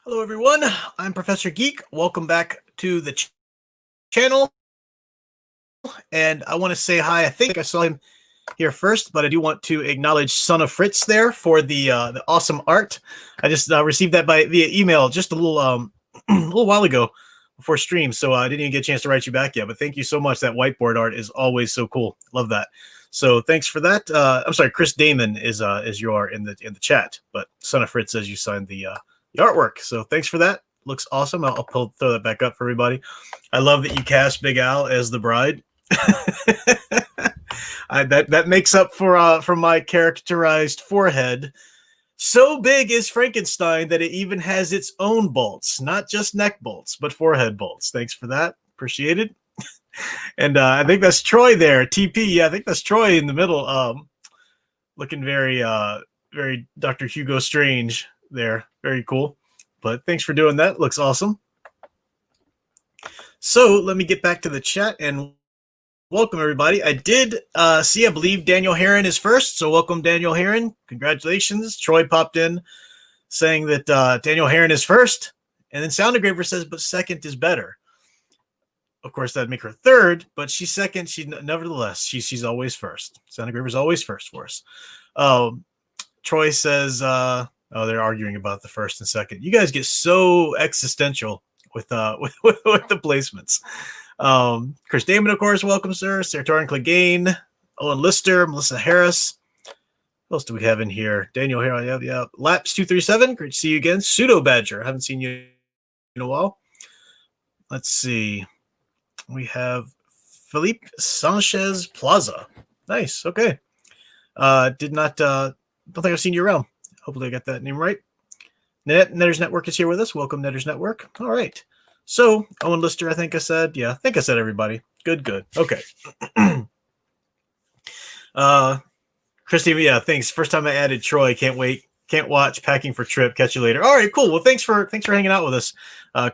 Hello, everyone. I'm Professor Geek. Welcome back to the channel. And I want to say hi. I think I saw him here first, but I do want to acknowledge Son of Fritz there for the awesome art. I just received that via email just a little a little while ago before stream, so I didn't even get a chance to write you back yet. But thank you so much. That whiteboard art is always so cool. Love that. So thanks for that. I'm sorry, Chris Damon is you are in the chat, but Son of Fritz says you signed the artwork. So thanks for that. Looks awesome. I'll throw that back up for everybody. I love that you cast Big Al as the bride. That makes up for my characterized forehead. So big is Frankenstein that it even has its own bolts, not just neck bolts, but forehead bolts. Thanks for that. Appreciate it. And I think that's Troy there. TP. Yeah, I think that's Troy in the middle. Looking very Dr. Hugo Strange there. Very cool. But thanks for doing that. Looks awesome. So let me get back to the chat and welcome everybody. I did see, I believe Daniel Heron is first. So welcome Daniel Heron. Congratulations. Troy popped in saying that Daniel Heron is first. And then Sound Engraver says, but second is better. Of course, that'd make her third, but she's second. Nevertheless, she's always first. Sound Engraver's always first for us. Troy says, oh, they're arguing about the first and second. You guys get so existential with the placements. Chris Damon, of course, welcome, sir. Saratorin Clegane, Owen Lister, Melissa Harris. What else do we have in here? Daniel here, yeah. Laps 237, great to see you again. Pseudo Badger, haven't seen you in a while. Let's see. We have Felipe Sanchez Plaza. Nice, okay. Don't think I've seen you around. Hopefully I got that name right. Netters Network is here with us. Welcome, Netters Network. All right. So, Owen Lister, I think I said. Yeah, I think I said everybody. Good. Okay. Christy, yeah, thanks. First time I added Troy. Can't wait. Can't watch. Packing for trip. Catch you later. All right, cool. Well, thanks for hanging out with us,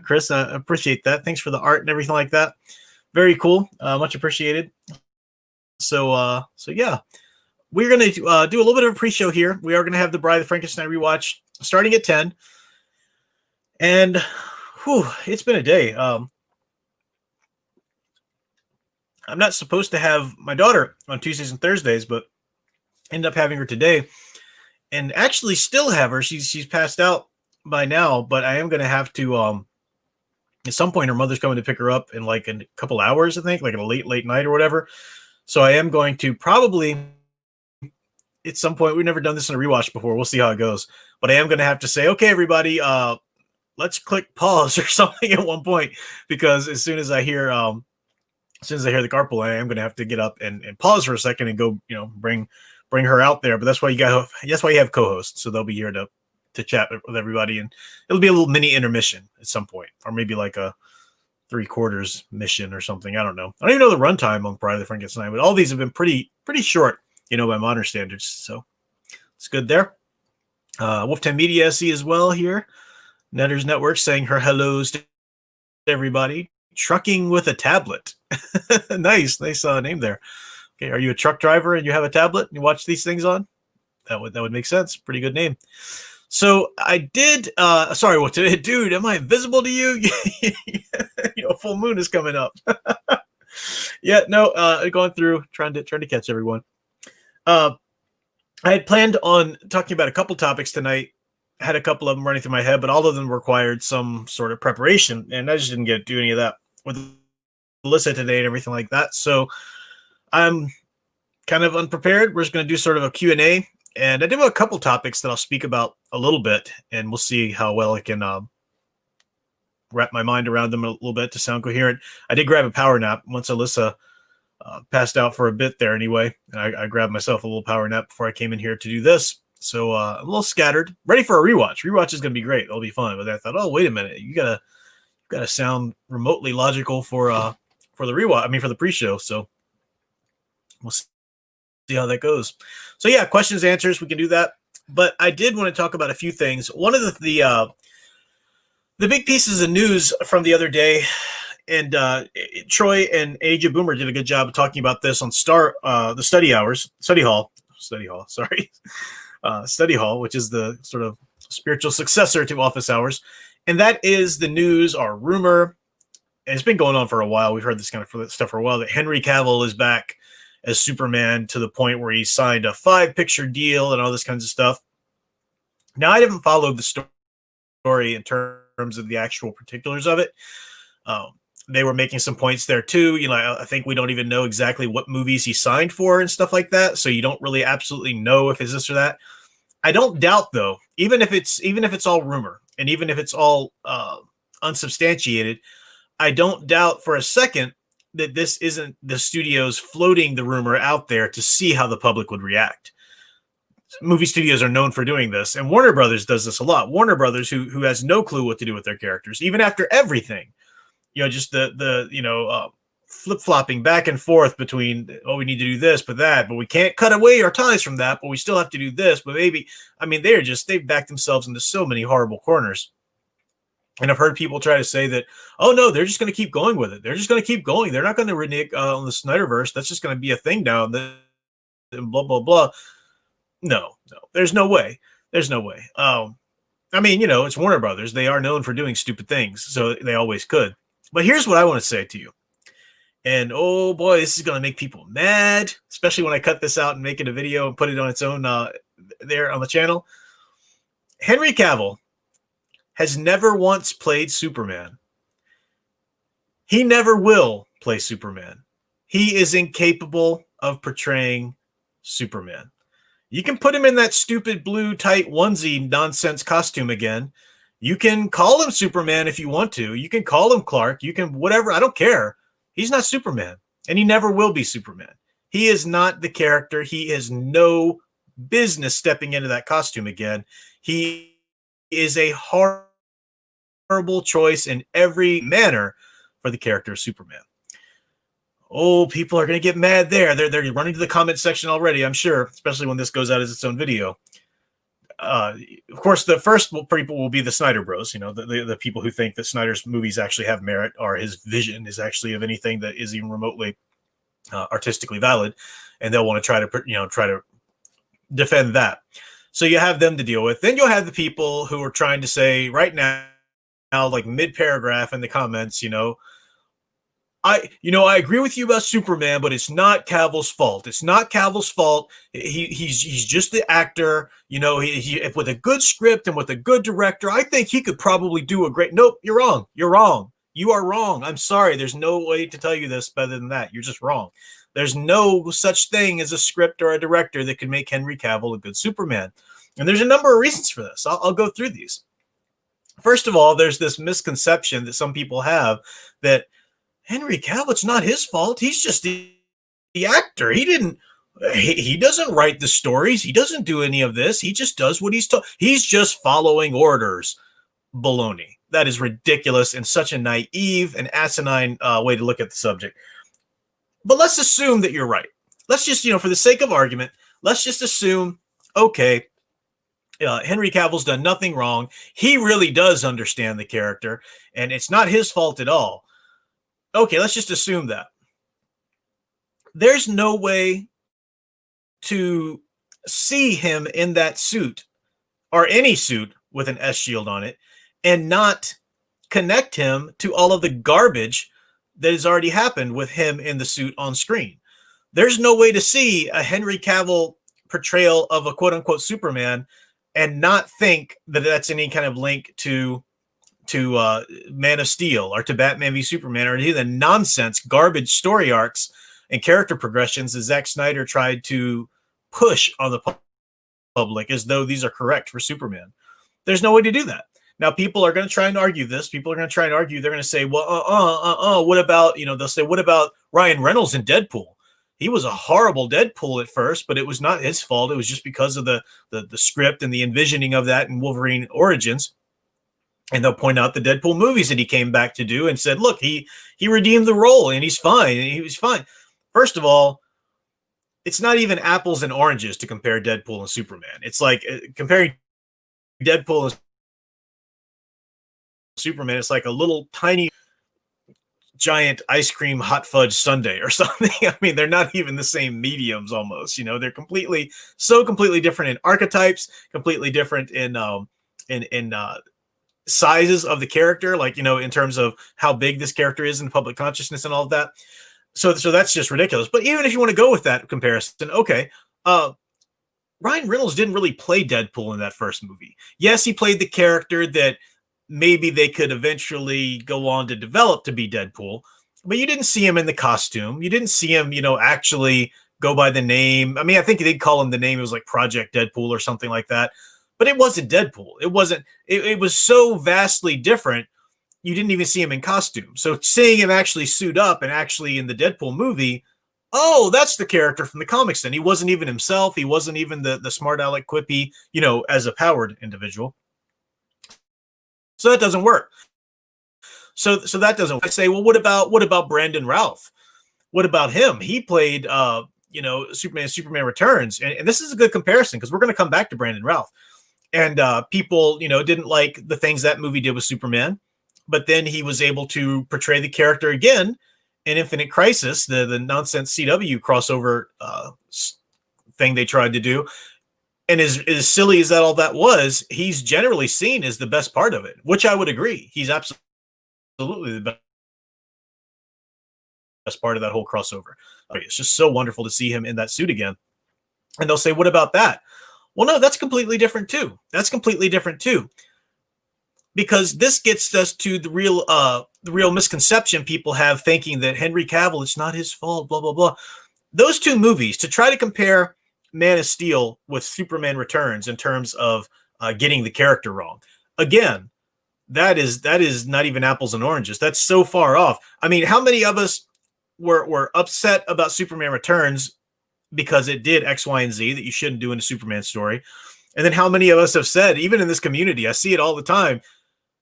Chris. I appreciate that. Thanks for the art and everything like that. Very cool. Much appreciated. So yeah. We're going to do a little bit of a pre-show here. We are going to have the Bride of Frankenstein rewatch starting at 10. And it's been a day. I'm not supposed to have my daughter on Tuesdays and Thursdays, but end up having her today. And actually still have her. She's passed out by now, but I am going to have to at some point her mother's coming to pick her up in like a couple hours, I think, like at a late night or whatever. So I am going to probably at some point, we've never done this in a rewatch before. We'll see how it goes. But I am going to have to say, okay, everybody, let's click pause or something at one point, because as soon as I hear the carpool, I am going to have to get up and pause for a second and go, bring her out there. But that's why you have co-hosts, so they'll be here to chat with everybody, and it'll be a little mini intermission at some point, or maybe like a 3/4 mission or something. I don't know. I don't even know the runtime on Bride of the Frankenstein, but all these have been pretty short, by modern standards. So it's good there. Wolftown Media SE as well here. Netters Network saying her hellos to everybody. Trucking with a tablet. nice name there. Okay, are you a truck driver and you have a tablet and you watch these things on? That would make sense. Pretty good name. So I did. Sorry, dude? Am I invisible to you? Full moon is coming up. Yeah, no. Going through trying to catch everyone. I had planned on talking about a couple topics tonight. Had a couple of them running through my head, but all of them required some sort of preparation, and I just didn't get to do any of that with Alyssa today and everything like that. So I'm kind of unprepared. We're just going to do sort of a Q&A, and I do have a couple topics that I'll speak about a little bit, and we'll see how well I can wrap my mind around them a little bit to sound coherent. I did grab a power nap once Alyssa passed out for a bit there anyway. And I grabbed myself a little power nap before I came in here to do this. So I'm a little scattered, ready for a rewatch. Rewatch is going to be great. It'll be fun. But I thought, oh, wait a minute. You gotta sound remotely logical for the rewatch. I mean, for the pre-show. So we'll see how that goes. So yeah, questions, answers. We can do that. But I did want to talk about a few things. One of the big pieces of news from the other day, and Troy and AJ Boomer did a good job of talking about this on the Study Hall, which is the sort of spiritual successor to Office Hours. And that is the news or rumor. And it's been going on for a while. We've heard this kind of stuff for a while, that Henry Cavill is back as Superman, to the point where he signed a 5-picture deal and all this kinds of stuff. Now, I haven't followed the story in terms of the actual particulars of it. They were making some points there too. I think we don't even know exactly what movies he signed for and stuff like that. So you don't really absolutely know if it's this or that. I don't doubt, though, even if it's all rumor and even if it's all unsubstantiated, I don't doubt for a second that this isn't the studios floating the rumor out there to see how the public would react. Movie studios are known for doing this, and Warner Brothers does this a lot. Warner Brothers, who has no clue what to do with their characters, even after everything, just the flip-flopping back and forth between, oh, we need to do this, but that, but we can't cut away our ties from that, but we still have to do this, but maybe, they've backed themselves into so many horrible corners. And I've heard people try to say that, oh no, they're just going to keep going with it. They're just going to keep going. They're not going to renege on the Snyderverse. That's just going to be a thing now. And blah, blah, blah. No, there's no way. There's no way. It's Warner Brothers. They are known for doing stupid things, so they always could. But here's what I want to say to you. And oh boy, this is going to make people mad, especially when I cut this out and make it a video and put it on its own there on the channel. Henry Cavill has never once played Superman. He never will play Superman. He is incapable of portraying Superman. You can put him in that stupid blue tight onesie nonsense costume again. You can call him Superman if you want to. You can call him Clark. You can whatever. I don't care. He's not Superman, and he never will be Superman. He is not the character. He has no business stepping into that costume again. He is a horrible choice in every manner for the character of Superman. Oh, people are going to get mad there. They're running to the comment section already, I'm sure, especially when this goes out as its own video. Of course, the first people will be the Snyder Bros. The people who think that Snyder's movies actually have merit, or his vision is actually of anything that is even remotely artistically valid, and they'll want to try to defend that. So you have them to deal with. Then you'll have the people who are trying to say right now, like mid-paragraph in the comments, I agree with you about Superman, but it's not Cavill's fault. It's not Cavill's fault. He's just the actor. He with a good script and with a good director, I think he could probably do a great. Nope, you're wrong. You're wrong. You are wrong. I'm sorry. There's no way to tell you this better than that. You're just wrong. There's no such thing as a script or a director that can make Henry Cavill a good Superman. And there's a number of reasons for this. I'll go through these. First of all, there's this misconception that some people have that Henry Cavill, it's not his fault. He's just the actor. He doesn't write the stories. He doesn't do any of this. He just does what he's told. He's just following orders. Baloney. That is ridiculous and such a naive and asinine way to look at the subject. But let's assume that you're right. Let's just, for the sake of argument, let's just assume, okay, Henry Cavill's done nothing wrong. He really does understand the character, and it's not his fault at all. Okay, let's just assume that. There's no way to see him in that suit or any suit with an S shield on it and not connect him to all of the garbage that has already happened with him in the suit on screen. There's no way to see a Henry Cavill portrayal of a quote-unquote Superman and not think that that's any kind of link to Man of Steel or to Batman v Superman or any of the nonsense garbage story arcs and character progressions that Zack Snyder tried to push on the public as though these are correct for Superman. There's no way to do that. Now, people are going to try and argue this. People are going to try and argue. They're going to say, well, what about, they'll say, what about Ryan Reynolds in Deadpool? He was a horrible Deadpool at first, but it was not his fault. It was just because of the script and the envisioning of that in Wolverine Origins. And they'll point out the Deadpool movies that he came back to do and said, look, he redeemed the role and he's fine. And he was fine. First of all, it's not even apples and oranges to compare Deadpool and Superman. It's like comparing Deadpool and Superman. It's like a little tiny giant ice cream hot fudge sundae or something. I mean, they're not even the same mediums almost, they're completely different in archetypes, completely different in sizes of the character, like, in terms of how big this character is in public consciousness and all of that. So that's just ridiculous. But even if you want to go with that comparison, okay, Ryan Reynolds didn't really play Deadpool in that first movie. Yes, he played the character that maybe they could eventually go on to develop to be Deadpool, but you didn't see him in the costume. You didn't see him, actually go by the name. I mean, I think they'd call him the name. It was like Project Deadpool or something like that. But it wasn't Deadpool. It wasn't. It was so vastly different. You didn't even see him in costume. So seeing him actually suit up and actually in the Deadpool movie, oh, that's the character from the comics. Then he wasn't even himself. He wasn't even the smart aleck quippy, as a powered individual. So that doesn't work. So that doesn't work. I say, well, what about Brandon Routh? What about him? He played Superman Returns. And this is a good comparison because we're going to come back to Brandon Routh. And people, didn't like the things that movie did with Superman. But then he was able to portray the character again in Infinite Crisis, the nonsense CW crossover thing they tried to do. And as silly as that all that was, he's generally seen as the best part of it, which I would agree. He's absolutely the best part of that whole crossover. It's just so wonderful to see him in that suit again. And they'll say, what about that? Well, no, that's completely different too. Because this gets us to the real misconception people have, thinking that Henry Cavill, it's not his fault, blah, blah, blah. Those two movies, to try to compare Man of Steel with Superman Returns in terms of getting the character wrong, again, that is not even apples and oranges. That's so far off. I mean, how many of us were upset about Superman Returns because it did X, Y, and Z that you shouldn't do in a Superman story? And then how many of us have said, even in this community, I see it all the time,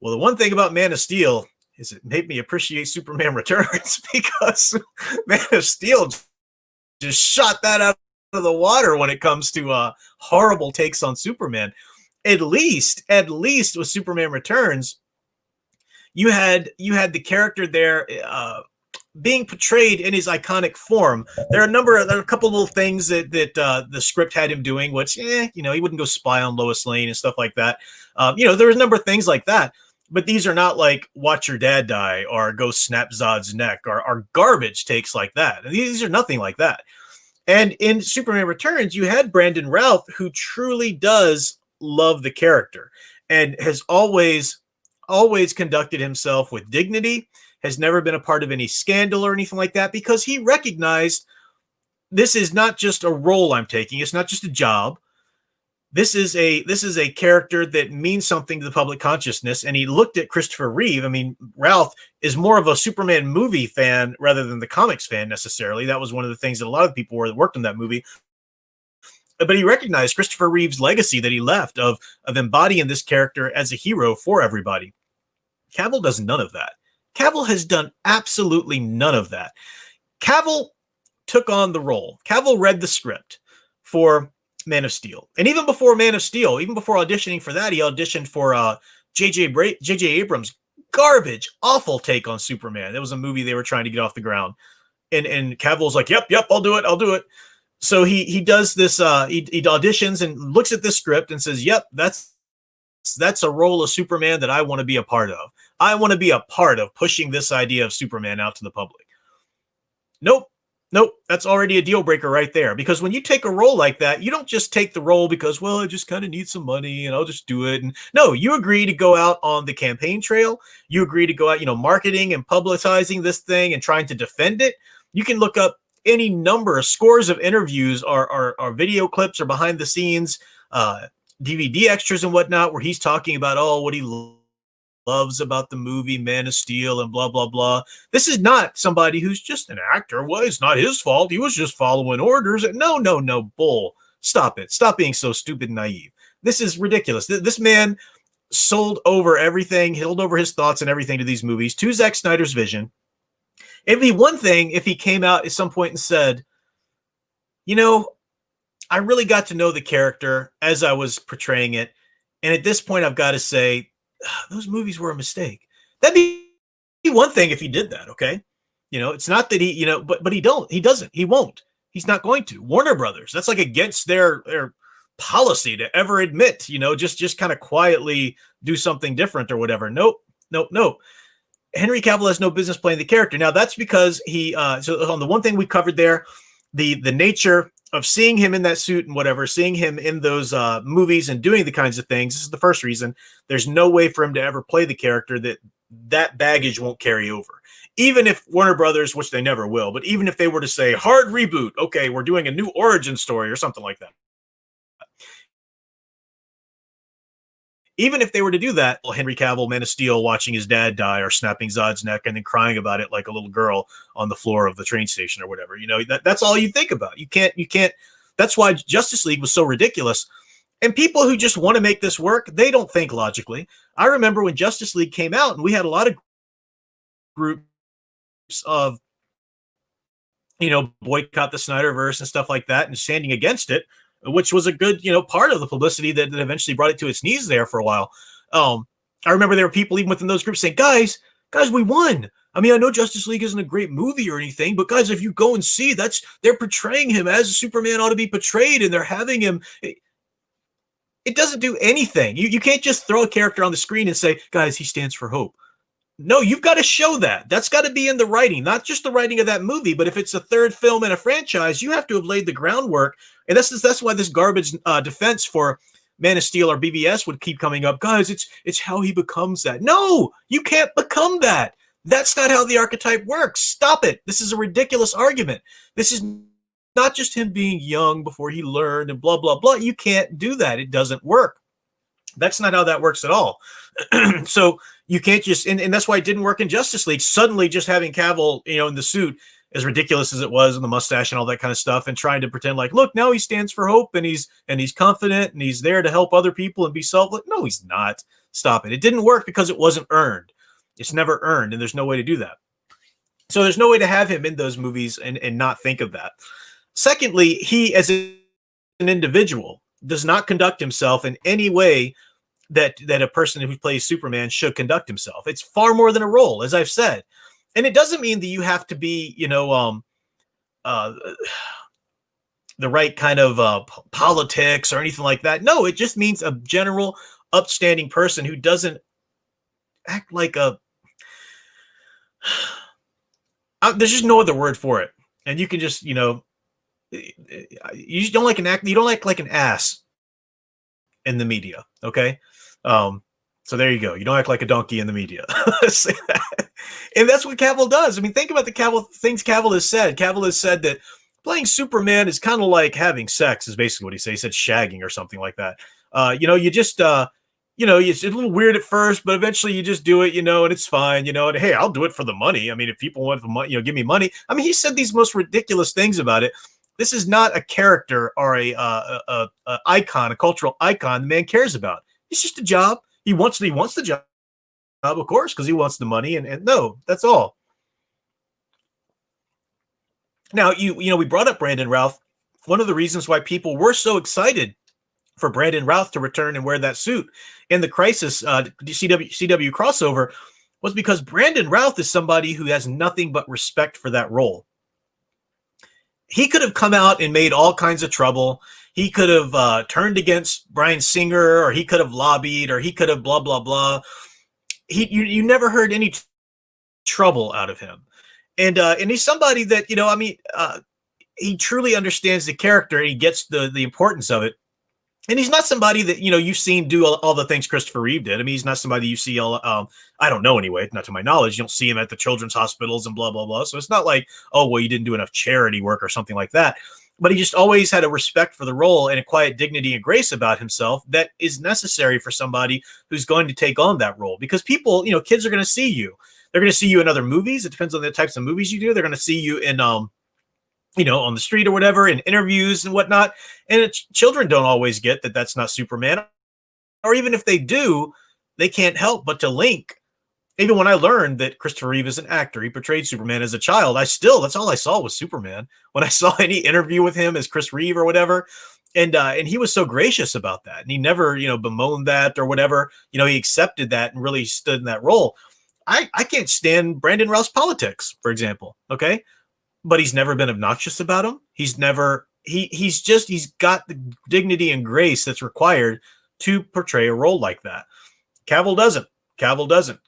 well, the one thing about Man of Steel is it made me appreciate Superman Returns because Man of Steel just shot that out of the water when it comes to horrible takes on Superman. At least with Superman Returns, you had the character there being portrayed in his iconic form. There are a couple of little things that the script had him doing, which he wouldn't go spy on Lois Lane and stuff like that. There was a number of things like that. But these are not like watch your dad die or go snap Zod's neck or garbage takes like that. These are nothing like that. And in Superman Returns, you had Brandon Routh, who truly does love the character and has always conducted himself with dignity, has never been a part of any scandal or anything like that, because he recognized this is not just a role I'm taking. It's not just a job. This is a character that means something to the public consciousness. And he looked at Christopher Reeve. I mean, Ralph is more of a Superman movie fan rather than the comics fan necessarily. That was one of the things that a lot of people were that worked on that movie. But he recognized Christopher Reeve's legacy that he left of embodying this character as a hero for everybody. Cavill does none of that. Cavill has done absolutely none of that. Cavill took on the role. Cavill read the script for Man of Steel. And even before Man of Steel, even before auditioning for that, he auditioned for J.J. Abrams' garbage, awful take on Superman. It was a movie they were trying to get off the ground. And Cavill's like, yep, I'll do it. So he does this, he auditions and looks at this script and says, yep, that's a role of Superman that I want to be a part of. I want to be a part of pushing this idea of Superman out to the public. Nope, that's already a deal breaker right there. Because when you take a role like that, you don't just take the role because, well, I just kind of need some money and I'll just do it. And no, you agree to go out on the campaign trail. You agree to go out, marketing and publicizing this thing and trying to defend it. You can look up any number of scores of interviews or video clips or behind the scenes, DVD extras and whatnot, where he's talking about, what he loves about the movie Man of Steel and blah, blah, blah. This is not somebody who's just an actor. Well, it's not his fault. He was just following orders. No, bull. Stop it. Stop being so stupid and naive. This is ridiculous. This man sold over everything, held over his thoughts and everything to these movies, to Zack Snyder's vision. It'd be one thing if he came out at some point and said, I really got to know the character as I was portraying it. And at this point, I've got to say, those movies were a mistake. That'd be one thing if he did that, okay? It's not that he, but he doesn't. He won't. He's not going to. Warner Brothers, that's like against their policy to ever admit, just kind of quietly do something different or whatever. Nope, nope, nope. Henry Cavill has no business playing the character. Now that's because so on the one thing we covered there, the nature of seeing him in that suit and whatever, seeing him in those movies and doing the kinds of things. This is the first reason. There's no way for him to ever play the character that baggage won't carry over. Even if Warner Brothers, which they never will, but even if they were to say hard reboot, okay, we're doing a new origin story or something like that. Even if they were to do that, well, Henry Cavill, Man of Steel, watching his dad die or snapping Zod's neck and then crying about it like a little girl on the floor of the train station or whatever, that's all you think about. You can't. That's why Justice League was so ridiculous. And people who just want to make this work, they don't think logically. I remember when Justice League came out, and we had a lot of groups of, boycott the Snyderverse and stuff like that, and standing against it, which was a good, part of the publicity that eventually brought it to its knees there for a while. I remember there were people even within those groups saying, guys, we won. I mean, I know Justice League isn't a great movie or anything, but guys, if you go and see, they're portraying him as Superman ought to be portrayed, and they're having him. It doesn't do anything. You can't just throw a character on the screen and say, guys, he stands for hope. No, you've got to show that. That's got to be in the writing, not just the writing of that movie, but if it's a third film in a franchise, you have to have laid the groundwork. And that's why this garbage defense for Man of Steel or BVS would keep coming up. Guys, it's how he becomes that. No, you can't become that. That's not how the archetype works. Stop it. This is a ridiculous argument. This is not just him being young before he learned and blah, blah, blah. You can't do that. It doesn't work. That's not how that works at all. So you can't just, and that's why it didn't work in Justice League. Suddenly just having Cavill, in the suit, as ridiculous as it was, and the mustache and all that kind of stuff, and trying to pretend like, look, now he stands for hope, and he's confident, and he's there to help other people and be selfless. No, he's not. Stop it. It didn't work because it wasn't earned. It's never earned, and there's no way to do that. So there's no way to have him in those movies and not think of that. Secondly, he as an individual does not conduct himself in any way that a person who plays Superman should conduct himself. It's far more than a role, as I've said. And it doesn't mean that you have to be, the right kind of politics or anything like that. No, it just means a general upstanding person who doesn't act like there's just no other word for it. And you can just, you just don't you don't like an ass in the media. Okay. So there you go. You don't act like a donkey in the media. And that's what Cavill does. I mean, think about the things Cavill has said. Cavill has said that playing Superman is kind of like having sex, is basically what he said. He said shagging or something like that. You just, it's a little weird at first, but eventually you just do it, and it's fine, and hey, I'll do it for the money. I mean, if people want the money, give me money. I mean, he said these most ridiculous things about it. This is not a character or a icon, a cultural icon the man cares about. It's just a job. He wants the job, of course, because he wants the money, and no, that's all. Now, we brought up Brandon Routh. One of the reasons why people were so excited for Brandon Routh to return and wear that suit in the Crisis CW crossover was because Brandon Routh is somebody who has nothing but respect for that role. He could have come out and made all kinds of trouble. He could have turned against Bryan Singer, or he could have lobbied, or he could have blah, blah, blah. You never heard any trouble out of him. And he's somebody that, he truly understands the character, and he gets the importance of it. And he's not somebody that, you've seen do all the things Christopher Reeve did. I mean, he's not somebody you see I don't know anyway, not to my knowledge. You don't see him at the children's hospitals and blah, blah, blah. So it's not like, oh, well, you didn't do enough charity work or something like that. But he just always had a respect for the role and a quiet dignity and grace about himself that is necessary for somebody who's going to take on that role. Because people, kids are going to see you. They're going to see you in other movies. It depends on the types of movies you do. They're going to see you in, on the street or whatever, in interviews and whatnot. And children don't always get that that's not Superman. Or even if they do, they can't help but to link. Even when I learned that Christopher Reeve is an actor, he portrayed Superman as a child, that's all I saw was Superman. When I saw any interview with him as Chris Reeve or whatever, and he was so gracious about that. And he never, bemoaned that or whatever. He accepted that and really stood in that role. I can't stand Brandon Routh's politics, for example, okay? But he's never been obnoxious about him. He's never he's got the dignity and grace that's required to portray a role like that. Cavill doesn't. Cavill doesn't.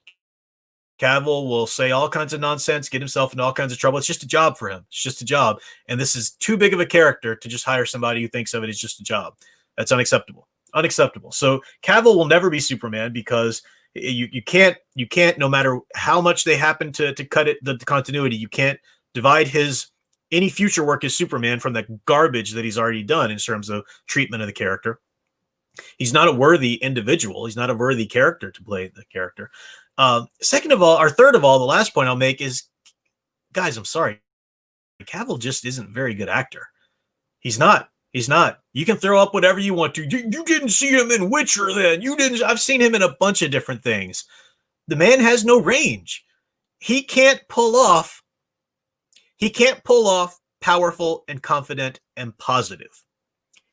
Cavill will say all kinds of nonsense, get himself into all kinds of trouble. It's just a job for him. It's just a job. And this is too big of a character to just hire somebody who thinks of it as just a job. That's unacceptable. Unacceptable. So Cavill will never be Superman because you can't, no matter how much they happen to cut it, the continuity, you can't divide any future work as Superman from the garbage that he's already done in terms of treatment of the character. He's not a worthy individual. He's not a worthy character to play the character. Second of all, or third of all, the last point I'll make is, guys, I'm sorry. Cavill just isn't a very good actor. He's not. He's not. You can throw up whatever you want to. You didn't see him in Witcher then. You didn't. I've seen him in a bunch of different things. The man has no range. He can't pull off powerful and confident and positive.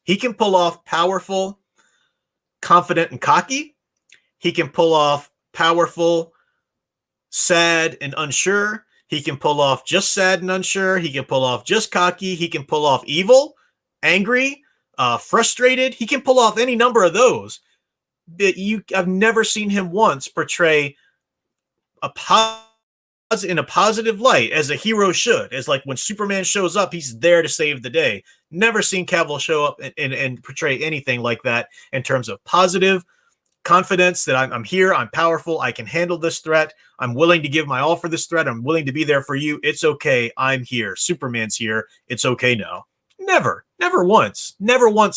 He can pull off powerful, confident, and cocky. He can pull off powerful, sad, and unsure. He can pull off just sad and unsure. He can pull off just cocky. He can pull off evil, angry, frustrated. He can pull off any number of those. I've never seen him once portray in a positive light, as a hero should. As like when Superman shows up, he's there to save the day. Never seen Cavill show up and portray anything like that in terms of positive confidence that I'm here, I'm powerful, I can handle this threat, I'm willing to give my all for this threat, I'm willing to be there for you, it's okay, I'm here, Superman's here, it's okay now. Never once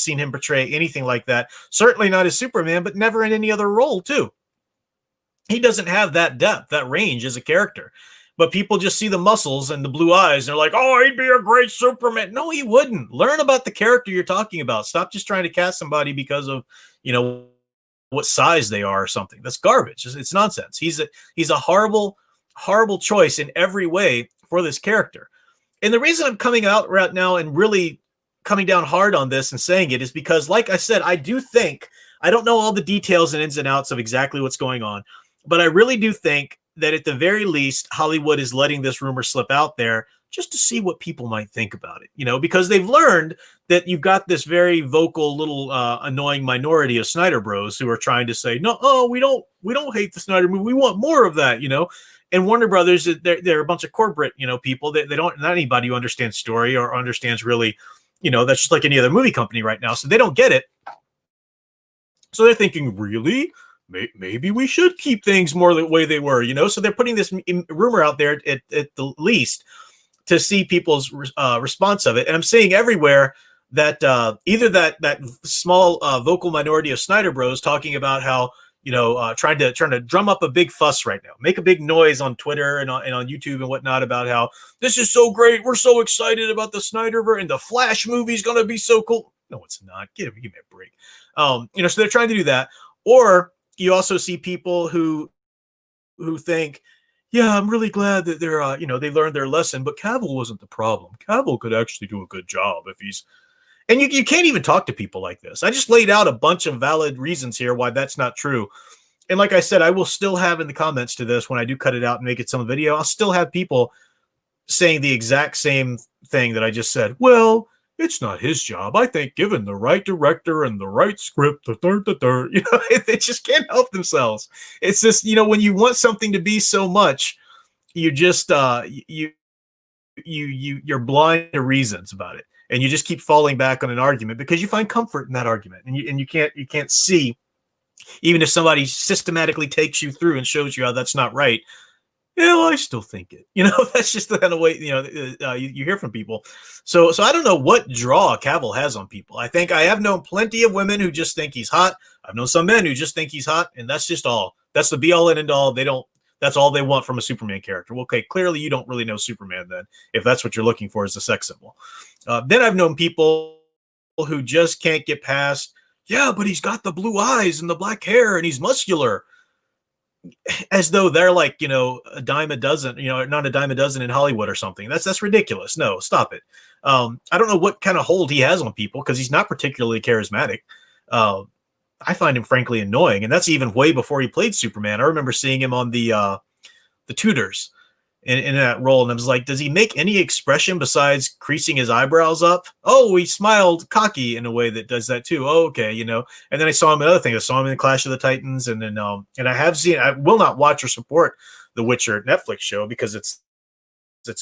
seen him portray anything like that. Certainly not as Superman, but never in any other role too. He doesn't have that depth, that range as a character. But people just see the muscles and the blue eyes. And they're like, oh, he'd be a great Superman. No, he wouldn't. Learn about the character you're talking about. Stop just trying to cast somebody because of, what size they are or something. That's garbage. It's nonsense. He's a horrible, horrible choice in every way for this character. And the reason I'm coming out right now and really coming down hard on this and saying it is because, like I said, I do think, I don't know all the details and ins and outs of exactly what's going on, but I really do think that at the very least, Hollywood is letting this rumor slip out there just to see what people might think about it, because they've learned that you've got this very vocal little annoying minority of Snyder bros who are trying to say, no, we don't hate the Snyder movie. We want more of that, And Warner Brothers, they're a bunch of corporate, people. They don't, not anybody who understands story or understands really, that's just like any other movie company right now. So they don't get it. So they're thinking, really? Maybe we should keep things more the way they were, So they're putting this rumor out there at the least to see people's response of it. And I'm seeing everywhere that either that small vocal minority of Snyder bros talking about how, trying to drum up a big fuss right now, make a big noise on Twitter and on YouTube and whatnot about how this is so great. We're so excited about the Snyderverse and the Flash movie is going to be so cool. No, it's not. Give me a break. So they're trying to do that. Or you also see people who think, yeah, I'm really glad that they're, they learned their lesson, but Cavill wasn't the problem. Cavill could actually do a good job if he's, and you can't even talk to people like this. I just laid out a bunch of valid reasons here why that's not true. And like I said, I will still have in the comments to this, when I do cut it out and make it some video, I'll still have people saying the exact same thing that I just said. Well, it's not his job. I think given the right director and the right script, they just can't help themselves. It's just, when you want something to be so much, you just, you're blind to reasons about it. And you just keep falling back on an argument because you find comfort in that argument. And you can't see, even if somebody systematically takes you through and shows you how that's not right. I still think it. That's just the kind of way, you hear from people. So I don't know what draw Cavill has on people. I think I have known plenty of women who just think he's hot. I've known some men who just think he's hot, and that's just all. That's the be all and end all. That's all they want from a Superman character. Well, okay, clearly you don't really know Superman then, if that's what you're looking for as a sex symbol. Then I've known people who just can't get past, yeah, but he's got the blue eyes and the black hair and he's muscular. As though they're like, a dime a dozen, not a dime a dozen in Hollywood or something. That's ridiculous. No, stop it. I don't know what kind of hold he has on people because he's not particularly charismatic. I find him frankly annoying, and that's even way before he played Superman. I remember seeing him on the Tudors, in that role, and I was like, does he make any expression besides creasing his eyebrows up? Oh, he smiled cocky in a way that does that too. Oh, okay, you know. And then I saw him in other things. I saw him in Clash of the Titans, and then and I have seen. I will not watch or support the Witcher Netflix show because it's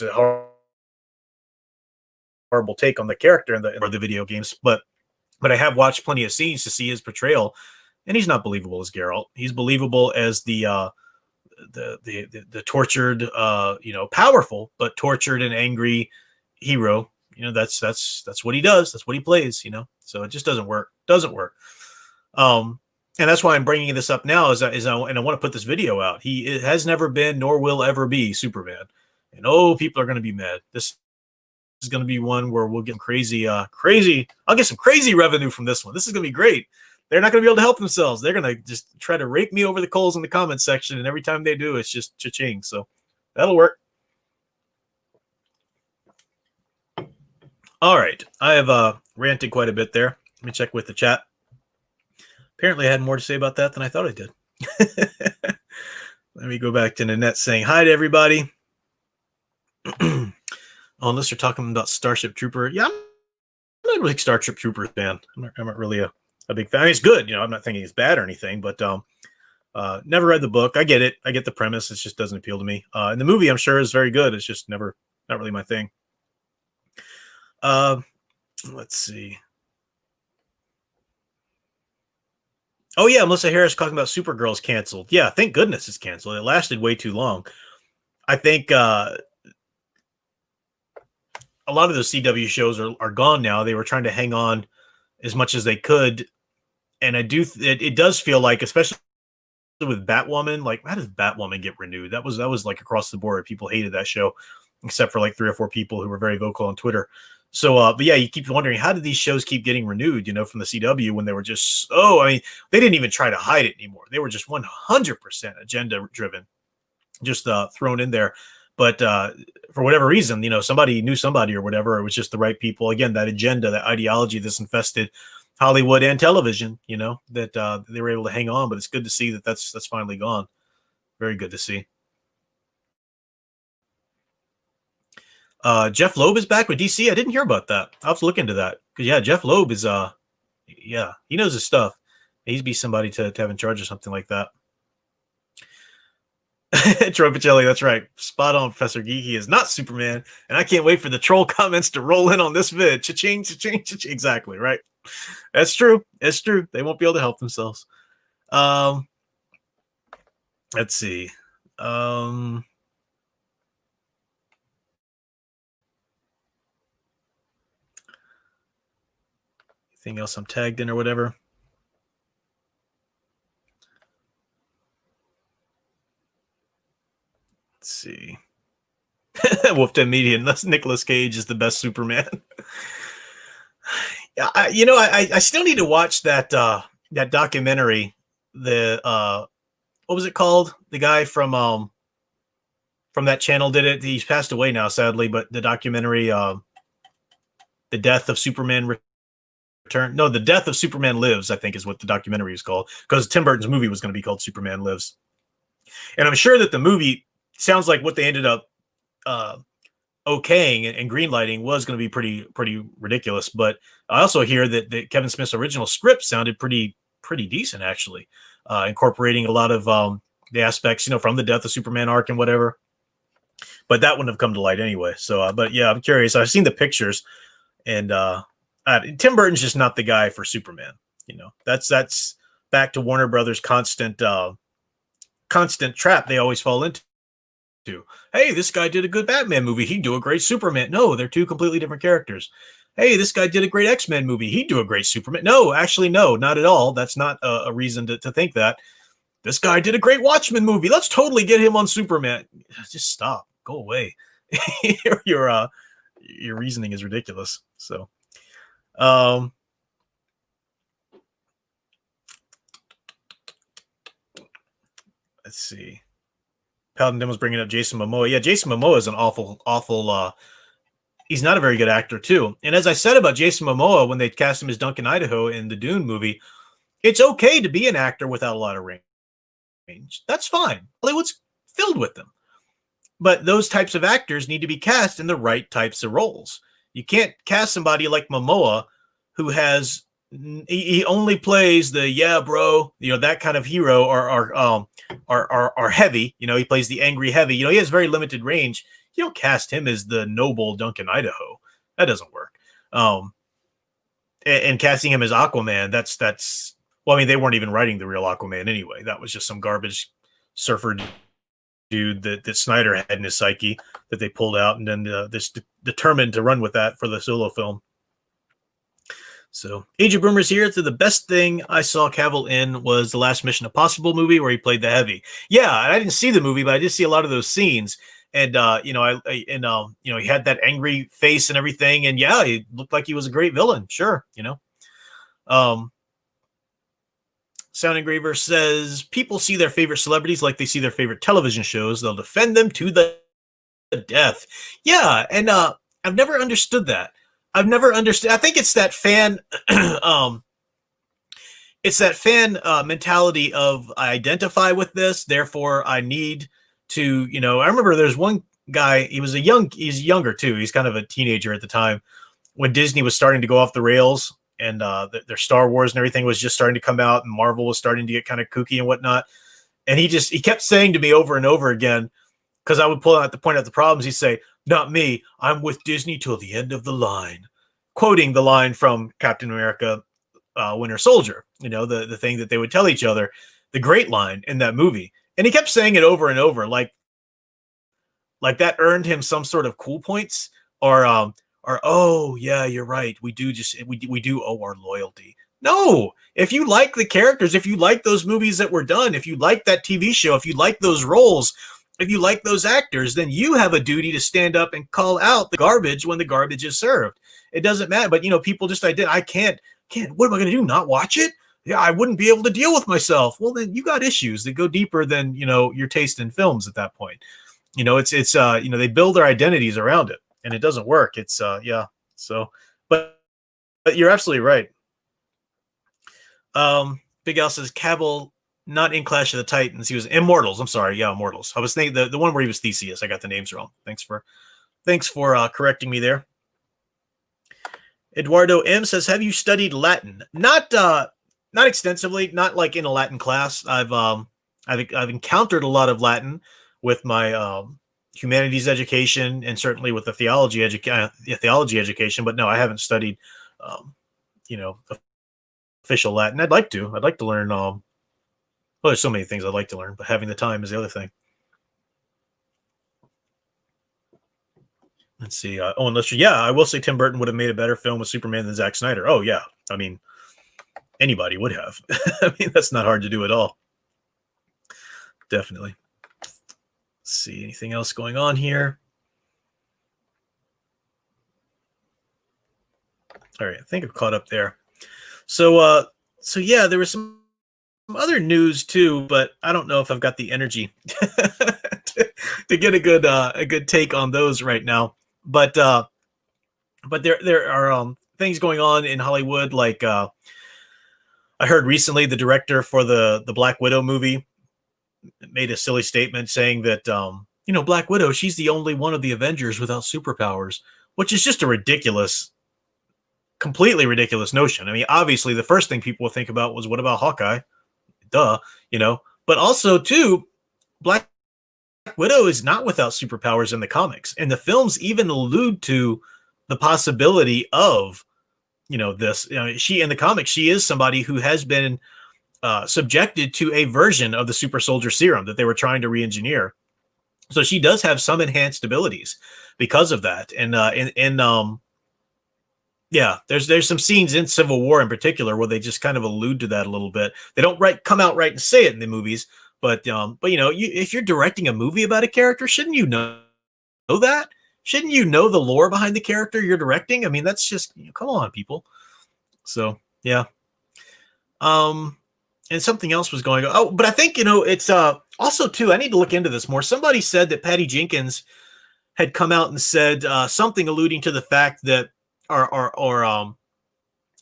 a horrible take on the character in the video games, but I have watched plenty of scenes to see his portrayal, and he's not believable as Geralt. He's believable as the tortured, powerful but tortured and angry hero. You know, that's what he does. That's what he plays. You know, so it just doesn't work. Doesn't work. And that's why I'm bringing this up now. And I want to put this video out. He has never been, nor will ever be Superman. And people are going to be mad. This is going to be one where we'll get crazy. I'll get some crazy revenue from this one. This is going to be great. They're not going to be able to help themselves. They're going to just try to rake me over the coals in the comment section, and every time they do, it's just cha-ching. So that'll work. All right. I have ranted quite a bit there. Let me check with the chat. Apparently, I had more to say about that than I thought I did. Let me go back to Nanette saying hi to everybody. Unless you're talking about Starship Trooper. Yeah, I'm not a big Starship Trooper fan. I'm not really a big fan. I mean, it's good. You know, I'm not thinking it's bad or anything, but never read the book. I get it. I get the premise. It just doesn't appeal to me. And the movie, I'm sure, is very good. It's just not really my thing. Let's see. Oh, yeah, Melissa Harris talking about Supergirl's canceled. Yeah, thank goodness it's canceled. It lasted way too long. I think a lot of those CW shows are gone now. They were trying to hang on as much as they could. And it does feel like, especially with Batwoman, like, how does Batwoman get renewed? That was like across the board. People hated that show, except for like 3 or 4 people who were very vocal on Twitter. So, but yeah, you keep wondering, how did these shows keep getting renewed, from the CW when they were just, they didn't even try to hide it anymore. They were just 100% agenda driven, just thrown in there. But for whatever reason, somebody knew somebody or whatever. It was just the right people. Again, that agenda, that ideology that's infested Hollywood and television, that they were able to hang on. But it's good to see that that's finally gone. Very good to see. Jeff Loeb is back with DC. I didn't hear about that. I'll have to look into that. Because, yeah, Jeff Loeb is, he knows his stuff. He'd be somebody to have in charge of something like that. Troy Pacelli, that's right. Spot on, Professor Geeky is not Superman. And I can't wait for the troll comments to roll in on this vid. Cha-ching, cha-ching, cha-ching. Exactly, right? That's true. It's true. They won't be able to help themselves. Let's see. Anything else I'm tagged in or whatever? Let's see. Wolfden Media, Nicolas Cage is the best Superman. I still need to watch that documentary. What was it called? The guy from that channel did it. He's passed away now, sadly. But the documentary, The Death of Superman Return. No, The Death of Superman Lives, I think, is what the documentary is called. Because Tim Burton's movie was going to be called Superman Lives, and I'm sure that the movie sounds like what they ended up okaying and greenlighting was going to be pretty ridiculous. But I also hear that Kevin Smith's original script sounded pretty decent, actually, incorporating a lot of the aspects, from the Death of Superman arc and whatever. But that wouldn't have come to light anyway. So, but yeah, I'm curious. I've seen the pictures, and Tim Burton's just not the guy for Superman. That's back to Warner Brothers' constant trap they always fall into. Hey, this guy did a good Batman movie. He'd do a great Superman. No, they're two completely different characters. Hey, this guy did a great X-Men movie. He'd do a great Superman. No, actually, no, not at all. That's not a reason to think that. This guy did a great Watchmen movie. Let's totally get him on Superman. Just stop. Go away. Your reasoning is ridiculous. So, let's see. Paladin was bringing up Jason Momoa. Yeah, Jason Momoa is an awful. He's not a very good actor too. And as I said about Jason Momoa when they cast him as Duncan Idaho in the Dune movie, it's okay to be an actor without a lot of range. That's fine. Hollywood's filled with them. but those types of actors need to be cast in the right types of roles. You can't cast somebody like Momoa who has he only plays the yeah bro, that kind of hero, or heavy, he plays the angry heavy, he has very limited range. You don't cast him as the noble Duncan Idaho. That doesn't work. And casting him as Aquaman, that's well, I mean, they weren't even writing the real Aquaman anyway. That was just some garbage surfer dude that Snyder had in his psyche that they pulled out, and then this determined to run with that for the solo film. So Age of Boomers here. So the best thing I saw Cavill in was the last Mission Impossible movie where he played the heavy. Yeah, I didn't see the movie, but I did see a lot of those scenes. And he had that angry face and everything, and yeah, he looked like he was a great villain. Sure, Sound Engraver says people see their favorite celebrities like they see their favorite television shows. They'll defend them to the death. Yeah, and I've never understood that. I've never understood. I think it's that fan, mentality of I identify with this, therefore I need to. I remember there's one guy. He's younger too. He's kind of a teenager at the time when Disney was starting to go off the rails, and their Star Wars and everything was just starting to come out, and Marvel was starting to get kind of kooky and whatnot. And he kept saying to me over and over again, because I would point out the problems. He'd say, "Not me. I'm with Disney till the end of the line," quoting the line from Captain America, Winter Soldier. The thing that they would tell each other, the great line in that movie. And he kept saying it over and over, like that earned him some sort of cool points, or oh yeah, you're right. We do owe our loyalty. No, if you like the characters, if you like those movies that were done, if you like that TV show, if you like those roles, if you like those actors, then you have a duty to stand up and call out the garbage when the garbage is served. It doesn't matter. But people just I can't. What am I going to do? Not watch it? Yeah, I wouldn't be able to deal with myself. Well, then you got issues that go deeper than your taste in films at that point. It's they build their identities around it, and it doesn't work. It's yeah. So, but you're absolutely right. Big Al says Cavill not in Clash of the Titans. He was Immortals. I'm sorry. Yeah, Immortals. I was thinking the one where he was Theseus. I got the names wrong. Thanks for correcting me there. Eduardo M says, have you studied Latin? Not extensively, not like in a Latin class. I've encountered a lot of Latin with my humanities education, and certainly with the theology education. But no, I haven't studied, official Latin. I'd like to learn. Well, there's so many things I'd like to learn, but having the time is the other thing. Let's see. Owen Lister. Yeah, I will say Tim Burton would have made a better film with Superman than Zack Snyder. Oh, yeah. I mean, anybody would have. I mean, that's not hard to do at all. Definitely. Let's see. Anything else going on here? All right. I think I've caught up there. So yeah, there was some other news too, but I don't know if I've got the energy to get a good take on those right now. But there are things going on in Hollywood. Like I heard recently, the director for the Black Widow movie made a silly statement saying that Black Widow, she's the only one of the Avengers without superpowers, which is just a completely ridiculous notion. I mean, obviously, the first thing people would think about was, what about Hawkeye? Duh, But also, too, Black Widow is not without superpowers in the comics, and the films even allude to the possibility of, this. She in the comics, she is somebody who has been subjected to a version of the super soldier serum that they were trying to re-engineer. So she does have some enhanced abilities because of that, and yeah, there's some scenes in Civil War in particular where they just kind of allude to that a little bit. They don't come out right and say it in the movies, but if you're directing a movie about a character, shouldn't you know that? Shouldn't you know the lore behind the character you're directing? I mean, that's just come on, people. So yeah, and something else was going on. Oh, but I think it's also too. I need to look into this more. Somebody said that Patty Jenkins had come out and said something alluding to the fact that. Or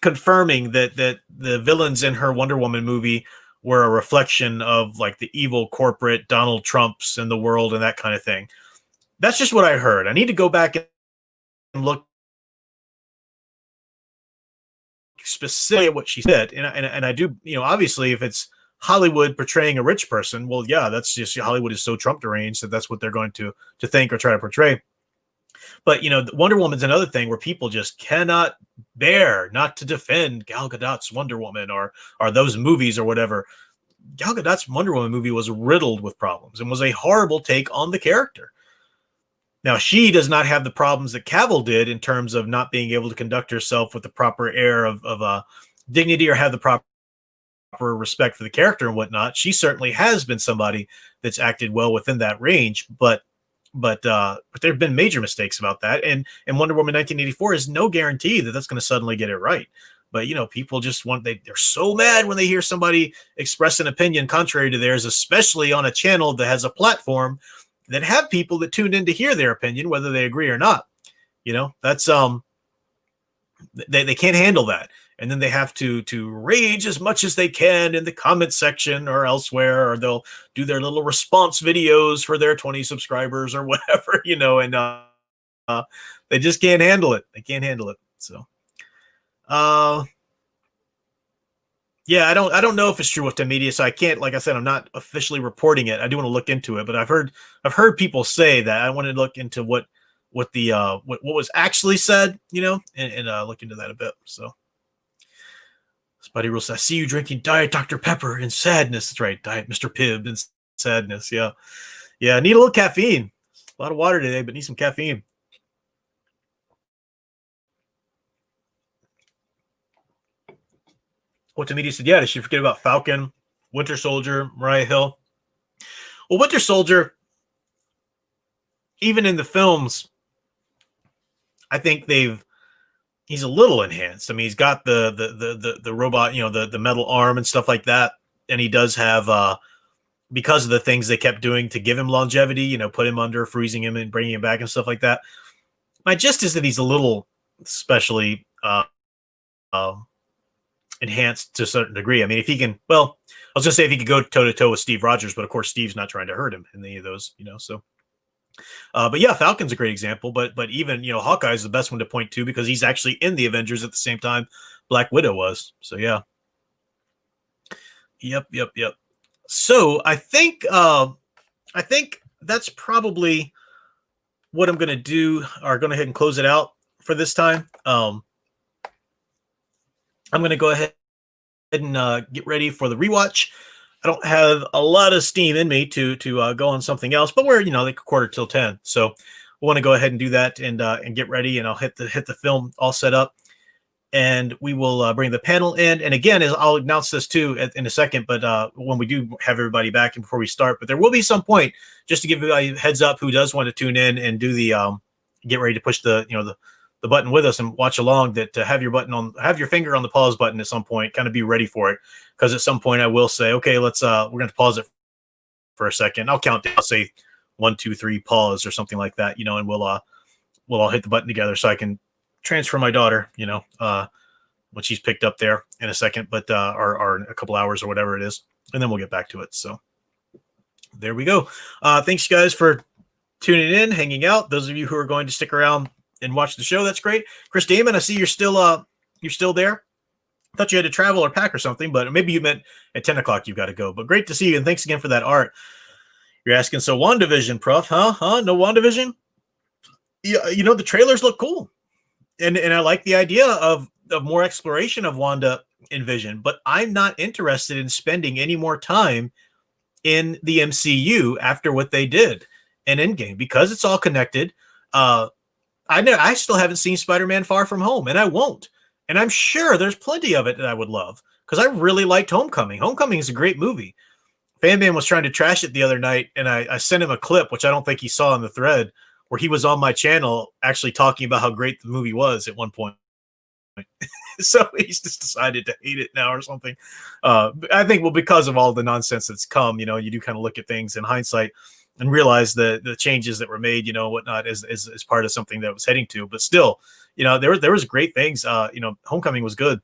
confirming that the villains in her Wonder Woman movie were a reflection of like the evil corporate Donald Trumps in the world and that kind of thing. That's just what I heard. I need to go back and look specifically at what she said. And I do, obviously, if it's Hollywood portraying a rich person, well, yeah, that's just Hollywood is so Trump deranged that that's what they're going to think or try to portray. But Wonder Woman's another thing where people just cannot bear not to defend Gal Gadot's Wonder Woman or those movies or whatever. Gal Gadot's Wonder Woman movie was riddled with problems and was a horrible take on the character. Now, she does not have the problems that Cavill did in terms of not being able to conduct herself with the proper air of dignity or have the proper respect for the character and whatnot. She certainly has been somebody that's acted well within that range, but there have been major mistakes about that. And Wonder Woman 1984 is no guarantee that that's going to suddenly get it right. But, people just they're so mad when they hear somebody express an opinion contrary to theirs, especially on a channel that has a platform that have people that tuned in to hear their opinion, whether they agree or not. That's they can't handle that. And then they have to rage as much as they can in the comment section or elsewhere, or they'll do their little response videos for their 20 subscribers or whatever, and they just can't handle it. They can't handle it. So, yeah, I don't know if it's true with the media, so I can't. Like I said, I'm not officially reporting it. I do want to look into it, but I've heard people say that. I want to look into what was actually said, and look into that a bit. So, Spuddy Rule says, I see you drinking Diet Dr. Pepper in sadness. That's right, Diet Mr. Pibb in sadness. Yeah, I need a little caffeine. A lot of water today, but need some caffeine. What the media said, yeah, did she forget about Falcon, Winter Soldier, Mariah Hill? Well, Winter Soldier, even in the films, I think he's a little enhanced. I mean, he's got the robot, the metal arm and stuff like that. And he does have, because of the things they kept doing to give him longevity, put him under, freezing him and bringing him back and stuff like that. My gist is that he's a little especially enhanced to a certain degree. I mean, if he can, well, I was going to say if he could go toe to toe with Steve Rogers, but of course Steve's not trying to hurt him in any of those, so. But yeah, Falcon's a great example, but even, Hawkeye is the best one to point to because he's actually in the Avengers at the same time Black Widow was. So yeah. Yep. So I think that's probably what I'm going to do, or going ahead and close it out for this time. I'm going to go ahead and get ready for the rewatch. I don't have a lot of steam in me to go on something else, but we're like a quarter till 10, so we want to go ahead and do that and get ready. And I'll hit the film all set up, and we will bring the panel in. And again, I'll announce this too in a second, but when we do have everybody back and before we start, but there will be some point just to give everybody a heads up who does want to tune in and do the get ready to push the the button with us and watch along, that have your finger on the pause button at some point, kind of be ready for it. Because at some point I will say, okay, let's we're going to pause it for a second. I'll count down, I'll say 1, 2, 3, pause or something like that, and we'll all hit the button together so I can transfer my daughter, when she's picked up there in a second, but or a couple hours or whatever it is, and then we'll get back to it. So there we go. Thanks guys for tuning in, hanging out. Those of you who are going to stick around and watch the show, that's great. Chris Damon, I see you're still there. I thought you had to travel or pack or something, but maybe you meant at 10 o'clock you've got to go. But great to see you, and thanks again for that art. You're asking, so WandaVision, Prof, huh? No WandaVision? Yeah, the trailers look cool. And I like the idea of more exploration of Wanda and Vision, but I'm not interested in spending any more time in the MCU after what they did in Endgame, because it's all connected. I still haven't seen Spider-Man Far From Home, and I won't. And I'm sure there's plenty of it that I would love, because I really liked Homecoming. Homecoming is a great movie. Fanman was trying to trash it the other night, and I sent him a clip, which I don't think he saw in the thread, where he was on my channel actually talking about how great the movie was at one point. So he's just decided to hate it now or something. I think, well, because of all the nonsense that's come, you do kind of look at things in hindsight and realize the changes that were made, whatnot, as part of something that was heading to. But still, there was great things. Homecoming was good,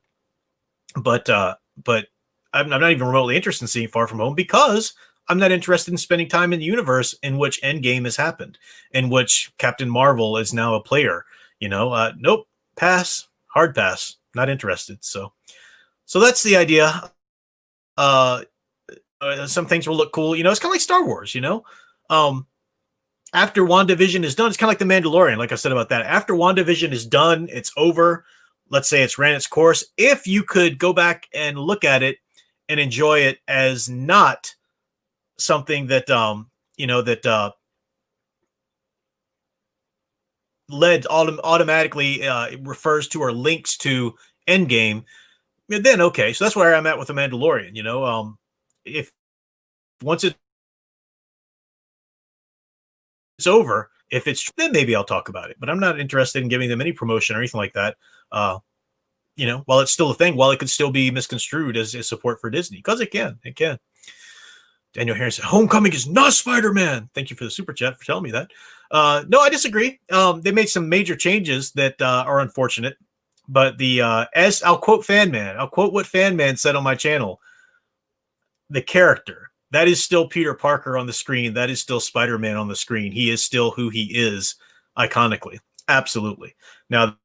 but I'm not even remotely interested in seeing Far From Home, because I'm not interested in spending time in the universe in which Endgame has happened, in which Captain Marvel is now a player. Nope, pass, hard pass, not interested. So that's the idea. Uh, some things will look cool. It's kind of like Star Wars. Um, after WandaVision is done, it's kind of like The Mandalorian. Like I said about that, after WandaVision is done, it's over. Let's say it's ran its course. If you could go back and look at it and enjoy it as not something that that led automatically refers to or links to Endgame, then okay. So that's where I'm at with The Mandalorian. If once it's over, if it's then maybe I'll talk about it. But I'm not interested in giving them any promotion or anything like that. While it's still a thing, while it could still be misconstrued as support for Disney, because it can. Daniel Harris said, Homecoming is not Spider-Man. Thank you for the super chat for telling me that. No, I disagree. They made some major changes that are unfortunate. But as I'll quote I'll quote what Fan said on my channel. The character, that is still Peter Parker on the screen. That is still Spider-Man on the screen. He is still who he is iconically. Absolutely. Now,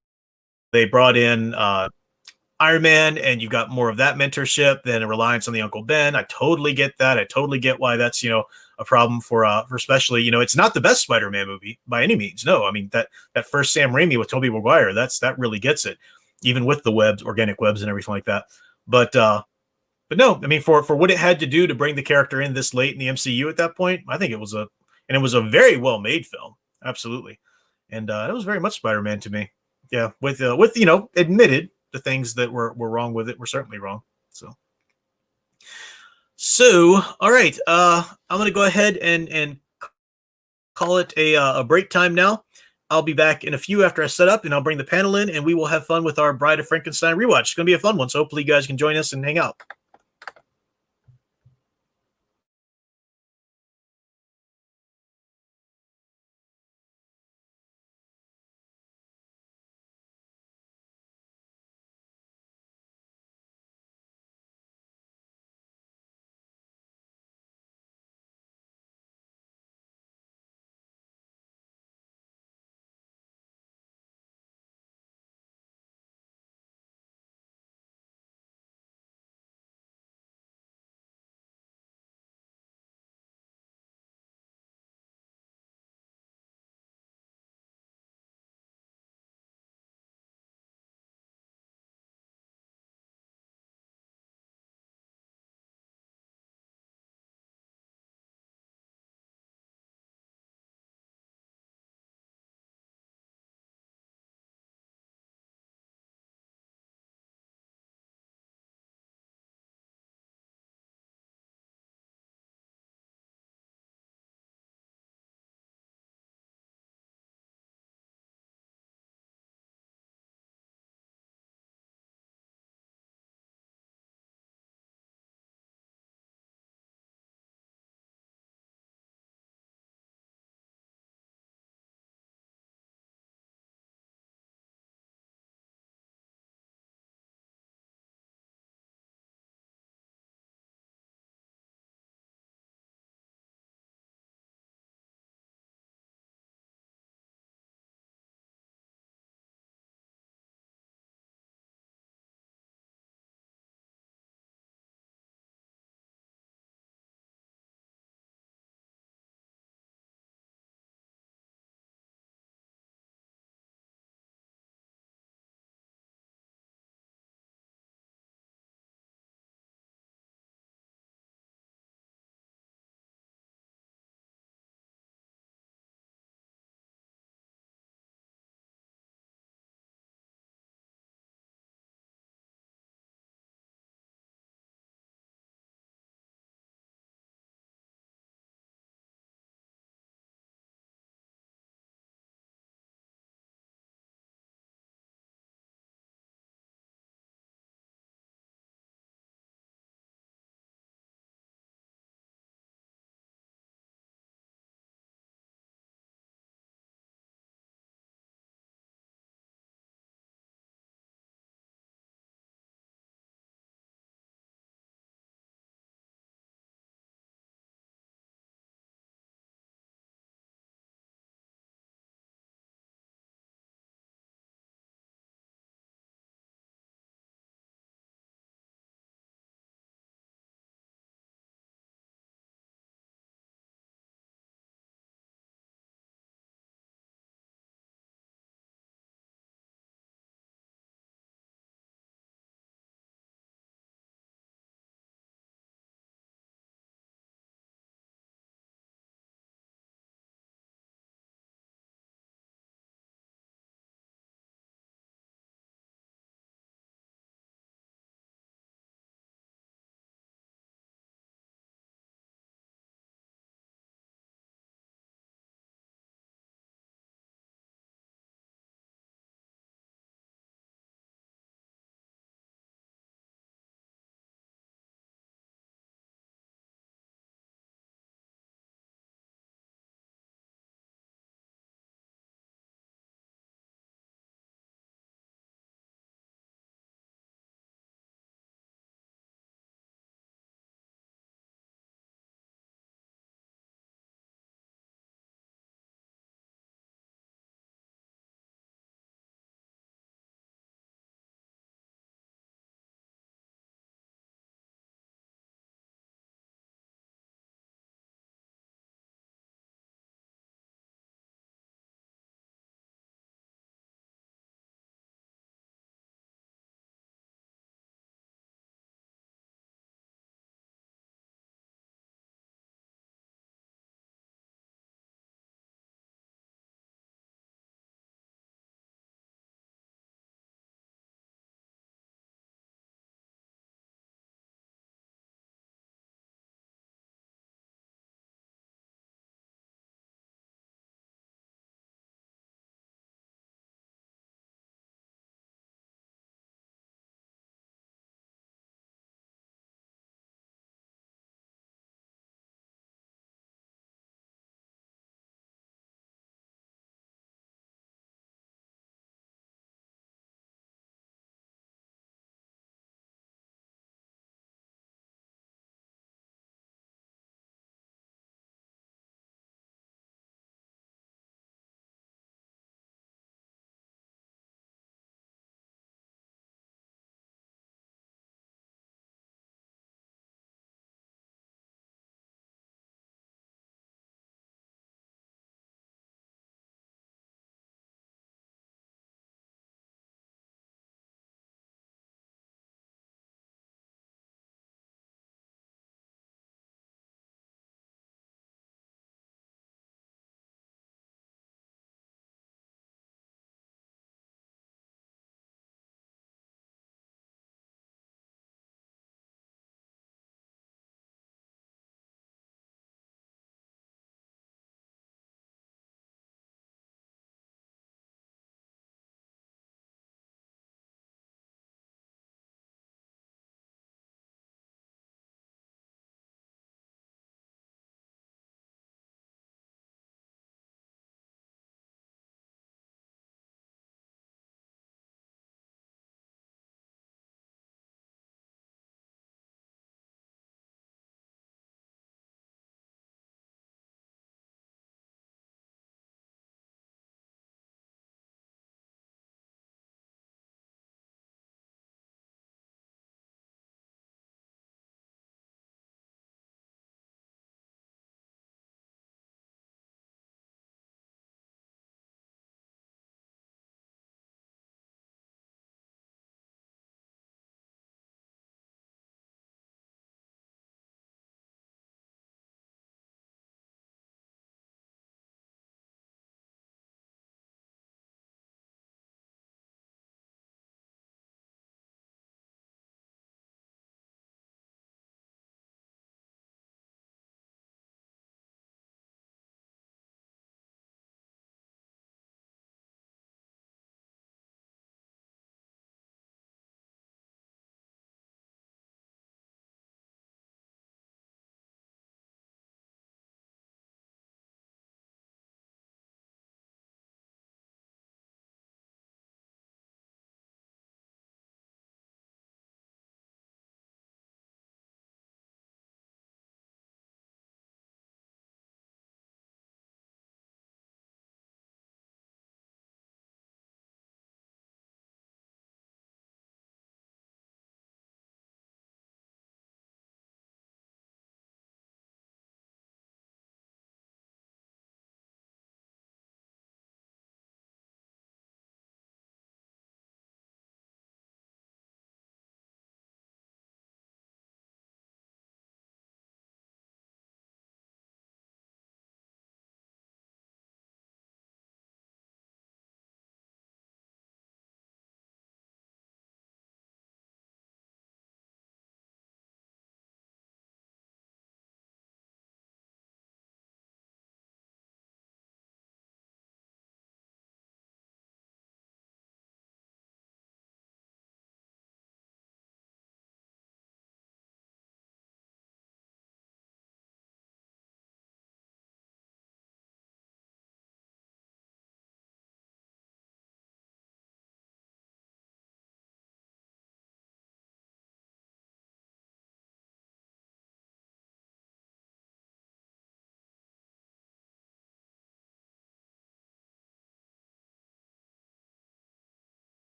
they brought in Iron Man, and you got more of that mentorship than a reliance on the Uncle Ben. I totally get that. I totally get why that's a problem for especially it's not the best Spider-Man movie by any means. No, I mean that first Sam Raimi with Tobey Maguire, that really gets it, even with the webs, organic webs, and everything like that. But no, I mean for what it had to do to bring the character in this late in the MCU at that point, I think it was a very well made film, absolutely, and it was very much Spider-Man to me. Yeah, with admitted the things that were wrong with it were certainly wrong. So all right, I'm gonna go ahead and call it a break time now. I'll be back in a few after I set up, and I'll bring the panel in, and we will have fun with our Bride of Frankenstein rewatch. It's gonna be a fun one, so hopefully you guys can join us and hang out.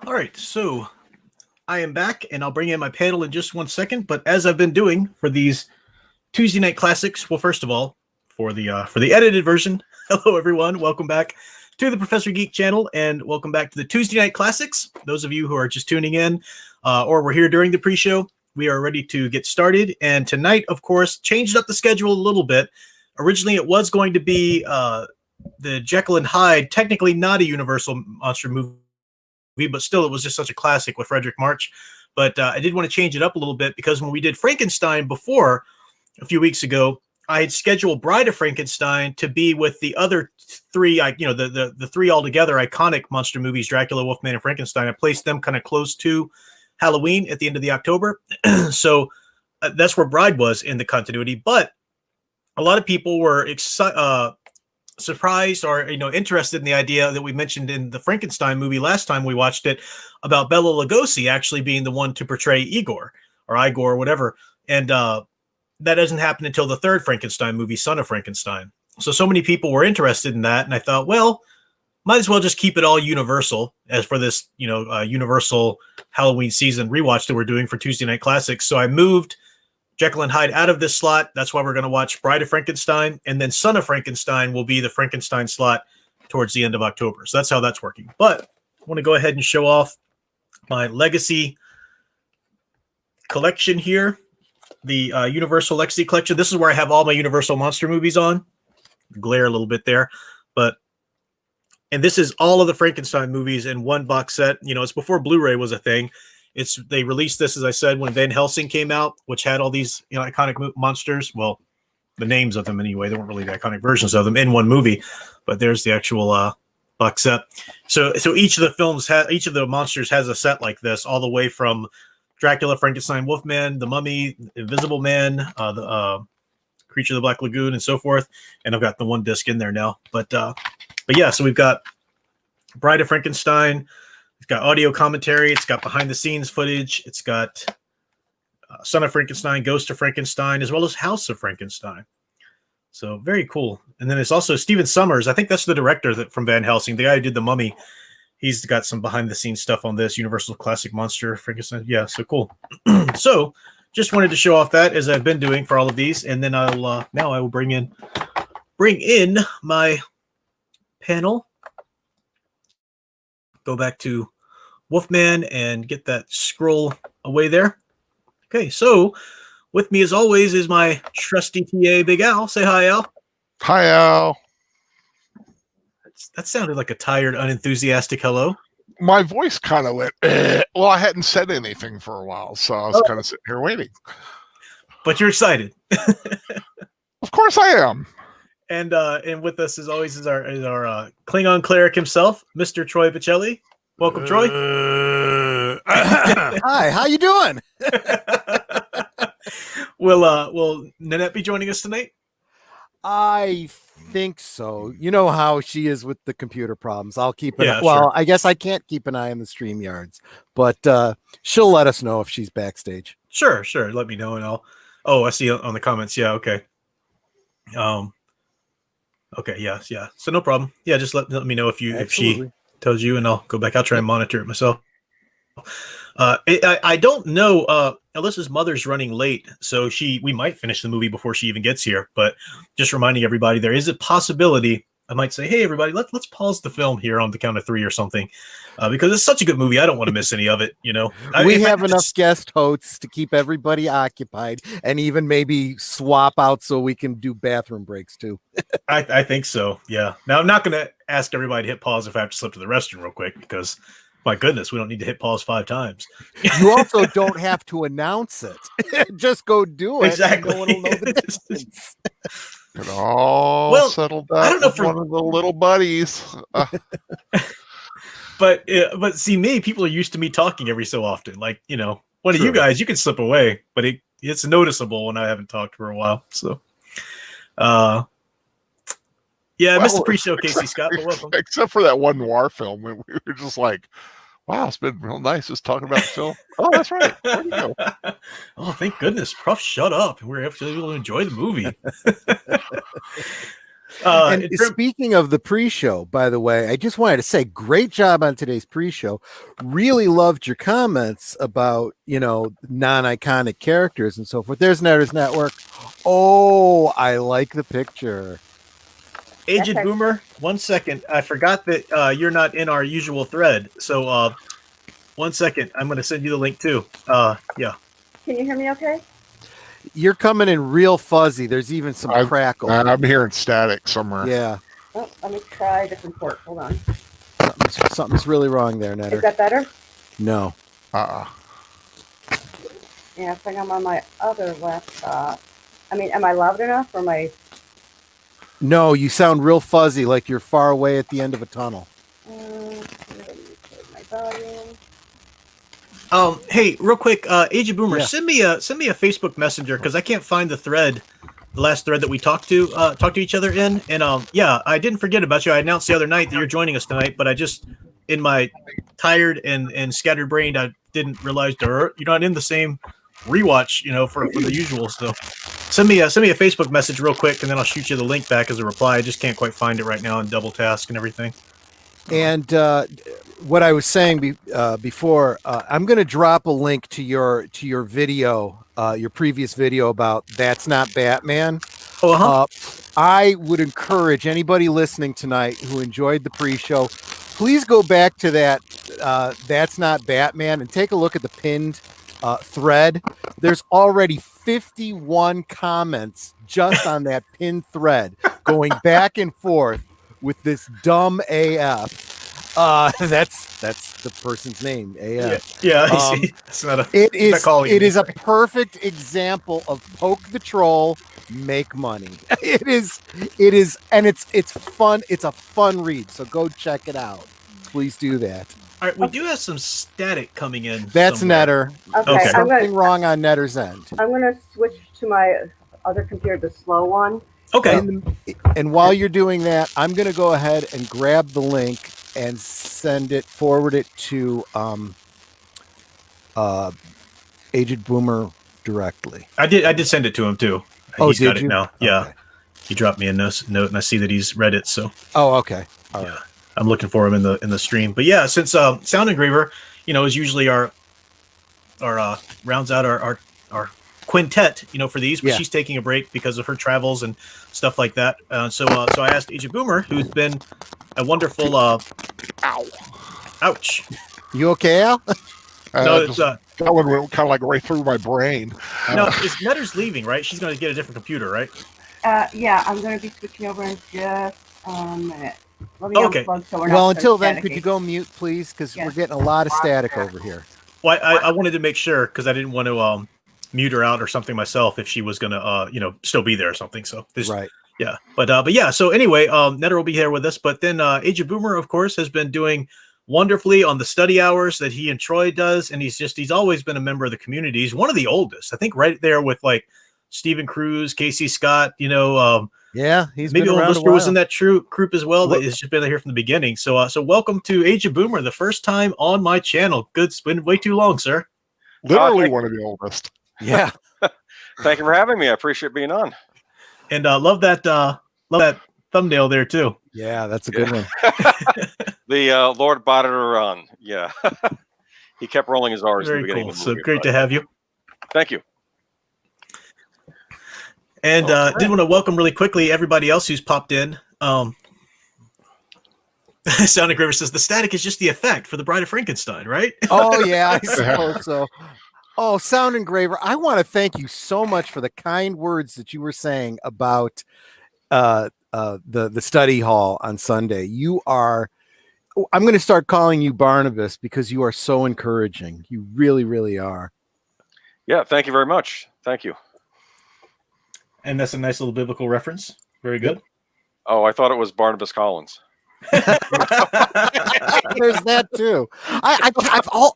All right, so I am back, and I'll bring in my panel in just 1 second. But as I've been doing for these Tuesday night classics, well, first of all, for the edited version, hello everyone, welcome back to the Professor Geek channel, and welcome back to the Tuesday night classics. Those of you who are just tuning in, or were here during the pre-show, we are ready to get started. And tonight, of course, changed up the schedule a little bit. Originally, it was going to be the Jekyll and Hyde, technically not a Universal monster movie, but still it was just such a classic with Frederick March. But I did want to change it up a little bit because when we did Frankenstein before a few weeks ago, I had scheduled Bride of Frankenstein to be with the other three, the three altogether iconic monster movies, Dracula, Wolfman, and Frankenstein. I placed them kind of close to Halloween at the end of the October. So that's where Bride was in the continuity. But a lot of people were surprised or interested in the idea that we mentioned in the Frankenstein movie last time we watched it about Bela Lugosi actually being the one to portray Igor or Igor or whatever, and that doesn't happen until the third Frankenstein movie, Son of Frankenstein. So many people were interested in that, and I thought, well, might as well just keep it all Universal as for this Universal Halloween season rewatch that we're doing for Tuesday Night Classics. So I moved Jekyll and Hyde out of this slot. That's why we're going to watch Bride of Frankenstein, and then Son of Frankenstein will be the Frankenstein slot towards the end of October. So that's how that's working. But I want to go ahead and show off my Legacy collection here, the Universal Legacy collection. This is where I have all my Universal monster movies on. Glare a little bit there, and this is all of the Frankenstein movies in one box set. It's before Blu-ray was a thing. They released this, as I said, when Van Helsing came out, which had all these iconic monsters. Well, the names of them anyway. They weren't really the iconic versions of them in one movie, but there's the actual box set. So each of the films each of the monsters has a set like this, all the way from Dracula, Frankenstein, Wolfman, The Mummy, Invisible Man, the Creature of the Black Lagoon, and so forth. And I've got the one disc in there now. But yeah, so we've got Bride of Frankenstein. It's got audio commentary. It's got behind the scenes footage. It's got Son of Frankenstein, Ghost of Frankenstein, as well as House of Frankenstein. So very cool. And then it's also Stephen Sommers. I think that's the director from Van Helsing, the guy who did The Mummy. He's got some behind the scenes stuff on this Universal Classic Monster Frankenstein. Yeah, so cool. So just wanted to show off that as I've been doing for all of these. And then now I will bring in my panel. Go back to Wolfman and get that scroll away there. Okay, so with me as always is my trusty TA, Big Al. Say hi, Al. Hi, Al. That sounded like a tired, unenthusiastic hello. My voice kind of went, well, I hadn't said anything for a while, so I was kind of sitting here waiting. But you're excited. Of course I am. And with us as always is our Klingon cleric himself, Mr. Troy Pacelli. Welcome, Troy. Hi, how you doing? Will Nanette be joining us tonight? I think so. You know how she is with the computer problems. I'll keep an eye. Sure. I guess I can't keep an eye on the StreamYards, but she'll let us know if she's backstage. Sure. Let me know, and I'll. Oh, I see on the comments. Yeah, okay. Okay, yeah. So no problem. Yeah, just let me know if she tells you, and I'll go back. I'll try and monitor it myself. I don't know. Alyssa's mother's running late, so we might finish the movie before she even gets here. But just reminding everybody, there is a possibility I might say, hey, everybody, let's pause the film here on the count of 3 or something, because it's such a good movie. I don't want to miss any of it. We have enough guest hosts to keep everybody occupied, and even maybe swap out so we can do bathroom breaks too. I think so. Yeah. Now I'm not going to ask everybody to hit pause if I have to slip to the restroom real quick, because my goodness, we don't need to hit pause 5 times. You also don't have to announce it. Just go do it. Exactly. No one will know the difference. It all settled down. I don't know with one of the little buddies. But see, people are used to me talking every so often. Like, one of you guys, you can slip away, but it's noticeable when I haven't talked for a while. So, I missed the pre-show, Casey Scott, but welcome. Except for that one noir film, we were just like, wow, it's been real nice just talking about the film. Oh, that's right. Where'd you go? Oh, thank goodness. Prof, shut up. We're actually able to enjoy the movie. And speaking of the pre-show, by the way, I just wanted to say, great job on today's pre-show. Really loved your comments about, non-iconic characters and so forth. There's Netters Network. Oh, I like the picture. Aged Boomer, 1 second. I forgot that you're not in our usual thread. So 1 second. I'm going to send you the link too. Yeah. Can you hear me okay? You're coming in real fuzzy. There's even some crackle. I'm hearing static somewhere. Yeah. Oh, let me try a different port. Hold on. Something's really wrong there, Netter. Is that better? No. Yeah, I think I'm on my other laptop. I mean, am I loud enough or am I... No, you sound real fuzzy, like you're far away at the end of a tunnel. My volume. Hey, real quick, Aged Boomer, Yeah. send me a Facebook Messenger because I can't find the last thread that we talked to each other in. And yeah, I didn't forget about you. I announced the other night that you're joining us tonight, but I just, in my tired and scattered brain, I didn't realize you're not in the same rewatch, for the usual stuff. Send me a Facebook message real quick, and then I'll shoot you the link back as a reply. I just can't quite find it right now and double task and everything. And what I was saying before, I'm going to drop a link to your video, your previous video about That's Not Batman. Oh, uh-huh. I would encourage anybody listening tonight who enjoyed the pre-show, please go back to that That's Not Batman and take a look at the pinned thread. There's already 51 comments just on that pinned thread going back and forth with this dumb AF. That's the person's name, AF. Yeah, I see. It's not it is a perfect example of poke the troll, make money. It is, and it's fun. It's a fun read. So go check it out. Please do that. All right, we do have some static coming in. That's somewhere. Netter. Okay, There's something wrong on Netter's end. I'm going to switch to my other computer, the slow one. Okay. And while you're doing that, I'm going to go ahead and grab the link and forward it to Aged Boomer directly. I did send it to him too. Oh, he's got did it you? now. Yeah. Okay. He dropped me a note, and I see that he's read it. So. Oh, okay. All yeah. right. I'm looking for him in the stream. But yeah, since Sound Engraver, is usually our rounds out our quintet, for these, but Yeah. she's taking a break because of her travels and stuff like that. So I asked Aged Boomer, who's been a wonderful ouch. You okay, Al? No, it's that one went kind of like right through my brain. no, it's Netter's leaving, right? She's going to get a different computer, right? Yeah, I'm going to be switching over in just a minute. Let me Okay. unplug so we're not Well, so until then, staticky. could you go mute, please? Because Yes. we're getting a lot of static over here. Well, I wanted to make sure because I didn't want to mute her out or something myself if she was going to still be there or something. So this, Right. yeah, but yeah. So anyway, Netter will be here with us, but then Aged Boomer, of course, has been doing wonderfully on the study hours that he and Troy does, and he's always been a member of the community. He's one of the oldest, I think, right there with like Stephen Cruz, Casey Scott. Yeah, he's maybe been around a Lister was while. in that group as well. That has just been here from the beginning. So welcome to Aged Boomer, the first time on my channel. Good, it's been way too long, sir. Literally one of the oldest. Yeah. Thank you for having me. I appreciate being on. And love that thumbnail there too. Yeah, that's a good one. The Lord bought it around. Yeah. He kept rolling his R's in the Very beginning cool. of the So movie, great but to have you. Thank you. And did want to welcome really quickly everybody else who's popped in. Sound Engraver says the static is just the effect for the Bride of Frankenstein, right? Oh, yeah, I suppose so. Oh, Sound Engraver, I want to thank you so much for the kind words that you were saying about the study hall on Sunday. I'm going to start calling you Barnabas because you are so encouraging. You really, really are. Yeah, thank you very much. Thank you. And that's a nice little biblical reference. Very good. Oh, I thought it was Barnabas Collins. There's that too.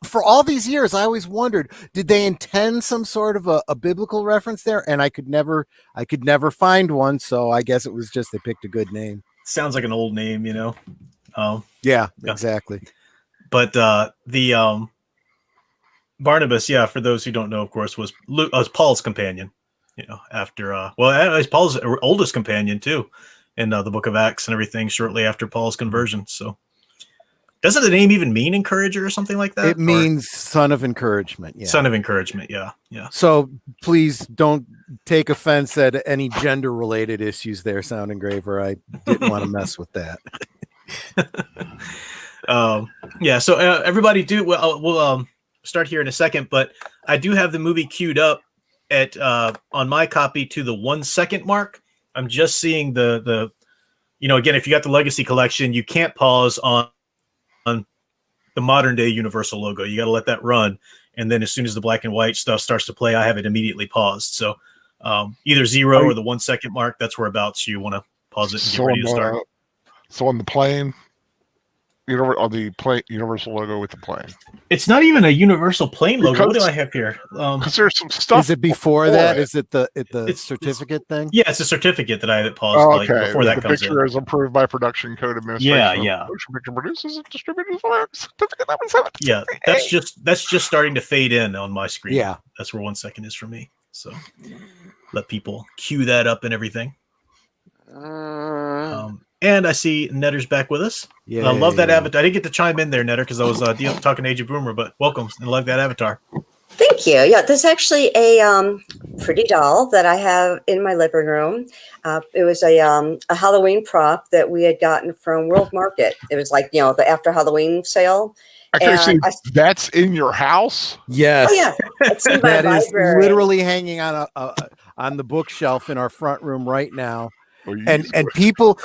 For all these years, I always wondered, did they intend some sort of a biblical reference there? And I could never find one. So I guess it was just they picked a good name. Sounds like an old name, Yeah, exactly. But the Barnabas, yeah, for those who don't know, of course, was Paul's companion. After it was Paul's oldest companion too. in the Book of Acts and everything shortly after Paul's conversion. So, doesn't the name even mean encourager or something like that? It means son of encouragement. Yeah. Son of encouragement. Yeah. So please don't take offense at any gender related issues there, Sound Engraver. I didn't want to mess with that. Yeah. So everybody we'll start here in a second, but I do have the movie queued up at on my copy to the 1 second mark. I'm just seeing the again, if you got the Legacy Collection, you can't pause on the modern day Universal logo. You got to let that run. And then as soon as the black and white stuff starts to play, I have it immediately paused. So either 0 or the 1 second mark, that's whereabouts you want to pause it and get ready to start. So on the plane, on the plane, Universal logo with the plane. It's not even a Universal plane logo. Because, what do I have here? Because there's some stuff. Is it before that? Is it the certificate thing? Yeah, it's a certificate that I have it paused before that comes in. The picture is approved by Production Code Administration. Yeah. Motion picture produces and distributors certificate number 7. Yeah, that's just starting to fade in on my screen. Yeah, that's where 1 second is for me. So let people cue that up and everything. And I see Netter's back with us. Yeah, I love that avatar. I didn't get to chime in there, Netter, because I was talking to Age of Boomer, but welcome and love that avatar. Thank you. Yeah, there's actually a pretty doll that I have in my living room. It was a Halloween prop that we had gotten from World Market. It was like, the after Halloween sale. That's in your house? Yes. Oh, yeah. It's in my that library. Is literally hanging on the bookshelf in our front room right now. And people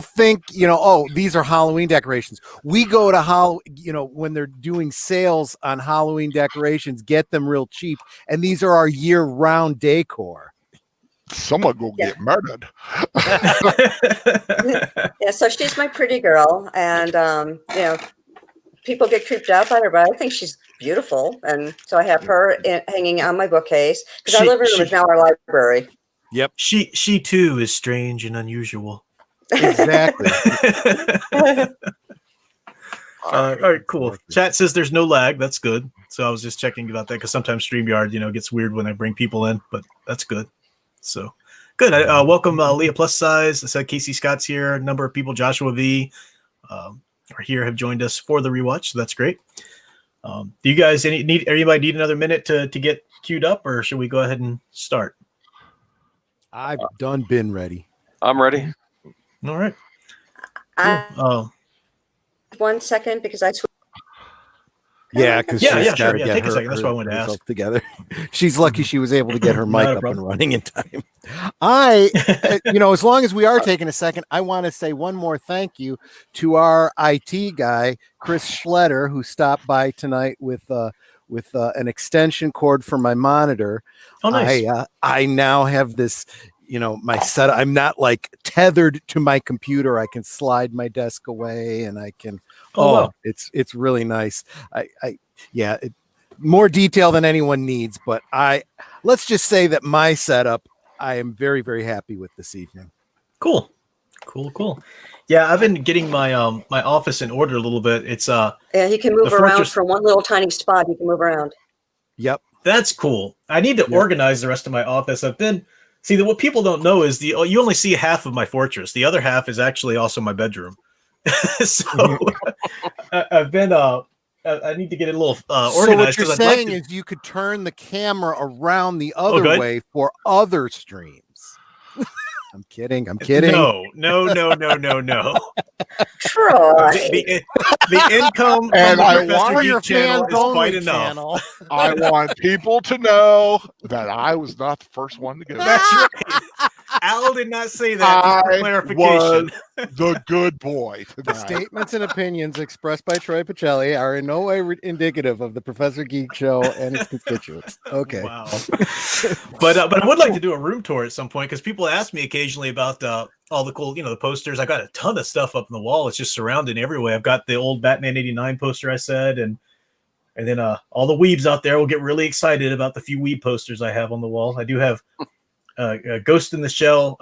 think, these are Halloween decorations. We go to when they're doing sales on Halloween decorations, get them real cheap. And these are our year-round decor. Someone go get murdered. Yeah, so she's my pretty girl, and people get creeped out by her, but I think she's beautiful, and so I have her hanging on my bookcase because our living room is now our library. Yep. She too is strange and unusual. Exactly. All right, cool. Chat says there's no lag. That's good. So I was just checking about that because sometimes StreamYard, gets weird when I bring people in, but that's good. So good. Welcome, Leah Plus Size. I said Casey Scott's here. A number of people, Joshua V, are here, have joined us for the rewatch. So that's great. Do you guys anybody need another minute to get queued up, or should we go ahead and start? I've been ready. I'm ready. All right. Cool. 1 second because I. Yeah, because sure. Take a second. That's what I wanted to ask. Together, she's lucky she was able to get her mic up and running in time. As long as we are taking a second, I want to say one more thank you to our IT guy, Chris Schletter, who stopped by tonight with an extension cord for my monitor. Oh, nice. I now have this, my setup. I'm not like tethered to my computer. I can slide my desk away and I can. Wow. It's really nice. More detail than anyone needs, but let's just say that my setup, I am very, very happy with this evening. Cool. Yeah, I've been getting my my office in order a little bit. It's he can move around from one little tiny spot. He can move around. Yep, that's cool. I need to organize the rest of my office. What people don't know is you only see half of my fortress. The other half is actually also my bedroom. So I've been I need to get it a little organized. So what you're saying is you could turn the camera around the other way for other streams. I'm kidding. No. Troy. The income and from the Professor Geek channel is quite enough. I want people to know that I was not the first one to get it. That's right. Al did not say that. For clarification. Was the good boy. The statements and opinions expressed by Troy Pacelli are in no way indicative of the Professor Geek Show and its constituents. Okay. Wow. But I would like to do a room tour at some point because people ask me occasionally about all the cool, the posters. I got a ton of stuff up on the wall. It's just surrounded everywhere. I've got the old Batman '89 poster I said, and then all the weebs out there will get really excited about the few weeb posters I have on the wall. I do have a Ghost in the Shell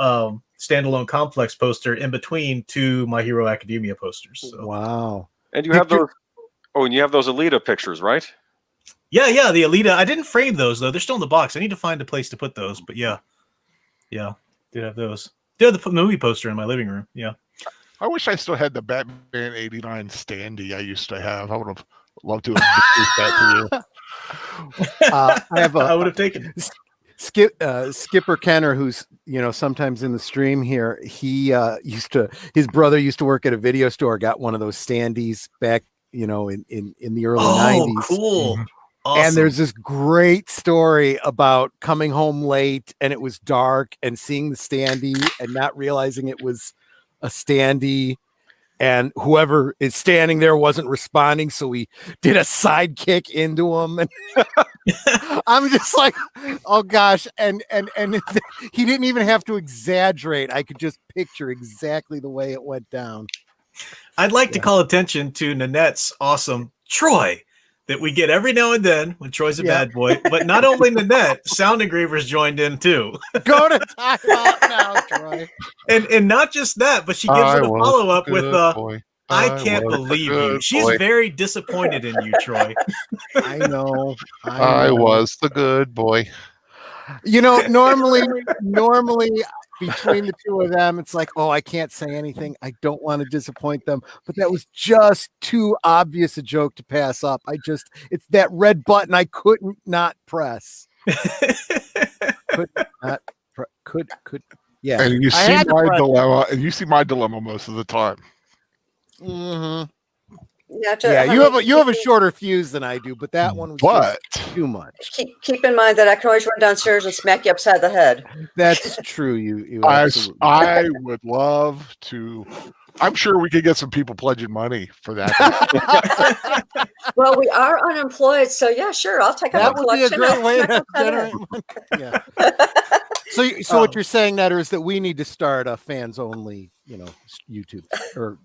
standalone complex poster in between two My Hero Academia posters. So. Wow. And you have those. Oh, and you have those Alita pictures, right? Yeah, the Alita. I didn't frame those though. They're still in the box. I need to find a place to put those. But yeah, do have those. still have the movie poster in my living room. Yeah. I wish I still had the Batman '89 standee I used to have. I would have loved to have bequeathed that to you. I have I a would have taken it. Skipper Kenner, who's sometimes in the stream here. He his brother used to work at a video store. Got one of those standees back, in the early '90s. Cool. Mhm. Awesome. And there's this great story about coming home late and it was dark and seeing the standee and not realizing it was a standee, and whoever is standing there wasn't responding, so he did a sidekick into him. And I'm just like, oh gosh, and he didn't even have to exaggerate. I could just picture exactly the way it went down. I'd like to call attention to Nanette's awesome Troy that we get every now and then when Troy's a bad boy. But not only Nanette, Sound Engravers joined in too. Go to time out now, Troy. And not just that, but she gives it a follow up with I can't believe you. She's very disappointed in you, Troy. I know. I was the good boy. Normally between the two of them, it's like, oh, I can't say anything. I don't want to disappoint them. But that was just too obvious a joke to pass up. It's that red button I couldn't not press. Yeah. And you see my dilemma, my dilemma most of the time. Mm-hmm. Yeah, you have a shorter fuse than I do, but that one was just too much. Keep in mind that I can always run downstairs and smack you upside the head. That's true. You I would love to. I'm sure we could get some people pledging money for that. Well, we are unemployed, so yeah, sure. I'll take that up a collection. That would be a great way to generate money. Yeah. So what you're saying, Netter, is that we need to start a fans only, YouTube or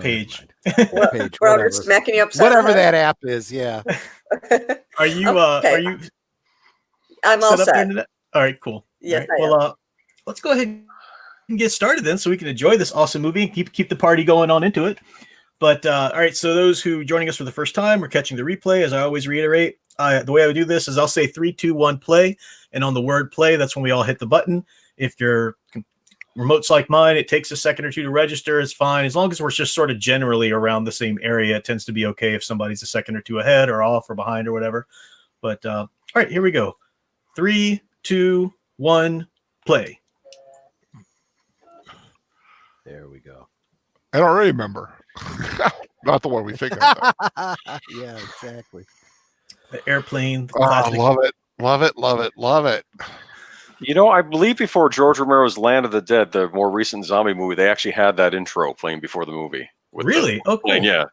page. We're just smacking you upside whatever the head. that app is. Yeah. Are you? Okay. Are you? I'm all set. All right. Cool. Yes. Right. Well, let's go ahead and get started then, so we can enjoy this awesome movie and keep the party going on into it. But all right. So those who joining us for the first time or catching the replay, as I always reiterate, the way I would do this is I'll say 3, 2, 1, play, and on the word play, that's when we all hit the button. If you're remotes like mine, it takes a second or two to register. It's fine. As long as we're just sort of generally around the same area, it tends to be okay if somebody's a second or two ahead or off or behind or whatever. But all right, here we go. 3, 2, 1, play. There we go. I don't remember. Not the one we think of. Yeah, exactly. The airplane. The classic. Love it. Love it. Love it. Love it. I believe before George Romero's Land of the Dead, the more recent zombie movie, they actually had that intro playing before the movie. Really? Oh, cool. Yeah.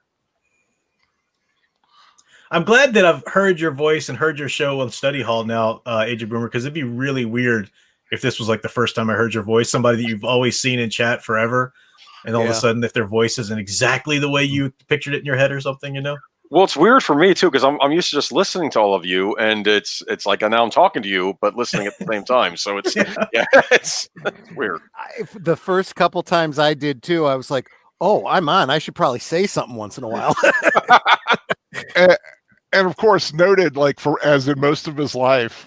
I'm glad that I've heard your voice and heard your show on Study Hall now, Age of Boomer, because it'd be really weird if this was like the first time I heard your voice, somebody that you've always seen in chat forever, and all of a sudden, if their voice isn't exactly the way you pictured it in your head or something, Well, it's weird for me too because I'm used to just listening to all of you, and it's like now I'm talking to you but listening at the same time. So it's it's weird. The first couple times I did too, I was like, "Oh, I'm on. I should probably say something once in a while." and of course, noted as in most of his life,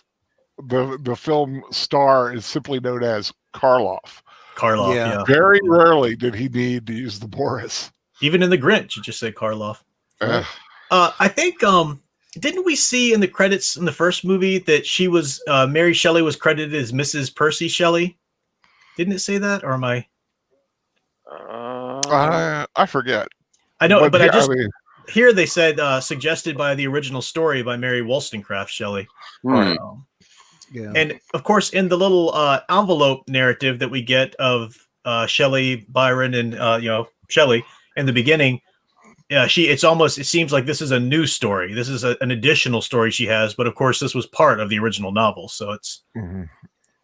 the film star is simply known as Karloff. Karloff. Yeah. Very rarely did he need to use the Boris. Even in the Grinch, you just say Karloff. I think didn't we see in the credits in the first movie that she was Mary Shelley was credited as Mrs. Percy Shelley? Didn't it say that, or am I? I forget. I know, but here they said suggested by the original story by Mary Wollstonecraft Shelley. Yeah. And of course, in the little envelope narrative that we get of Shelley, Byron, and Shelley in the beginning. Yeah, it seems like this is a new story. This is an additional story she has, but of course this was part of the original novel. So it's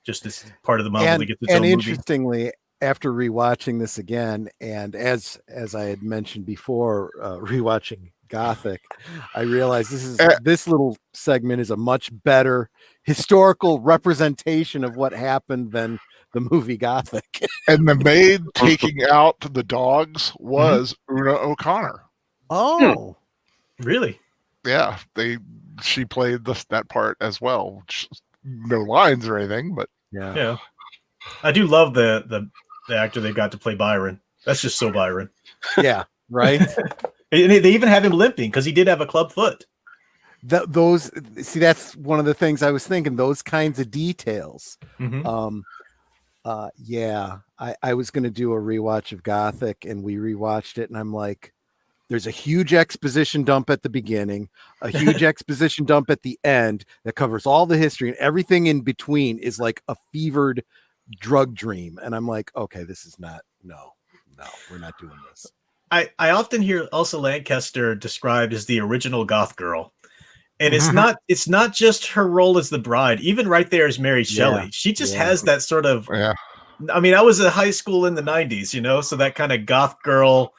just this part of the novel that gets its own movie. And interestingly, after rewatching this again, and as I had mentioned before, rewatching Gothic, I realized this little segment is a much better historical representation of what happened than the movie Gothic. And the maid taking out the dogs was Una O'Connor. Oh, really? Yeah, she played that part as well. No lines or anything, but yeah. I do love the actor they got to play Byron. That's just so Byron. Yeah, right. And they even have him limping because he did have a club foot. That's one of the things I was thinking. Those kinds of details. Mhm. Yeah, I was going to do a rewatch of Gothic, and we rewatched it, and I'm like, there's a huge exposition dump at the beginning, a huge exposition dump at the end that covers all the history, and everything in between is like a fevered drug dream. And I'm like, okay, this is not. No, we're not doing this. I often hear Elsa Lanchester described as the original goth girl. And it's not just her role as the bride. Even right there as Mary Shelley. She just has that sort of I mean, I was in high school in the 90s, so that kind of goth girl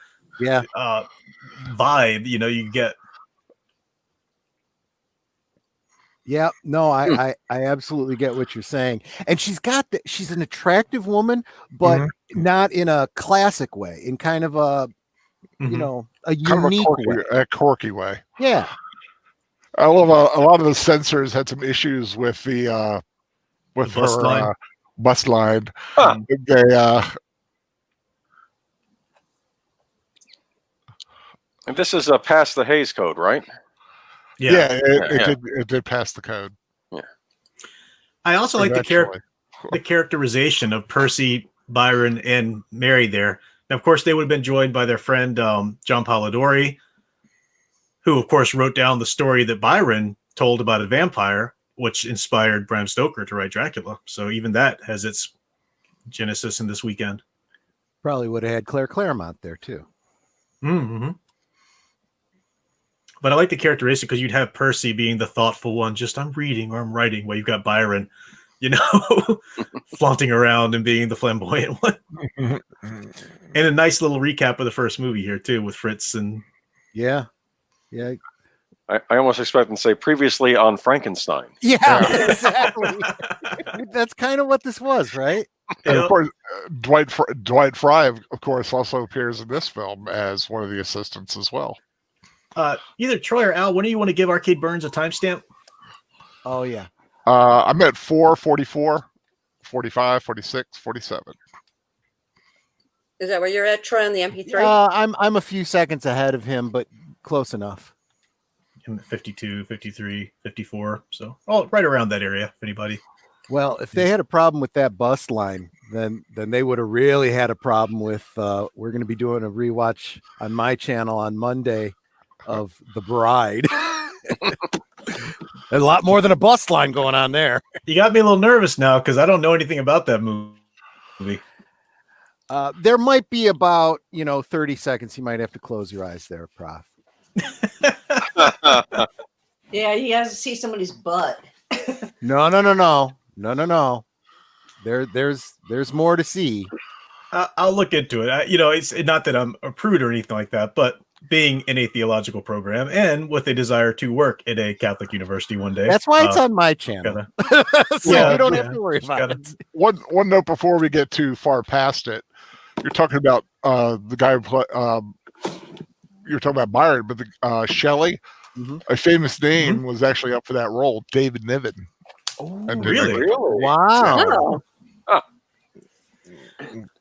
vibe, you get. Yeah, no, I absolutely get what you're saying. And she's an attractive woman, but not in a classic way, in kind of a a unique way. A quirky way. Yeah. I love a lot of the censors had some issues with the bus line. Bus line. Huh. And this is past the Hays Code, right? Yeah. It did pass the code. Yeah. I also like the characterization of Percy, Byron, and Mary there. Now, of course, they would have been joined by their friend John Polidori, who, of course, wrote down the story that Byron told about a vampire, which inspired Bram Stoker to write Dracula. So even that has its genesis in this weekend. Probably would have had Claire Claremont there, too. Mm-hmm. But I like the characteristic because you'd have Percy being the thoughtful one, just I'm reading or I'm writing, while you've got Byron, flaunting around and being the flamboyant one. And a nice little recap of the first movie here, too, with Fritz and... Yeah. I almost expect them to say previously on Frankenstein. Yeah, exactly. That's kind of what this was, right? And of course, Dwight Fry, of course, also appears in this film as one of the assistants as well. Either Troy or Al, when do you want to give Arcade Burns a timestamp? Oh, yeah. I'm at 4:44, 45, 46, 47. Is that where you're at, Troy, on the MP3? I'm a few seconds ahead of him, but close enough. I'm at 52, 53, 54. So, right around that area, if anybody. Well, if they had a problem with that bus line, then they would have really had a problem with. We're going to be doing a rewatch on my channel on Monday of The Bride. A lot more than a bus line going on there. You got me a little nervous now because I don't know anything about that movie. There might be about 30 seconds. You might have to close your eyes there, Prof. Yeah, he has to see somebody's butt. No. There's more to see. I'll look into it. It's not that I'm a prude or anything like that, but being in a theological program and with a desire to work at a Catholic university one day. That's why it's on my channel. So you don't have to worry about it. One note before we get too far past it. You're talking about the guy who you're talking about Byron, but Shelley, a famous name was actually up for that role, David Niven. Oh, and really? Wow. Oh.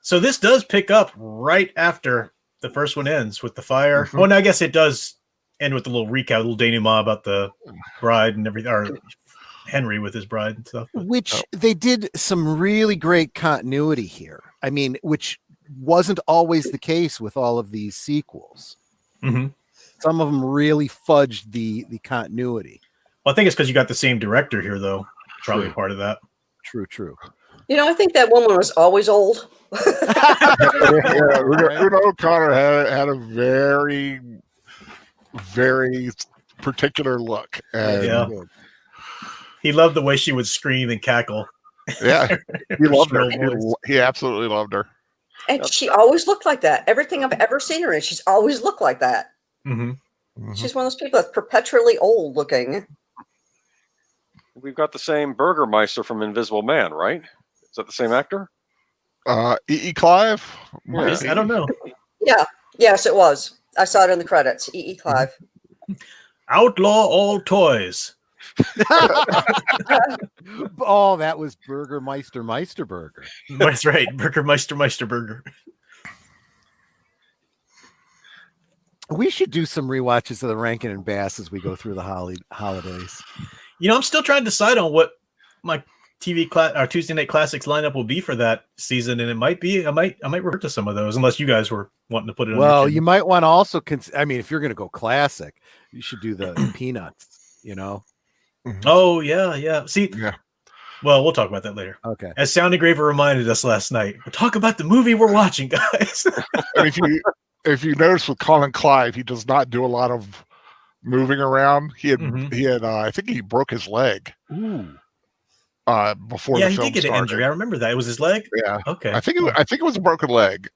So this does pick up right after the first one ends with the fire. Well, no, I guess it does end with a little recap, a little denouement about the bride and everything, or Henry with his bride and stuff. Which they did some really great continuity here. I mean, which wasn't always the case with all of these sequels. Mm-hmm. Some of them really fudged the continuity. Well, I think it's because you got the same director here, though. Probably part of that. True. I think that woman was always old. Una O'Connor had a very, very particular look. And he loved the way she would scream and cackle. Yeah, he loved her. He absolutely loved her. And she always looked like that. Everything I've ever seen her in, she's always looked like that. Mm-hmm. She's one of those people that's perpetually old looking. We've got the same Burgermeister from Invisible Man, right? Is that the same actor? E. Clive? I don't know. Yeah. Yes, it was. I saw it in the credits. E. Clive. Outlaw all toys. Oh, that was Burgermeister Meisterburger. That's right. Meister Burger. We should do some rewatches of the Rankin and Bass as we go through the holidays. You know, I'm still trying to decide on what my our Tuesday night classics lineup will be for that season, and it might be I might revert to some of those unless you guys were wanting to put it on. Well, you might want to also I mean, if you're going to go classic, you should do the Peanuts, you know. Oh yeah. See, Yeah. Well, we'll talk about that later. Okay. As Sound Engraver reminded us last night, we'll talk about the movie we're watching, guys. And if you notice with Colin Clive, he does not do a lot of moving around. He had I think he broke his leg. Ooh. Before yeah, the he film did get an started. injury. I remember that. It was his leg. Yeah. Okay. I think it was a broken leg.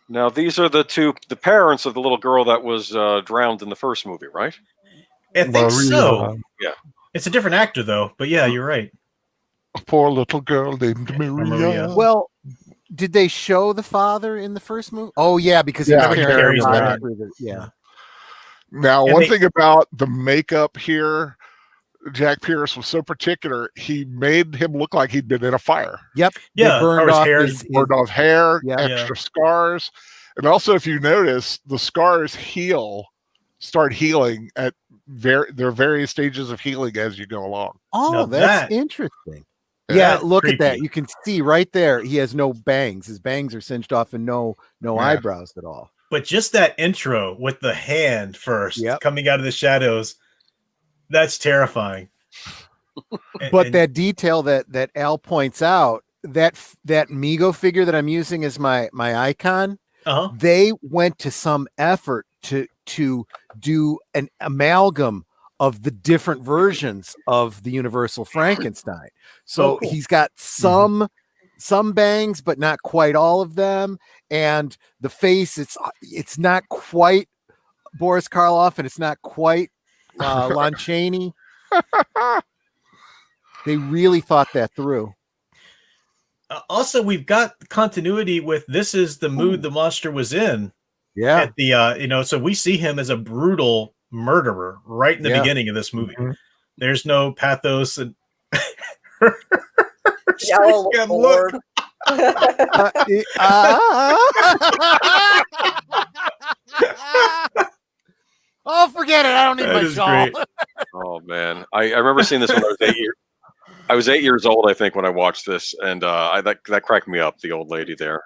Now, these are the parents of the little girl that was drowned in the first movie, right? I think so. Maria. Yeah. It's a different actor though, but yeah, you're right. A poor little girl named Maria. Maria. Well, did they show the father in the first movie? Oh yeah, because he Yeah, was he carrying carries the body that. through the- yeah. Now, And one they- thing about the makeup here, Jack Pierce was so particular. He made him look like he'd been in a fire. Yep. Yeah, They burned or his off hair. Burned off hair, Yeah. extra scars, and also if you notice, the scars start healing at their various stages of healing as you go along. Oh, Now that's that- interesting. Yeah, That's look at that. creepy. You can see right there. He has no bangs. His bangs are cinched off and no Yeah. eyebrows at all. But just that intro with the hand first Yep. coming out of the shadows, that's terrifying. But that detail that Al points out, that Migo figure that I'm using as my icon, uh-huh. they went to some effort to do an amalgam of the different versions of the Universal Frankenstein. So Oh, cool. he's got some bangs, but not quite all of them. And the face, it's not quite Boris Karloff, and it's not quite Lon Chaney. They really thought that through. Also, we've got continuity with this is the mood the monster was in Yeah. at the so we see him as a brutal murderer right in the Yeah. beginning of this movie. Mhm. There's no pathos and Yellow Yeah, Lord. Oh, forget it. I don't need That my is shawl. great. Oh man, I remember seeing this when I was 8 years. I was 8 years old, I think, when I watched this, and that cracked me up. The old lady there.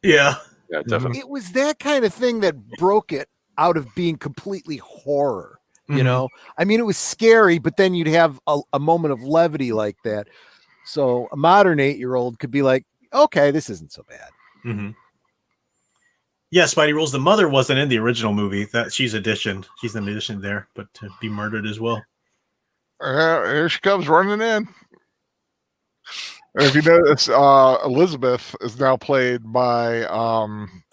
Yeah. Yeah, definitely. It was that kind of thing that broke it out of being completely horror. You Mhm. know, I mean, it was scary, but then you'd have a moment of levity like that. So a modern 8-year-old could be like, okay, this isn't so bad. Mm-hmm. Yeah, Spidey Rules. The mother wasn't in the original movie. That she's an addition there, but to be murdered as well. Here she comes running in. And if you notice, Elizabeth is now played by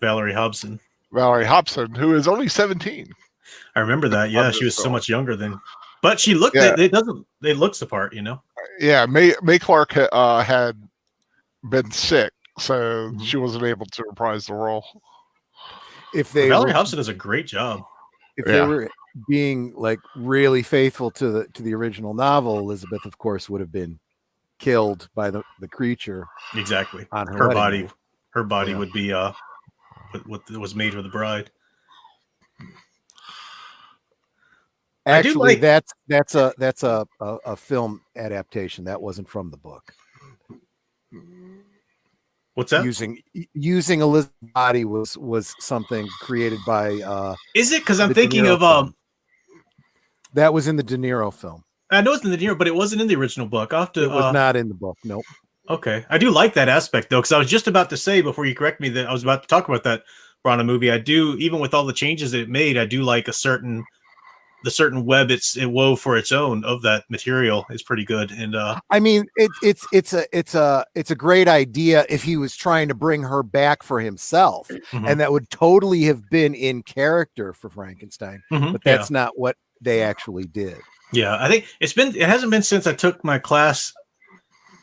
Valerie Hobson. Valerie Hobson, who is only 17. I remember that. Yeah, Love she this was so film. much younger than, but she looked. Yeah. It looks the part, you know. Yeah, May Clark had been sick, so Mhm. she wasn't able to reprise the role. If they Valerie were, Hobson does a great job. if Yeah. they were being like really faithful to the original novel, Elizabeth, of course, would have been killed by the creature Exactly. on her, Her wedding body. night. Her body Yeah. would be what was made for the bride. I do Actually, like- that's a film adaptation. That wasn't from the book. What's that? Using Elizabeth's body was something created by Is it? Because I'm the thinking De Niro of film. That was in the De Niro film. I know it's in the Nero, but it wasn't in the original book. I'll have to. It was not in the book. Nope. Okay, I do like that aspect though, because I was just about to say before you correct me that I was about to talk about that Brana movie. I do, even with all the changes that it made, I do like the certain web it wove for its own of that material is pretty good. And I mean, it's a great idea if he was trying to bring her back for himself, Mhm. and that would totally have been in character for Frankenstein. Mhm, But that's not what they actually did. yeah, I think it hasn't been since I took my class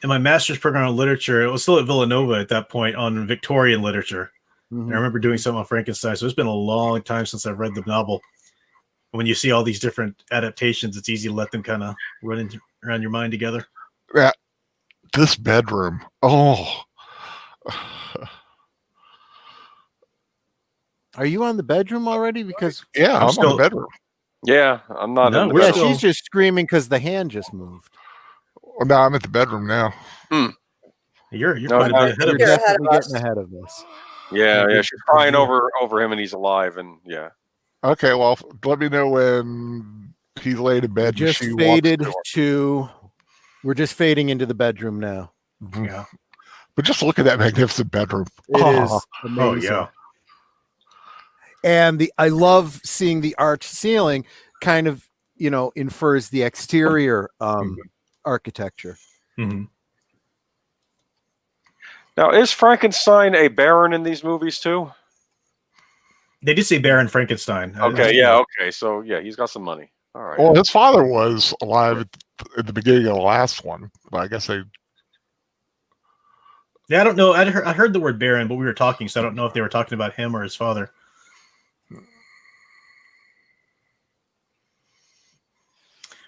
in my master's program on literature. It was still at Villanova at that point on Victorian literature. Mhm. And I remember doing something on Frankenstein. So it's been a long time since I've read the novel. when you see all these different adaptations, it's easy to let them kind of run around your mind together. Yeah, this bedroom. Oh, Are you on the bedroom already? Because yeah, I'm on still- the bedroom. Yeah, I'm not No, in the we're yeah, bedroom. she's just screaming because the hand just moved. Well, no, I'm at the bedroom now. You're No, quite a no, bit ahead You're of You're us. ahead of definitely us. getting ahead of us. Yeah, Good- she's good crying deal. over him, and he's alive, and yeah. Okay, well, let me know when he's laid in We bed and just she faded walks to him. we're just fading into the bedroom now. Mhm. Yeah. But just look at that magnificent bedroom. It is Oh, amazing. Oh yeah. And I love seeing the arch ceiling kind of, infers the exterior architecture. Mm-hmm. Now, is Frankenstein a baron in these movies too? They did say Baron Frankenstein. Okay, yeah, okay. So yeah, he's got some money. All right. well, his father was alive at the beginning of the last one, but I guess they. Yeah, I don't know. I heard the word Baron, but we were talking, so I don't know if they were talking about him or his father.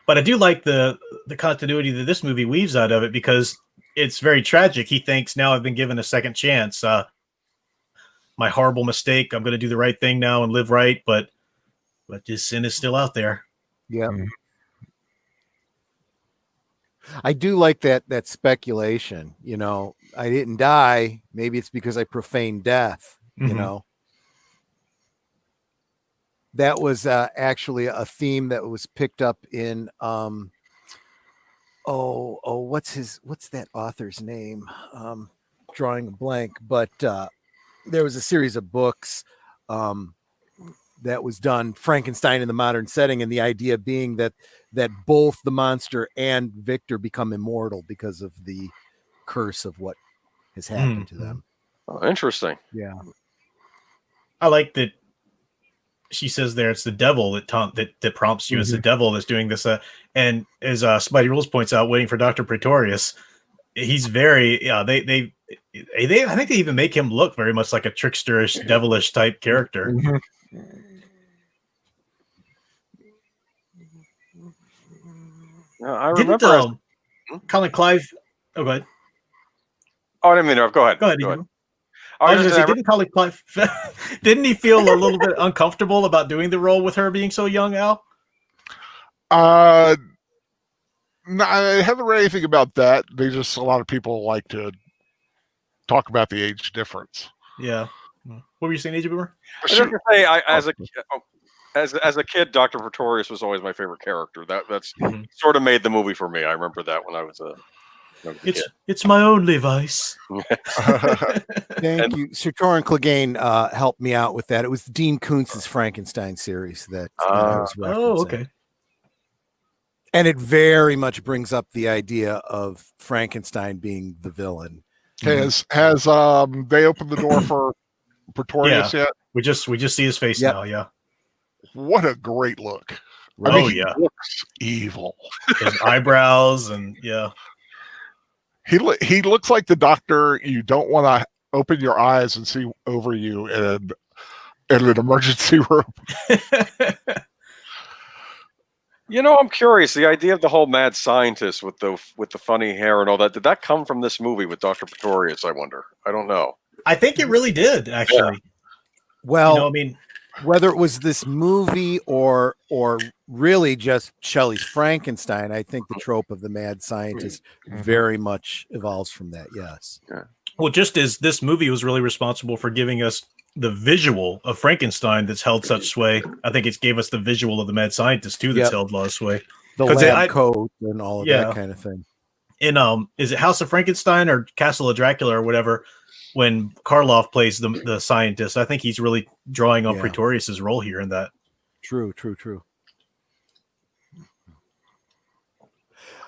But I do like the continuity that this movie weaves out of it, because it's very tragic. He thinks, now I've been given a second chance. My horrible mistake. I'm going to do the right thing now and live right, but his sin is still out there. Yeah. Mm. I do like that speculation. I didn't die. Maybe it's because I profaned death. Mhm. That was actually a theme that was picked up in what's that author's name? Drawing a blank, but there was a series of books that was done, Frankenstein in the modern setting, and the idea being that both the monster and Victor become immortal because of the curse of what has happened to them. Oh, interesting. Yeah. I like that she says there it's the devil that prompts you. It's the devil that's doing this. And as Spidey Rules points out, waiting for Dr. Pretorius, he's very they I think they even make him look very much like a tricksterish, devilish type character. Mhm. Yeah, I Didn't remember. Colin Clive? Oh, go ahead. Oh, I didn't mean to. Go ahead. Go ahead. Go ahead. I was just going to say, saying, didn't Colin Clive? Didn't he feel a little bit uncomfortable about doing the role with her being so young, Al? No, I haven't read anything about that. A lot of people like to talk about the age difference. Yeah. What were you saying, Age Boomer? I was just gonna say, as a kid, Dr. Pretorius was always my favorite character. That's Mhm. sort of made the movie for me. I remember that when I was a kid. It's my only vice. Thank you. Sir Torin Clegane helped me out with that. It was Dean Koontz's Frankenstein series that I was referencing. Oh, okay. And it very much brings up the idea of Frankenstein being the villain. Has they opened the door for Pretorius yet? We just see his face Yep. now. Yeah. What a great look! Right. I mean, Oh, he yeah. looks evil. His eyebrows and yeah. He looks like the doctor you don't want to open your eyes and see over you in an emergency room. I'm curious. The idea of the whole mad scientist with the funny hair and all that, did that come from this movie with Dr. Pretorius? I wonder. I don't know. I think it really did, actually. Well, I mean, whether it was this movie or really just Shelley's Frankenstein, I think the trope of the mad scientist very much evolves from that. Yes. well, just as this movie was really responsible for giving us the visual of Frankenstein that's held such sway, I think it gave us the visual of the mad scientist too that's Yep. held a lot of sway. The 'Cause lab coat and all of Yeah. that kind of thing. In is it House of Frankenstein or Castle of Dracula or whatever, when Karloff plays the scientist, I think he's really drawing on Yeah. Pretorius's role here in that. True.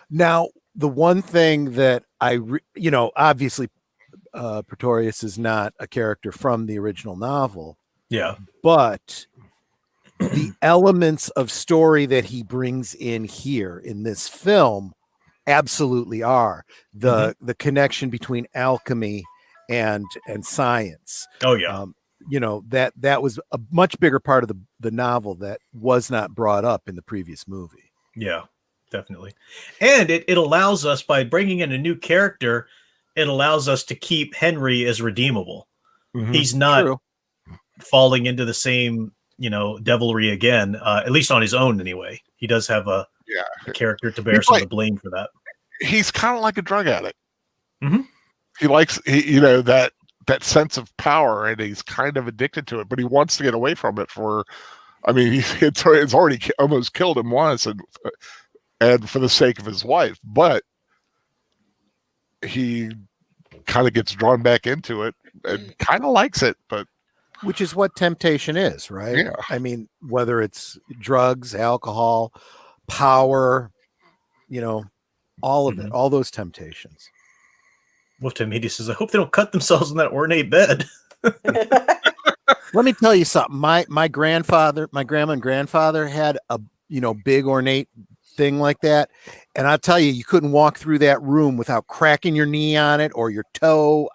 Now, the one thing that obviously Pretorius is not a character from the original novel, Yeah. but the elements of story that he brings in here in this film absolutely are the connection between alchemy and science. Oh yeah. you know, that was a much bigger part of the novel that was not brought up in the previous movie. Yeah, definitely. And it allows us, by bringing in a new character, it allows us to keep Henry as redeemable. He's not True. falling into the same, devilry again, at least on his own anyway. He does have a character to bear some of the blame for that. He's kind of like a drug addict. Mhm. He likes, that sense of power, and he's kind of addicted to it, but he wants to get away from it it's already almost killed him once, and for the sake of his wife, but he kind of gets drawn back into it and kind of likes it, but which is what temptation is, right? Yeah. I mean, whether it's drugs, alcohol, power, all of it, all those temptations. Wolf Tim Media says, I hope they don't cut themselves in that ornate bed. Let me tell you something. My grandfather, my grandma and grandfather had a big ornate thing like that, and I'll tell you, you couldn't walk through that room without cracking your knee on it or your toe.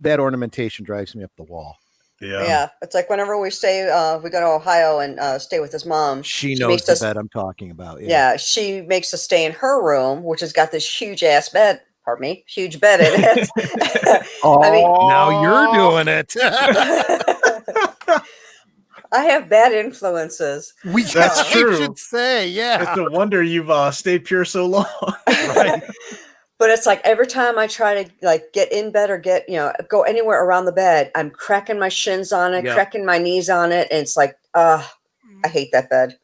That ornamentation drives me up the wall. Yeah, it's like whenever we we go to Ohio and stay with his mom. She knows the bed I'm talking about. Yeah, she makes us stay in her room, which has got this huge ass bed. Pardon me, huge bed in it. Now you're doing it. I have bad influences. That's true. I should say, yeah. It's no wonder you've stayed pure so long. Right. But it's like every time I try to get in bed or go anywhere around the bed, I'm cracking my shins on it, cracking my knees on it, and it's like, I hate that bed.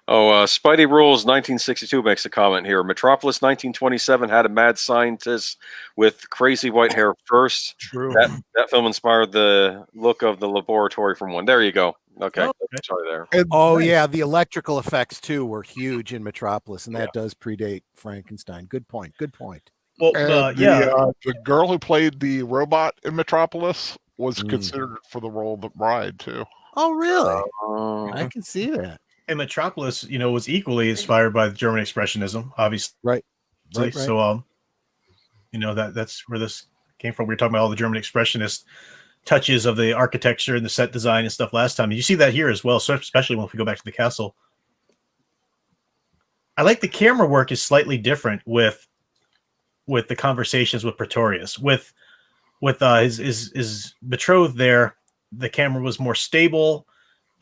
Spidey Rules 1962 makes a comment here. Metropolis 1927 had a mad scientist with crazy white hair first. True. That film inspired the look of the laboratory from one. There you go. Okay. Sorry there. Yeah, the electrical effects too were huge in Metropolis, and that does predate Frankenstein. Good point. Well, the girl who played the robot in Metropolis was considered for the role of the bride too. Oh, really? I can see that. And Metropolis, was equally inspired by the German Expressionism, obviously. Right. So, that's where this came from. We were talking about all the German Expressionist touches of the architecture and the set design and stuff last time. And you see that here as well, so especially when we go back to the castle. I like the camera work is slightly different with the conversations with Pretorius. With his betrothed there, the camera was more stable.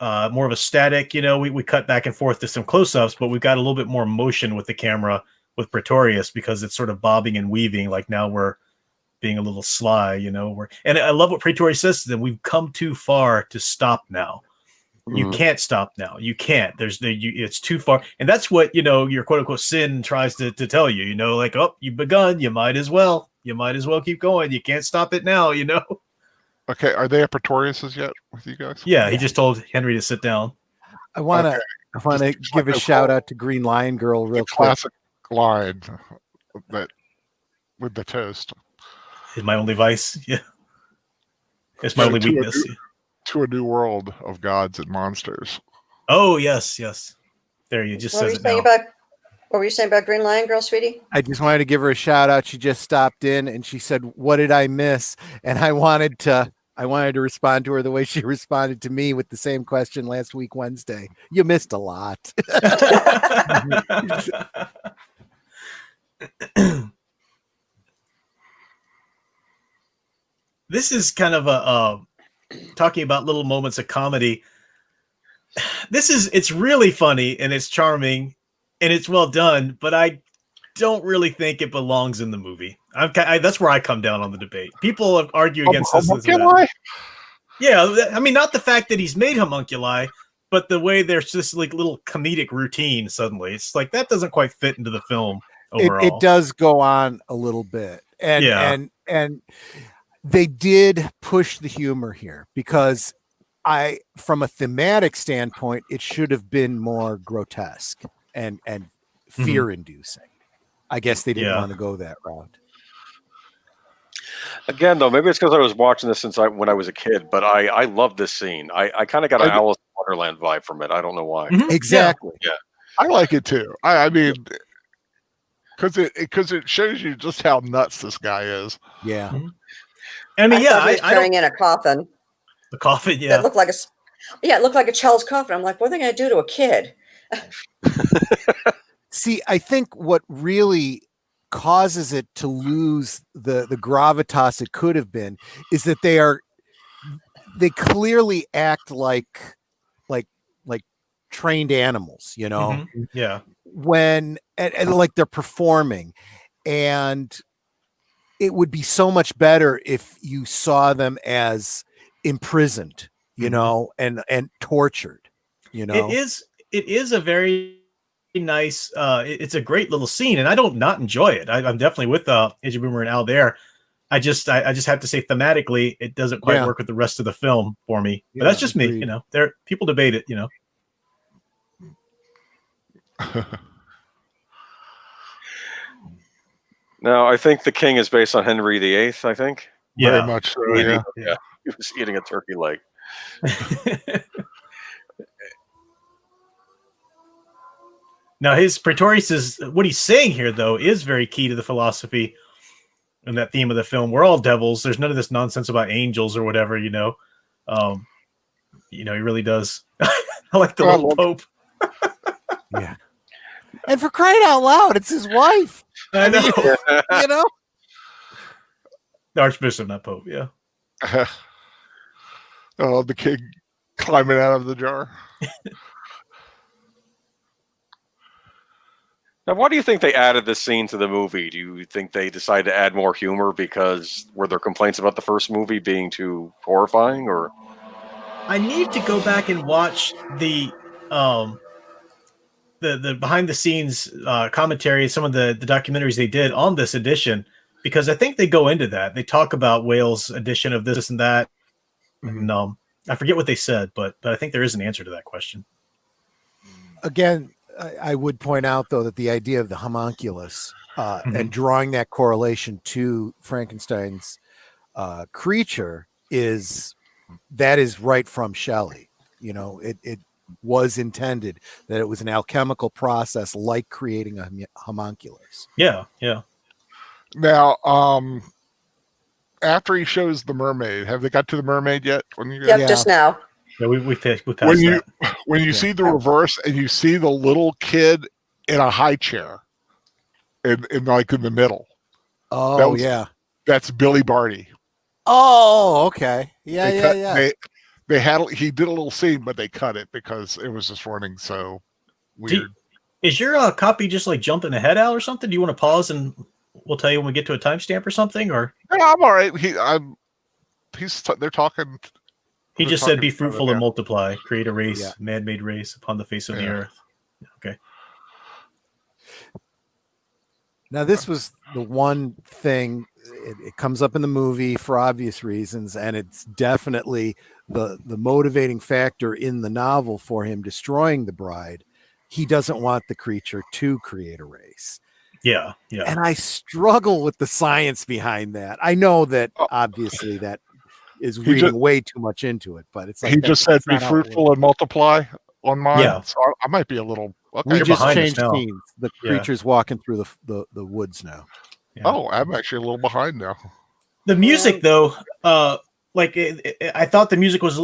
More of a static, we cut back and forth to some close-ups, but we've got a little bit more motion with the camera with Pretorius because it's sort of bobbing and weaving. Like now we're being a little sly, and I love what Pretorius says to them. We've come too far to stop now. You can't stop now. You can't. It's too far, and that's what your quote unquote sin tries to tell you. Like, oh, you've begun. You might as well keep going. You can't stop it now. Okay, are they at Pretorius's yet with you guys? Yeah, he just told Henry to sit down. I want to give a shout out to Green Lion Girl real quick. Classic line that with the toast. Is my only vice. Yeah, it's my only weakness. To a new world of gods and monsters. Oh yes. There you just says it now. What were you saying about Green Lion Girl, sweetie? I just wanted to give her a shout out. She just stopped in and she said, "What did I miss?" And I wanted to respond to her the way she responded to me with the same question last week, Wednesday. You missed a lot. This is kind of a talking about little moments of comedy. It's really funny and it's charming and it's well done, but I don't really think it belongs in the movie. That's where I come down on the debate. People argue against this. Yeah, I mean, not the fact that he's made homunculi, but the way there's just like little comedic routine suddenly. It's like that doesn't quite fit into the film overall. It does go on a little bit. And they did push the humor here because from a thematic standpoint, it should have been more grotesque and fear-inducing. I guess they didn't want to go that route. Again, though, maybe it's because I was watching this when I was a kid, but I love this scene. I kind of got an Alice in Wonderland vibe from it. I don't know why. Exactly. Yeah. I like it too. I mean, because it shows you just how nuts this guy is. Yeah. I mean, thought he was I don't. carrying in a coffin The coffin, yeah. that looked like it looked like a child's coffin. I'm like, what are they going to do to a kid? See, I think what really causes it to lose the gravitas it could have been is that they clearly act like trained animals, you know. Mhm. Yeah. When and like they're performing, and it would be so much better if you saw them as imprisoned, you know, and tortured, you know. It is a very nice it's a great little scene, and I don't not enjoy it. I'm definitely with AJ Boomer and Al there. I just have to say thematically it doesn't quite work with the rest of the film for me. But that's just me, you know. There people debate it, you know. No, I think The King is based on Henry VIII, I think. Very much so, yeah. Yeah. He was eating a turkey leg. Now his Pretorius is what he's saying here though is very key to the philosophy and that theme of the film. We're all devils. There's none of this nonsense about angels or whatever, you know. He really does. I like the little Pope. Yeah. And for crying out loud, it's his wife. I know. You know? The Archbishop, not Pope, yeah. Oh, the king climbing out of the jar. Now, why do you think they added this scene to the movie? Do you think they decided to add more humor because were there complaints about the first movie being too horrifying, or? I need to go back and watch the behind the scenes commentary, some of the documentaries they did on this edition, because I think they go into that. They talk about Wales' edition of this and that. And, I forget what they said, but I think there is an answer to that question. Again, I would point out though that the idea of the homunculus and drawing that correlation to Frankenstein's creature is right from Shelley. You know, it was intended that it was an alchemical process like creating a homunculus. Yeah, yeah. Now, after he shows the mermaid, have they got to the mermaid yet? Just now. Yeah, we passed when you see the reverse and you see the little kid in a high chair, in the middle. Oh, that's Billy Barty. Oh, okay. Yeah. He did a little scene, but they cut it because it was just running so weird. Is your copy just like jumping ahead, Al, or something? Do you want to pause and we'll tell you when we get to a timestamp or something? Or no, I'm all right. They're talking. He just said, "Be fruitful and multiply, create a race, man-made race upon the face of the earth." Okay. Now, this was the one thing. It comes up in the movie for obvious reasons, and it's definitely the motivating factor in the novel for him destroying the bride. He doesn't want the creature to create a race. Yeah. And I struggle with the science behind that. I know that obviously that is reading way too much into it, but it's like he just said, "Be fruitful and multiply" on mine. Yeah. So I might be a little. Okay. We just changed scenes. The creature's walking through the woods now. Yeah. Oh, I'm actually a little behind now. The music, though, I thought the music was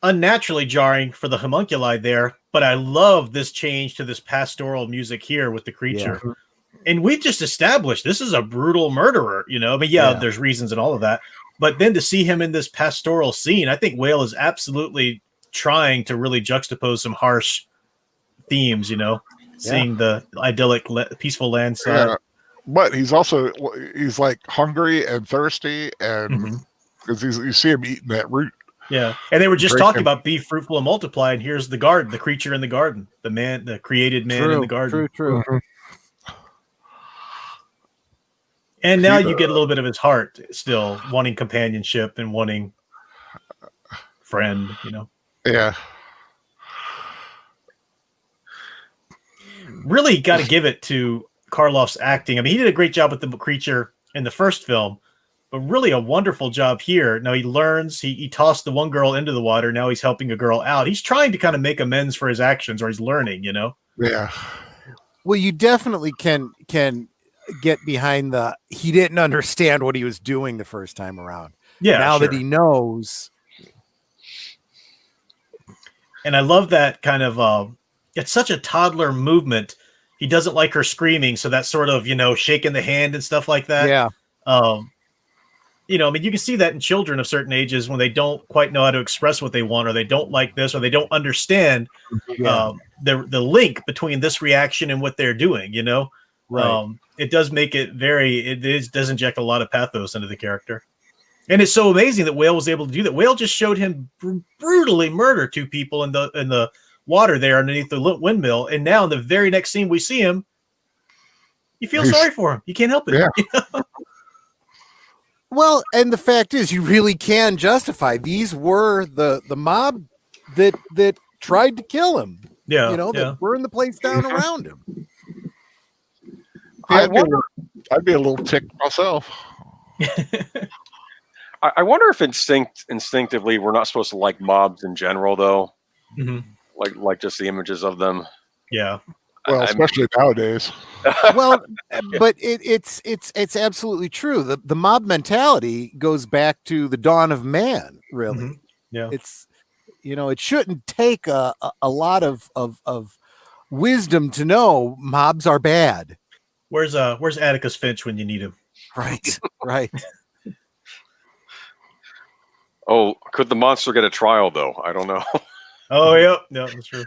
unnaturally jarring for the homunculi there, but I love this change to this pastoral music here with the creature. Yeah. And we've just established this is a brutal murderer, you know. I mean, there's reasons and all of that. But then to see him in this pastoral scene, I think Whale is absolutely trying to really juxtapose some harsh themes, you know, seeing the idyllic, peaceful landscape. Yeah. But he's like hungry and thirsty, and because you see him eating that root. Yeah, and they were just talking about be fruitful and multiply, and here's the garden, the creature in the garden, the created man in the garden. True. And now you get a little bit of his heart still wanting companionship and wanting friend, you know. Yeah. Really got to give it to Karloff's acting. I mean, he did a great job with the creature in the first film, but really a wonderful job here. Now he learns, he tossed the one girl into the water. Now he's helping a girl out. He's trying to kind of make amends for his actions, or he's learning, you know? Yeah. Well, you definitely can get behind he didn't understand what he was doing the first time around. Yeah. Now sure. that he knows. And I love that kind of, it's such a toddler movement. He doesn't like her screaming. So that's sort of, shaking the hand and stuff like that. Yeah. You can see that in children of certain ages when they don't quite know how to express what they want, or they don't like this, or they don't understand the link between this reaction and what they're doing, Right. It does make it does inject a lot of pathos into the character. And it's so amazing that Whale was able to do that. Whale just showed him brutally murder two people in the water there underneath the windmill. And now in the very next scene we see him, you feel sorry for him. You can't help it. Yeah. Well, and the fact is, you really can justify these were the mob that tried to kill him. Yeah. That burned the place down around him. I'd be a little ticked myself. I wonder if instinctively we're not supposed to like mobs in general, though. Mm-hmm. Like just the images of them. Yeah. Well, especially nowadays. Well, but it's absolutely true. The mob mentality goes back to the dawn of man, really. Mm-hmm. Yeah. It's it shouldn't take a lot of wisdom to know mobs are bad. Where's Atticus Finch when you need him? Right. Right. Oh, could the monster get a trial though? I don't know. Oh yeah, no, that's true.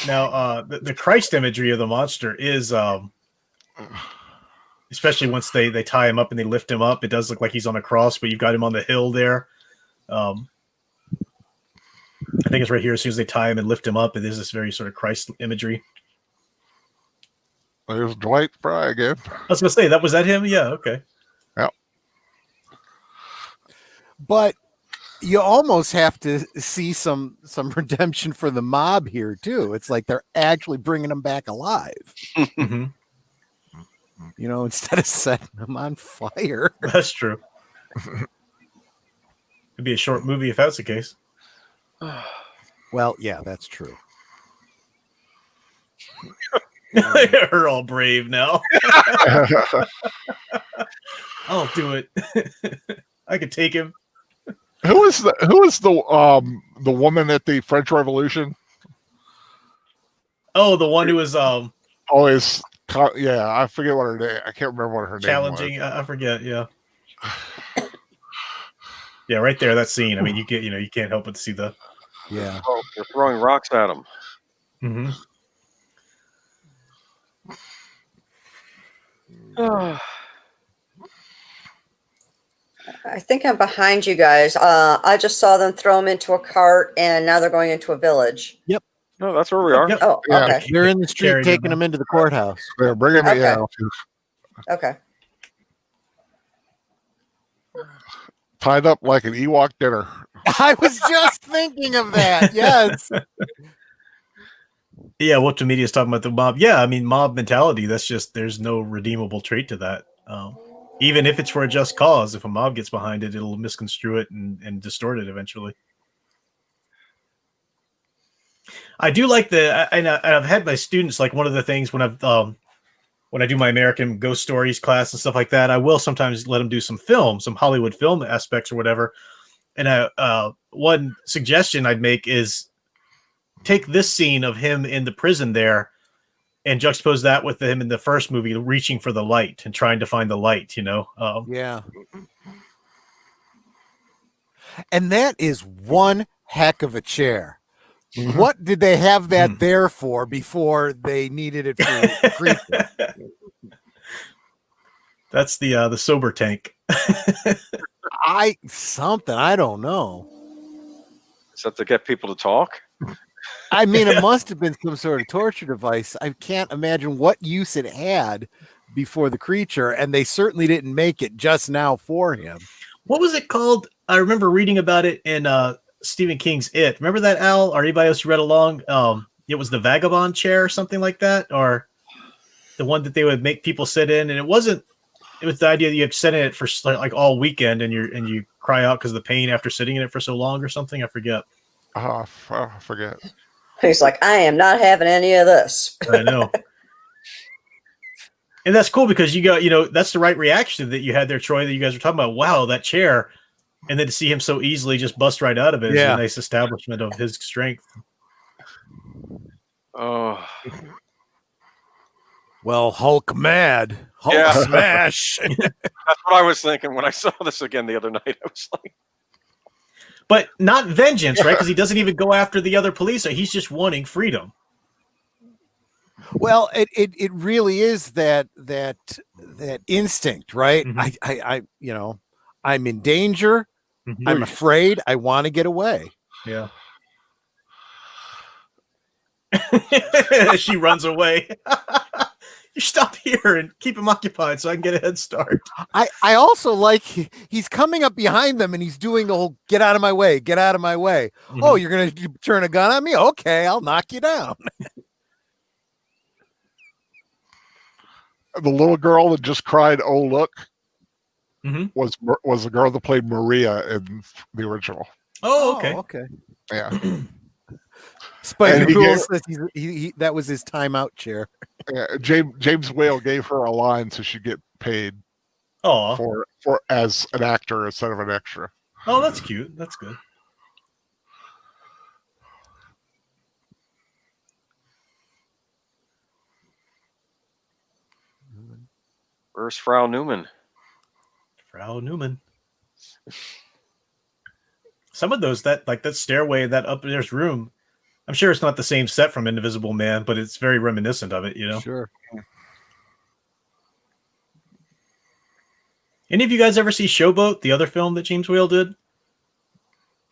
Now, the Christ imagery of the monster is, especially once they tie him up and they lift him up, it does look like he's on a cross, but you've got him on the hill there. I think it's right here. As soon as they tie him and lift him up, it is this very sort of Christ imagery. There's Dwight Fry again. I was gonna say was that him? Yeah. Okay. Yeah. But you almost have to see some redemption for the mob here too. It's like they're actually bringing them back alive. Mm-hmm. Instead of setting them on fire. That's true. It'd be a short movie if that's the case. Well, yeah, that's true. They're all brave now. I'll do it. I could take him. Who is the woman at the French Revolution? Oh, the one who was Always, I forget what her name. I can't remember what her challenging. name was. I forget. Yeah. Yeah, right there. That scene. I mean, you can't help but to see the. Yeah. Oh, they're throwing rocks at him. Mm-hmm. I think I'm behind you guys. I just saw them throw them into a cart, and now they're going into a village. No, that's where we are. Yep. Oh, Yeah. okay. They're in the street Carried taking them them into the courthouse. They're bringing it. Okay. Yeah. Okay. Tied up like an Ewok dinner. I was just thinking of that. Yes. Yeah, what the media is talking about the mob. Yeah, I mean, mob mentality. That's just there's no redeemable trait to that. Even if it's for a just cause, if a mob gets behind it, it'll misconstrue it and distort it eventually. I do like and I've had my students, like, one of the things when I do my American ghost stories class and stuff like that, I will sometimes let them do some Hollywood film aspects or whatever. And one suggestion I'd make is take this scene of him in the prison there and juxtapose that with him in the first movie, reaching for the light and trying to find the light, Yeah. And that is one heck of a chair. Mhm. What did they have that there for before they needed it for creature? That's the sober tank. I don't know. Is that to get people to talk? I mean, it must have been some sort of torture device. I can't imagine what use it had before the creature, and they certainly didn't make it just now for him. What was it called? I remember reading about it in Stephen King's It. Remember that, Al? Or anybody else who read along? It was the vagabond chair or something like that, or the one that they would make people sit in, and it was the idea that you have to sit in it for like all weekend, and you cry out because of the pain after sitting in it for so long or something. I forget. I forget. He's like, I am not having any of this. I know. And that's cool because you got, that's the right reaction that you had there, Troy, that you guys were talking about. Wow, that chair. And then to see him so easily just bust right out of it is a nice establishment of his strength. Oh. Well, Hulk mad. Hulk smash. That's what I was thinking when I saw this again the other night. I was like, but not vengeance, right? Because he doesn't even go after the other police. He's just wanting freedom. Well, it really is that instinct, right? Mm-hmm. I'm in danger. Mm-hmm. I'm afraid. I want to get away. Yeah. She runs away. You stop here and keep him occupied so I can get a head start. I also like he's coming up behind them and he's doing the whole get out of my way, get out of my way. Mm-hmm. Oh, you're going to turn a gun on me? Okay, I'll knock you down. The little girl that just cried, "Oh look," was the girl that played Maria in the original. Oh, okay. Okay. Yeah. Spike Rule says he that was his timeout chair. Yeah, James Whale gave her a line so she'd get paid for as an actor instead of an extra. Oh, that's cute. That's good. where's Frau Newman? Frau Newman. Some of those that stairway in that upstairs room, I'm sure it's not the same set from Invisible Man, but it's very reminiscent of it, Sure. Any of you guys ever see Showboat, the other film that James Whale did?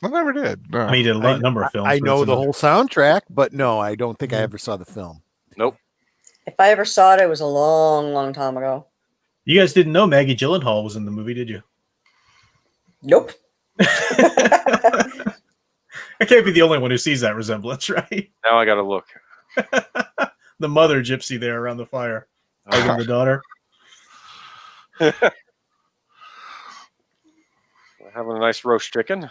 I never did. No. I mean, he did a number of films. I know the whole soundtrack, but no, I don't think I ever saw the film. Nope. If I ever saw it, it was a long, long time ago. You guys didn't know Maggie Gyllenhaal was in the movie, did you? Nope. I can't be the only one who sees that resemblance, right? Now I got to look. The mother gypsy there around the fire, hugging the daughter. Having a nice roast chicken.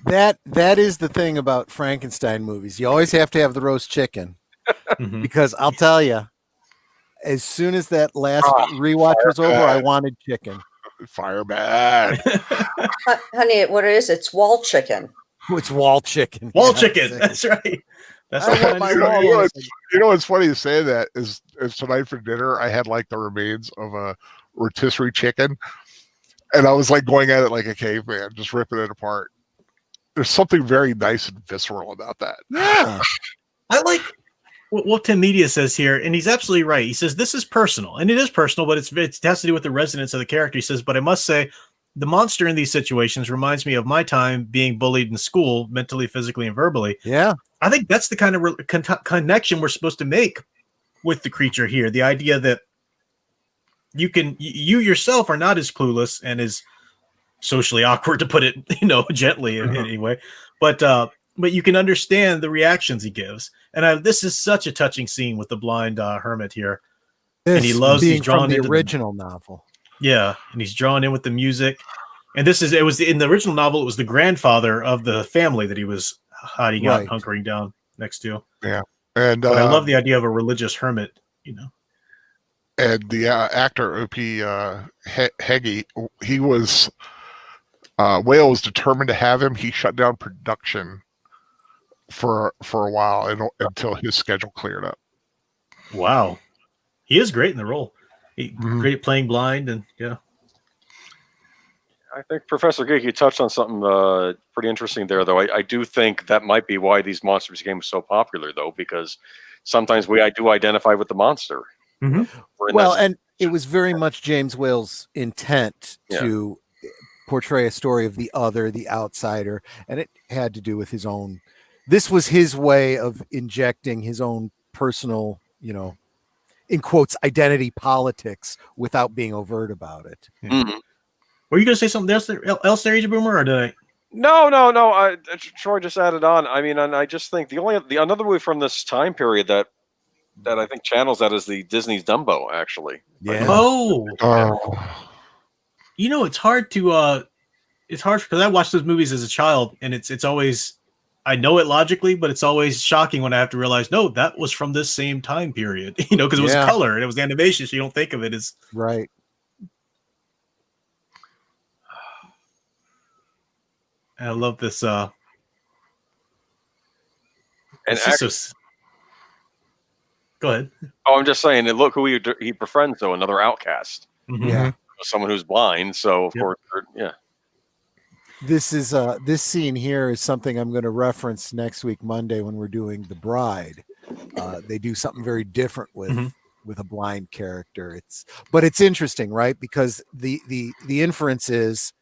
That is the thing about Frankenstein movies. You always have to have the roast chicken because I'll tell you, as soon as that last rewatch was over, I wanted chicken. Fire bad. Honey, what it is, it's wall chicken. It's wall chicken. Wall chicken. That's right. That's you know what's funny to say that is tonight for dinner I had like the remains of a rotisserie chicken, and I was like going at it like a caveman, just ripping it apart. There's something very nice and visceral about that. Yeah. I like what Tim Media says here, and he's absolutely right. He says this is personal, and it is personal, but it has to do with the resonance of the character. He says, but I must say, the monster in these situations reminds me of my time being bullied in school, mentally, physically, and verbally. Yeah. I think that's the kind of connection we're supposed to make with the creature here. The idea that you yourself are not as clueless and as socially awkward, to put it, gently anyway, but you can understand the reactions he gives. And this is such a touching scene with the blind hermit here. And he loves being he's drawn from the into original novel. Yeah, and he's drawn in with the music. And it was in the original novel, it was the grandfather of the family that he was hiding out and hunkering down next to. Yeah. And but I love the idea of a religious hermit, And the actor O.P. Heggie, he was Whale was determined to have him. He shut down production for a while until his schedule cleared up. Wow, he is great in the role. Great at playing blind, and I think Professor Geek, you touched on something pretty interesting there, though. I do think that might be why these monsters games are so popular, though, because sometimes I do identify with the monster. Well, and it was very much James Whale's intent to portray a story of the other, the outsider, and it had to do with his own. This was his way of injecting his own personal, in quotes, identity politics without being overt about it. Were you going to say something else there, Age of Boomer, or did I? No. Troy just added on. I mean, and I just think another movie from this time period that I think channels that is the Disney's Dumbo, actually. Yeah. It's hard because I watched those movies as a child, and it's always I know it logically, but it's always shocking when I have to realize, no, that was from this same time period, because it was color and it was animation, so you don't think of it as right. I love this. And go ahead. Oh, I'm just saying. And look who he befriends, though, another outcast. Mm-hmm. Yeah. Someone who's blind. So of course, yeah. This is this scene here is something I'm going to reference next week, Monday, when we're doing The Bride. They do something very different with a blind character. But it's interesting, right? Because the inference is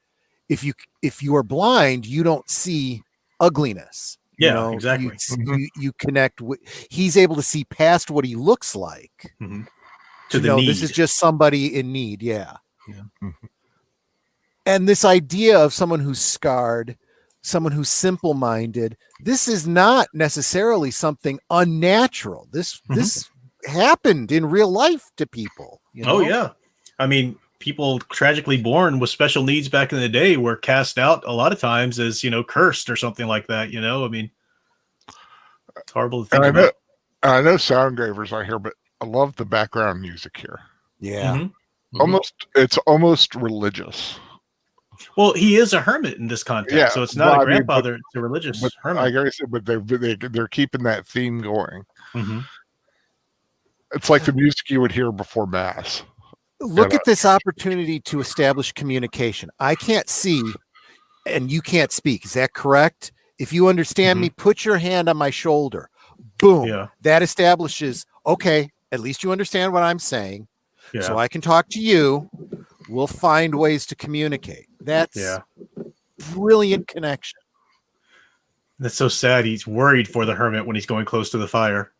if you are blind, you don't see ugliness. Yeah, exactly. You connect with. He's able to see past what he looks like. Mm-hmm. To know this is just somebody in need. Yeah. And this idea of someone who's scarred, someone who's simple-minded, this is not necessarily something unnatural. This happened in real life to people. Oh yeah, I mean, people tragically born with special needs back in the day were cast out a lot of times as cursed or something like that. I mean, it's horrible to think about. I know sound engravers I hear, but I love the background music here. Yeah, it's almost religious. Well, he is a hermit in this context, so it's not a grandfather; it's a religious hermit. I guess, but they're keeping that theme going. Mm-hmm. It's like the music you would hear before mass. Look at this opportunity to establish communication. I can't see, and you can't speak. Is that correct? If you understand me, put your hand on my shoulder. Boom. Yeah. That establishes. Okay, at least you understand what I'm saying, so I can talk to you. We'll find ways to communicate. That's brilliant connection. That's so sad. He's worried for the hermit when he's going close to the fire.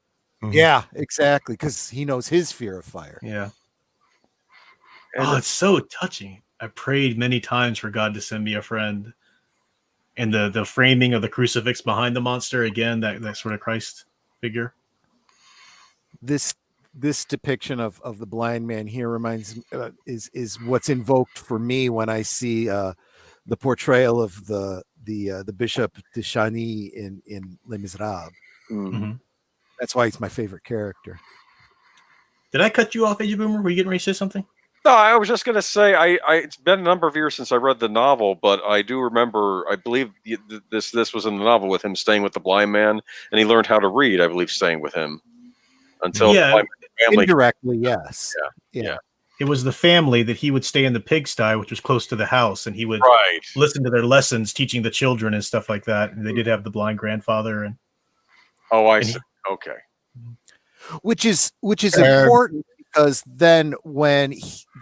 Yeah, exactly. Because he knows his fear of fire. Yeah. Oh, it's so touching. I prayed many times for God to send me a friend. And the framing of the crucifix behind the monster, again, that sort of Christ figure. This depiction of the blind man here reminds is what's invoked for me when I see the portrayal of the Bishop de Chagny in Les Miserables. Mm-hmm. That's why he's my favorite character. Did I cut you off, Age of Boomer? Were you getting ready to say something? No, I was just going to say, it's been a number of years since I read the novel, but I do remember, I believe this was in the novel with him staying with the blind man, and he learned how to read, I believe, staying with him until the blind family. Indirectly, yes. Yeah. It was the family that he would stay in the pigsty, which was close to the house, and he would listen to their lessons, teaching the children and stuff like that. And they did have the blind grandfather. And see. Okay. Which is important because then when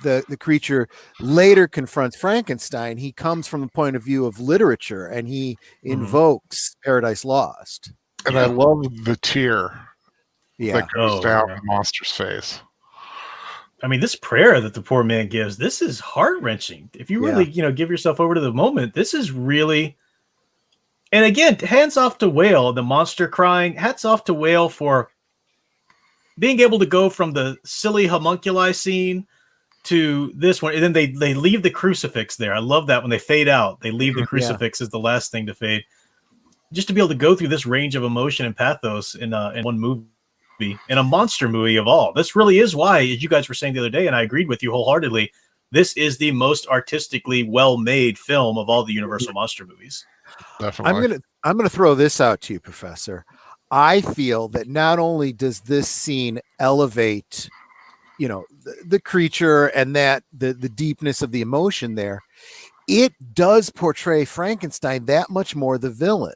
the creature later confronts Frankenstein, he comes from the point of view of literature and he invokes Paradise Lost. And I love the tear that goes down the monster's face. I mean, this prayer that the poor man gives, this is heart-wrenching. If you really, give yourself over to the moment, this is really... And again, hands off to Whale, the monster crying. Hats off to Whale for being able to go from the silly homunculi scene to this one. And then they leave the crucifix there. I love that when they fade out. They leave the crucifix as the last thing to fade. Just to be able to go through this range of emotion and pathos in one movie, in a monster movie of all. This really is why, as you guys were saying the other day, and I agreed with you wholeheartedly, this is the most artistically well-made film of all the Universal monster movies. Definitely. I'm gonna throw this out to you, Professor. I feel that not only does this scene elevate, the creature and that the deepness of the emotion there, it does portray Frankenstein that much more the villain.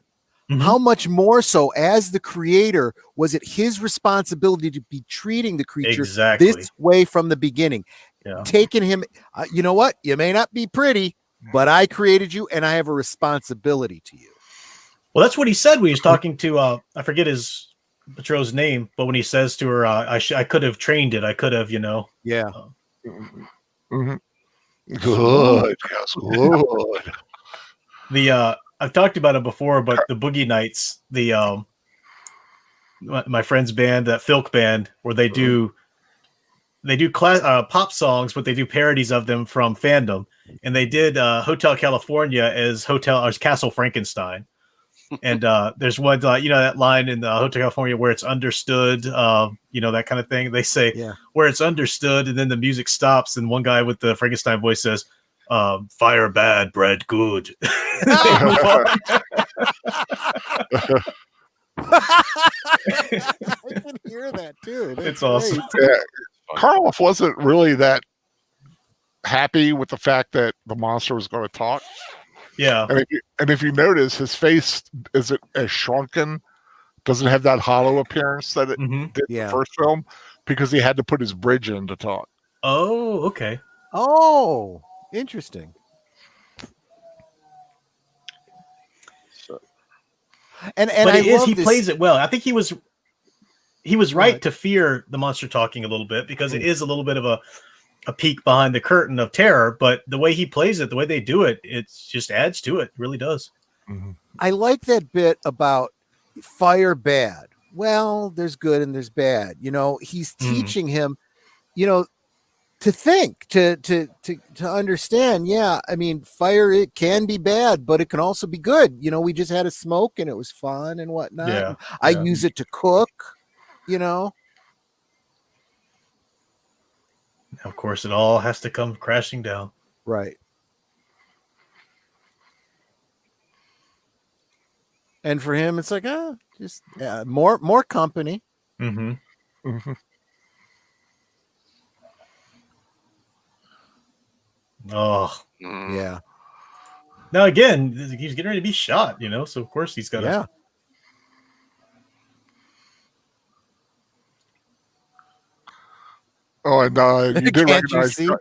Mm-hmm. How much more so as the creator was it his responsibility to be treating the creature this way from the beginning, taking him, you know what? You may not be pretty, but I created you and I have a responsibility to you. Well, that's what he said when he was talking to, I forget his betrothed's name, but when he says to her, I could have trained it. I could have, Yeah. Good. Yes, good. I've talked about it before, but the Boogie Nights, my friend's band, that Filk band, where they do pop songs, but they do parodies of them from fandom. And they did Hotel California as Castle Frankenstein. And there's one, that line in the Hotel California where it's understood, that kind of thing. They say where it's understood, and then the music stops, and one guy with the Frankenstein voice says, "Fire bad, bread good." They move on. I can hear that too. It's awesome. Yeah. Karloff wasn't really that happy with the fact that the monster was going to talk. Yeah. And if you notice, his face isn't as shrunken, doesn't have that hollow appearance that it did in the first film, because he had to put his bridge in to talk. Oh, okay. Oh, interesting. And but he this. plays it well. I think he was right to fear the monster talking a little bit, because it is a little bit of a peek behind the curtain of terror, but the way he plays it, the way they do it, it just adds to it. It really does. Mm-hmm. I like that bit about fire bad. Well, there's good and there's bad. He's teaching him, to think, to understand. Yeah, I mean, fire, it can be bad, but it can also be good. We just had a smoke and it was fun and whatnot. Yeah, I use it to cook. Of course, it all has to come crashing down. Right. And for him, it's like, just more company. Mm-hmm. Mm-hmm. Oh, yeah. Now again, he's getting ready to be shot, so of course he's got to. Yeah. Oh, and you did recognize you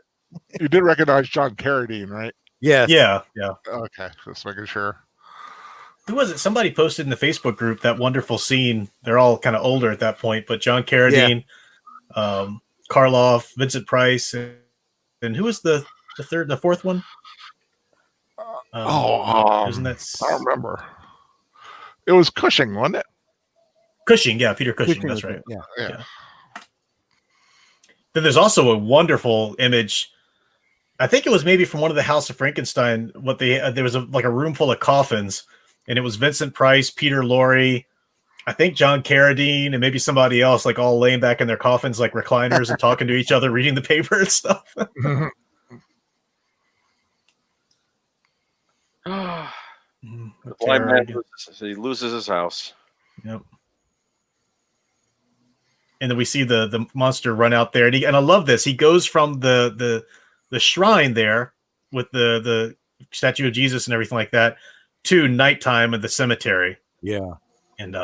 did recognize John Carradine, right? Yes. Yeah. Okay, just making sure. Who was it? Somebody posted in the Facebook group that wonderful scene. They're all kind of older at that point, but John Carradine, Karloff, Vincent Price, and who was the fourth one? Isn't that? I don't remember. It was Cushing, wasn't it? Cushing, yeah, Peter Cushing. That's right. Yeah. Then there's also a wonderful image. I think it was maybe from one of the House of Frankenstein. There was a room full of coffins, and it was Vincent Price, Peter Lorre, I think John Carradine, and maybe somebody else, like all laying back in their coffins like recliners and talking to each other, reading the paper and stuff. The blind man loses his house. Yep. And then we see the monster run out there, and I love this. He goes from the shrine there with the statue of Jesus and everything like that to nighttime at the cemetery. Yeah, and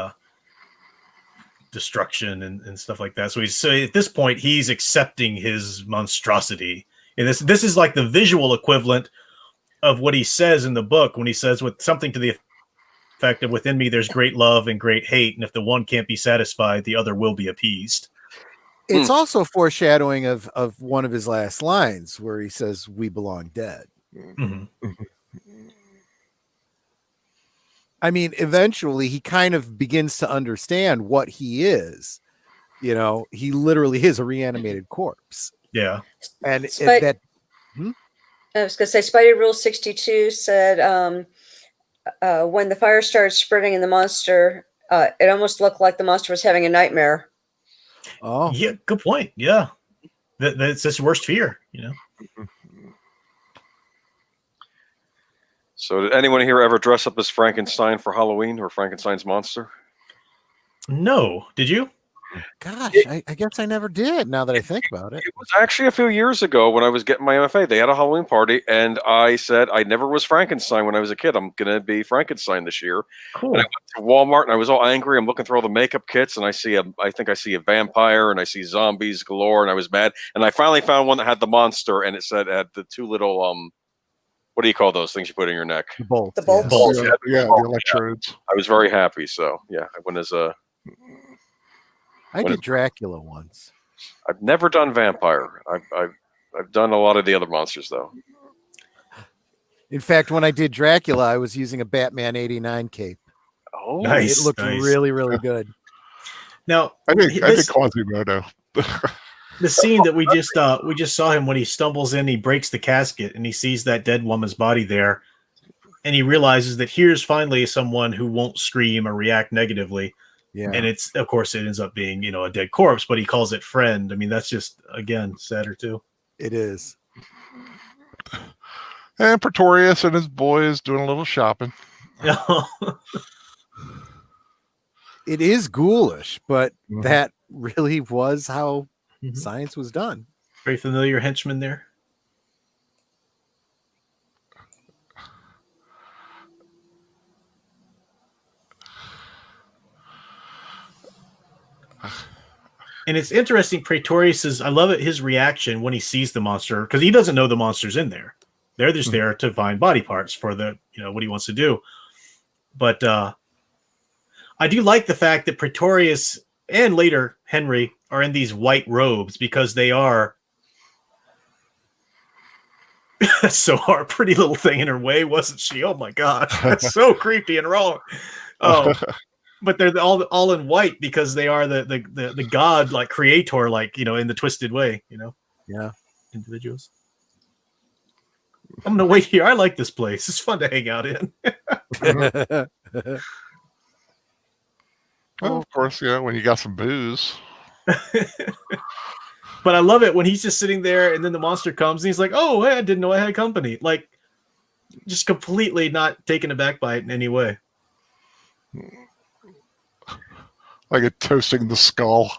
destruction and stuff like that. So at this point he's accepting his monstrosity, and this is like the visual equivalent of what he says in the book when he says with something to the fact of within me there's great love and great hate, and if the one can't be satisfied, the other will be appeased. It's also foreshadowing of one of his last lines where he says, "We belong dead." Mm-hmm. I mean, eventually he kind of begins to understand what he is. He literally is a reanimated corpse. Yeah. And I was going to say, Spidey Rule 62 said, when the fire started spreading in the monster, it almost looked like the monster was having a nightmare. Oh, yeah, good point. Yeah, that's his worst fear. So, did anyone here ever dress up as Frankenstein for Halloween or Frankenstein's monster? No, did you? Gosh, I guess I never did. Now that I think about it, It was actually a few years ago when I was getting my MFA. They had a Halloween party, and I said I never was Frankenstein when I was a kid. I'm gonna be Frankenstein this year. Cool. And I went to Walmart, and I was all angry. I'm looking through all the makeup kits, and I think I see a vampire, and I see zombies galore, and I was mad. And I finally found one that had the monster, and it had the two little what do you call those things you put in your neck? the bolt. The bolt. Bolt. Yeah, the electrodes. I was very happy. So yeah, I went as a. I did Dracula once. I've never done vampire. I've done a lot of the other monsters though. In fact, when I did Dracula, I was using a Batman '89 cape. Oh, nice. It looked really, really good. Now, I think Quasimodo. The scene that we just saw him when he stumbles in, he breaks the casket, and he sees that dead woman's body there. and he realizes that here's finally someone who won't scream or react negatively. Yeah. And it's, of course, it ends up being, a dead corpse, but he calls it friend. I mean, that's just, again, sadder too. It is. And Pretorius and his boys doing a little shopping. It is ghoulish, but Mhm. that really was how Mhm. science was done. Very familiar henchman there. And it's interesting, Pretorius I love it, his reaction when he sees the monster, because he doesn't know the monster's in there. They're just there to find body parts for the, what he wants to do. But I do like the fact that Pretorius and later Henry are in these white robes, because they are so our pretty little thing in her way, wasn't she? Oh my gosh, that's so creepy and wrong. Oh, but they're all in white because they are the god, like creator, like, in the twisted way, Yeah. individuals. I'm gonna wait here. I like this place. It's fun to hang out in. Well, of course, when you got some booze. But I love it when he's just sitting there and then the monster comes and he's like, oh, hey, I didn't know I had company. Like, just completely not taken aback by it in any way. Like it toasting the skull.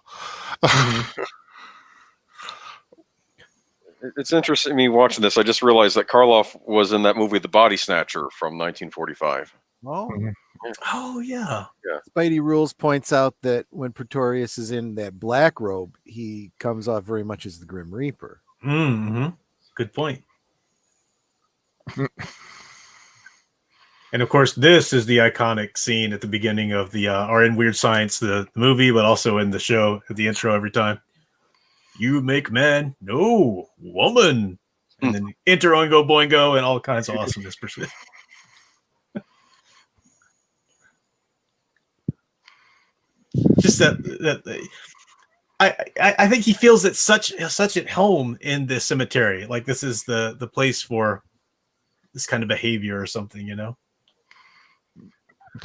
It's interesting me watching this. I just realized that Karloff was in that movie The Body Snatcher from 1945. Oh. Oh, yeah. Spidey Rules points out that when Pretorius is in that black robe, he comes off very much as the Grim Reaper. Mm-hmm. Good point. And of course, this is the iconic scene at the beginning of the, or in Weird Science, the movie, but also in the show at the intro every time. You make man, no woman. And then enter Oingo Boingo and all kinds of awesomeness pursued. Just that I think he feels it such at home in this cemetery. Like this is the place for this kind of behavior or something,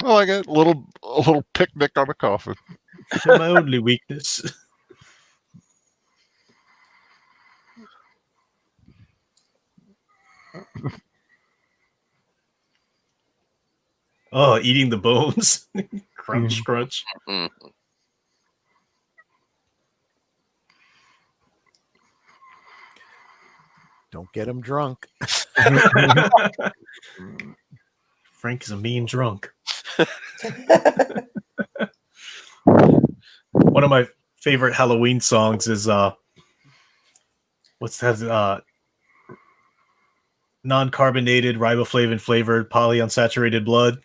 I like it. A little picnic on a coffin. My only weakness. Oh, eating the bones. Crunch, crunch. Don't get him drunk. Frank is a mean drunk. One of my favorite Halloween songs is what's that? Non-carbonated, riboflavin flavored, polyunsaturated blood.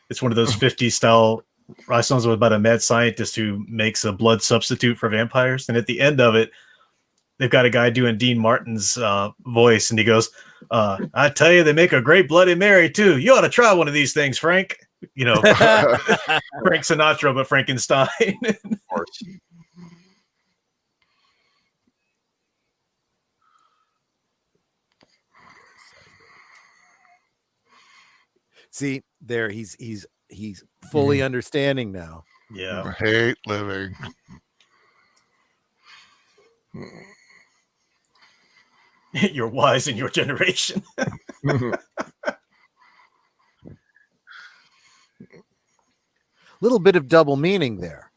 It's one of those 50s style rock songs about a mad scientist who makes a blood substitute for vampires. And at the end of it, they've got a guy doing Dean Martin's voice, and he goes, I tell you, they make a great Bloody Mary too. You ought to try one of these things, Frank. Frank Sinatra, but Frankenstein. Of course. See, there he's fully understanding now. Yeah. I hate living. You're wise in your generation. Little bit of double meaning there.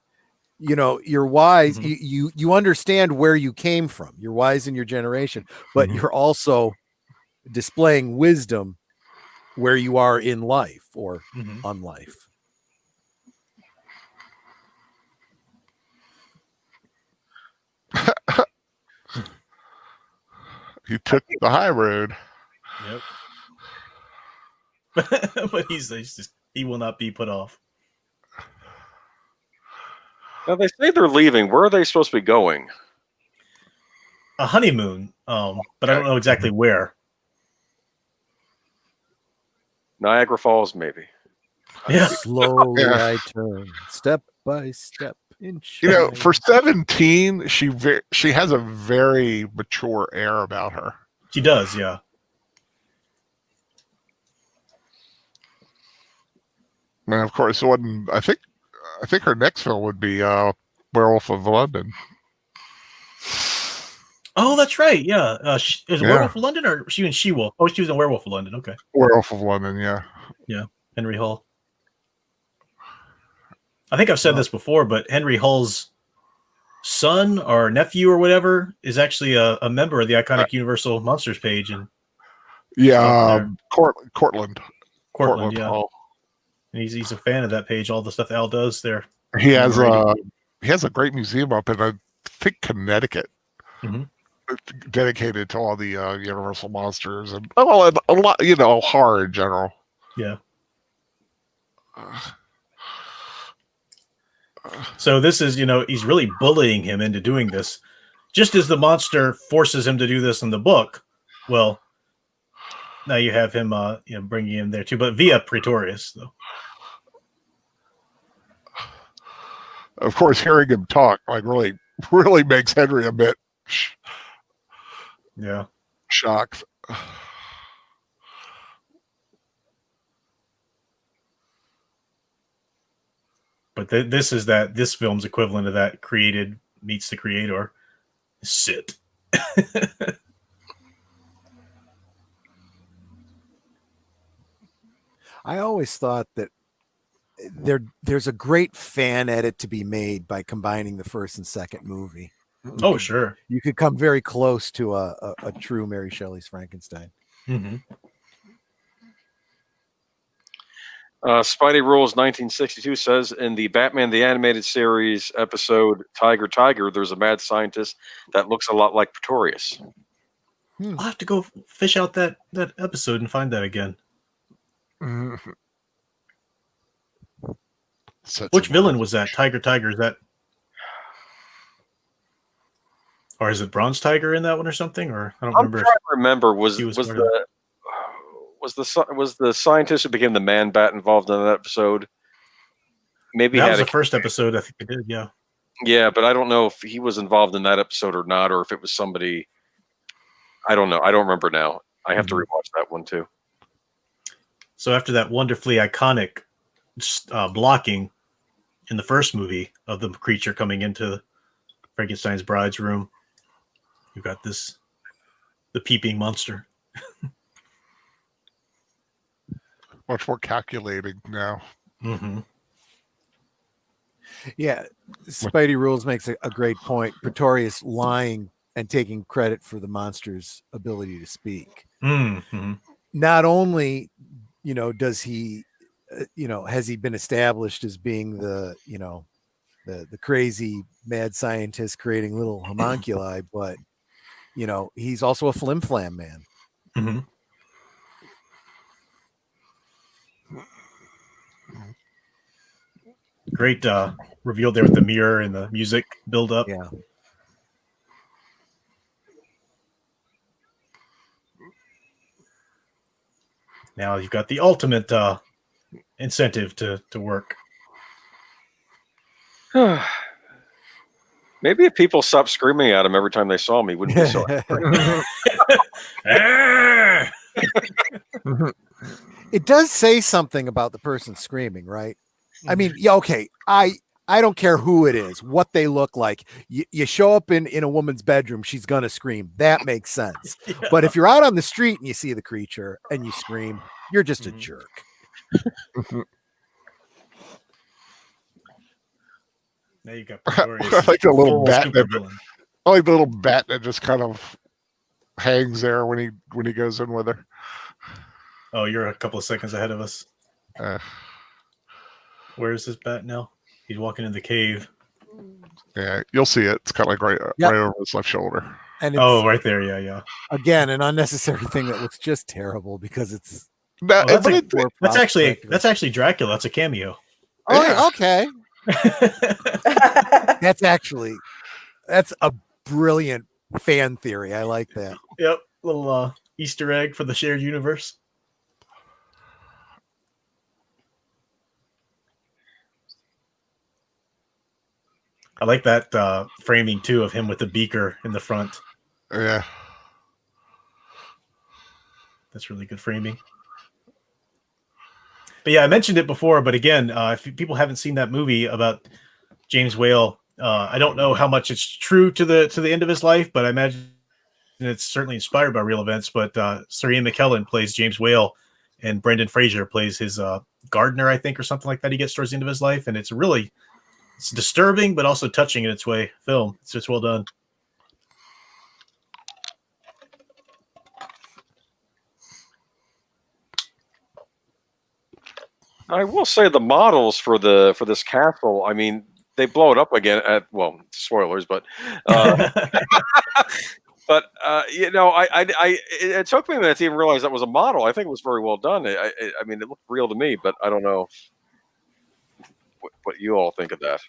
You're wise. You understand where you came from. You're wise in your generation, but you're also displaying wisdom where you are in life or on life. You took the high road. Yep. But he will not be put off. Now they say they're leaving. Where are they supposed to be going? A honeymoon, but I don't know exactly where. Niagara Falls, maybe. Yeah. Slowly I turn, step by step. For 17, she has a very mature air about her. She does, yeah. And of course, I think her next film would be Werewolf of London. Oh, that's right. Yeah. Is it Yeah. Werewolf of London or was she in She-Wolf? Oh, she was in Werewolf of London. Okay. Werewolf of London, yeah. Yeah. Henry Hull. I think I've said this before, but Henry Hull's son or nephew or whatever is actually a member of the iconic Universal Monsters page in Cortland. Cortland, yeah. Hall. And he's a fan of that page, all the stuff Al does there. He has a great museum up in I think Connecticut, dedicated to all the Universal monsters and a lot, horror in general. Yeah. So this is, he's really bullying him into doing this, just as the monster forces him to do this in the book. Well, now you have him, bringing him there too, but via Pretorius, though. Of course, hearing him talk really makes Henry a bit shocked. But this film's equivalent of that created meets the creator. Sit. I always thought that there's a great fan edit to be made by combining the first and second movie. Oh, sure. You could come very close to a true Mary Shelley's Frankenstein. Mm-hmm. Spidey Rules 1962 says in the Batman the Animated Series episode Tiger Tiger, there's a mad scientist that looks a lot like Pretorius. I'll have to go fish out that episode and find that again. Mm-hmm. Which villain was that? Tiger Tiger, is that? Or is it Bronze Tiger in that one or something? Or I don't remember. I'm trying to remember. Was the scientist who became the Man Bat involved in that episode? Maybe that was the first episode. I think it did. Yeah. Yeah, but I don't know if he was involved in that episode or not, or if it was somebody. I don't know. I don't remember now. I have to rewatch that one too. So after that wonderfully iconic blocking in the first movie of the creature coming into Frankenstein's bride's room, you've got the peeping monster. Much more calculating now. Mm-hmm. Yeah, Spidey Rules makes a great point. Pretorius lying and taking credit for the monster's ability to speak. Mm-hmm. Not only, does he, has he been established as being the crazy mad scientist creating little homunculi, but he's also a flim flam man. Mm-hmm. Great reveal there with the mirror and the music build up. Yeah. Now you've got the ultimate incentive to work. Maybe if people stopped screaming at him every time they saw me, wouldn't be so. It does say something about the person screaming, right? I mean, yeah, okay. I don't care who it is, what they look like. You show up in a woman's bedroom, she's gonna scream. That makes sense. Yeah. But if you're out on the street and you see the creature and you scream, you're just a jerk. Now you got Pretorius. I like the little bat. I like the little bat that just kind of hangs there when he goes in with her. Oh, you're a couple of seconds ahead of us. Where is this bat now? He's walking in the cave. Yeah, you'll see it. It's kind of like right over his left shoulder. And right there. Yeah. Again, an unnecessary thing that looks just terrible because it's. That's actually Dracula. That's a cameo. Oh, yeah. Okay. That's a brilliant fan theory. I like that. Yep, little Easter egg for the shared universe. I like that framing too of him with the beaker in the front. Yeah, that's really good framing. But yeah, I mentioned it before, but again, if people haven't seen that movie about James Whale, I don't know how much it's true to the end of his life, but I imagine it's certainly inspired by real events. But Sir Ian McKellen plays James Whale, and Brendan Fraser plays his gardener, I think, or something like that. He gets towards the end of his life, and it's disturbing, but also touching in its way. Film, it's just well done. I will say the models for this castle. I mean, they blow it up again at spoilers, but it took me a minute to even realize that was a model. I think it was very well done. I mean, it looked real to me, but I don't know what you all think of that.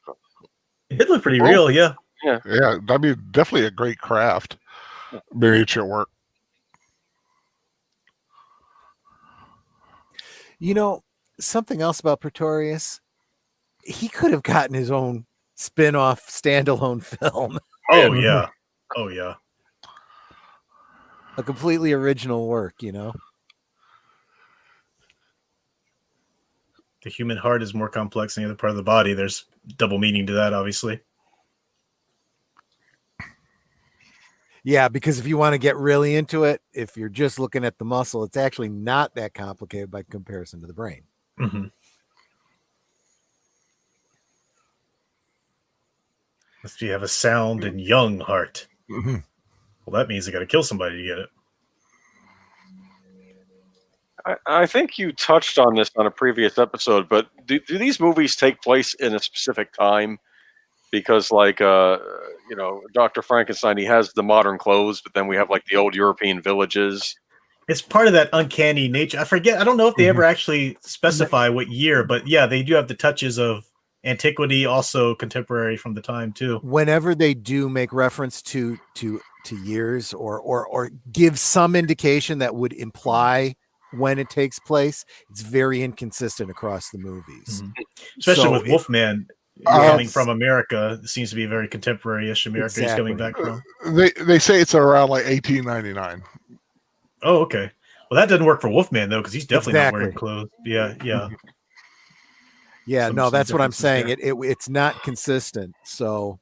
It looked pretty real, yeah. Yeah. I mean, definitely a great craft, miniature work. You know, something else about Pretorius, he could have gotten his own spin-off standalone film. Oh yeah. Oh yeah. A completely original work, you know. The human heart is more complex than the other part of the body. There's double meaning to that, obviously. Yeah, because if you want to get really into it, if you're just looking at the muscle, it's actually not that complicated by comparison to the brain. Mm-hmm. Must you have a sound and young heart? Mm-hmm. Well, that means they got to kill somebody to get it. I think you touched on this on a previous episode, but do these movies take place in a specific time? Because, like, Dr. Frankenstein, he has the modern clothes, but then we have like the old European villages. It's part of that uncanny nature. I forget. I don't know if they ever actually specify what year, but yeah, they do have the touches of antiquity, also contemporary from the time too. Whenever they do make reference to years or give some indication that would imply when it takes place, it's very inconsistent across the movies. Mm-hmm. Especially with Wolfman coming from America. It seems to be a very contemporary-ish America he's coming back from. They say it's around like 1899. Oh, okay. Well, that doesn't work for Wolfman though, because he's definitely not wearing clothes. Yeah. No, that's what I'm saying. It's not consistent, so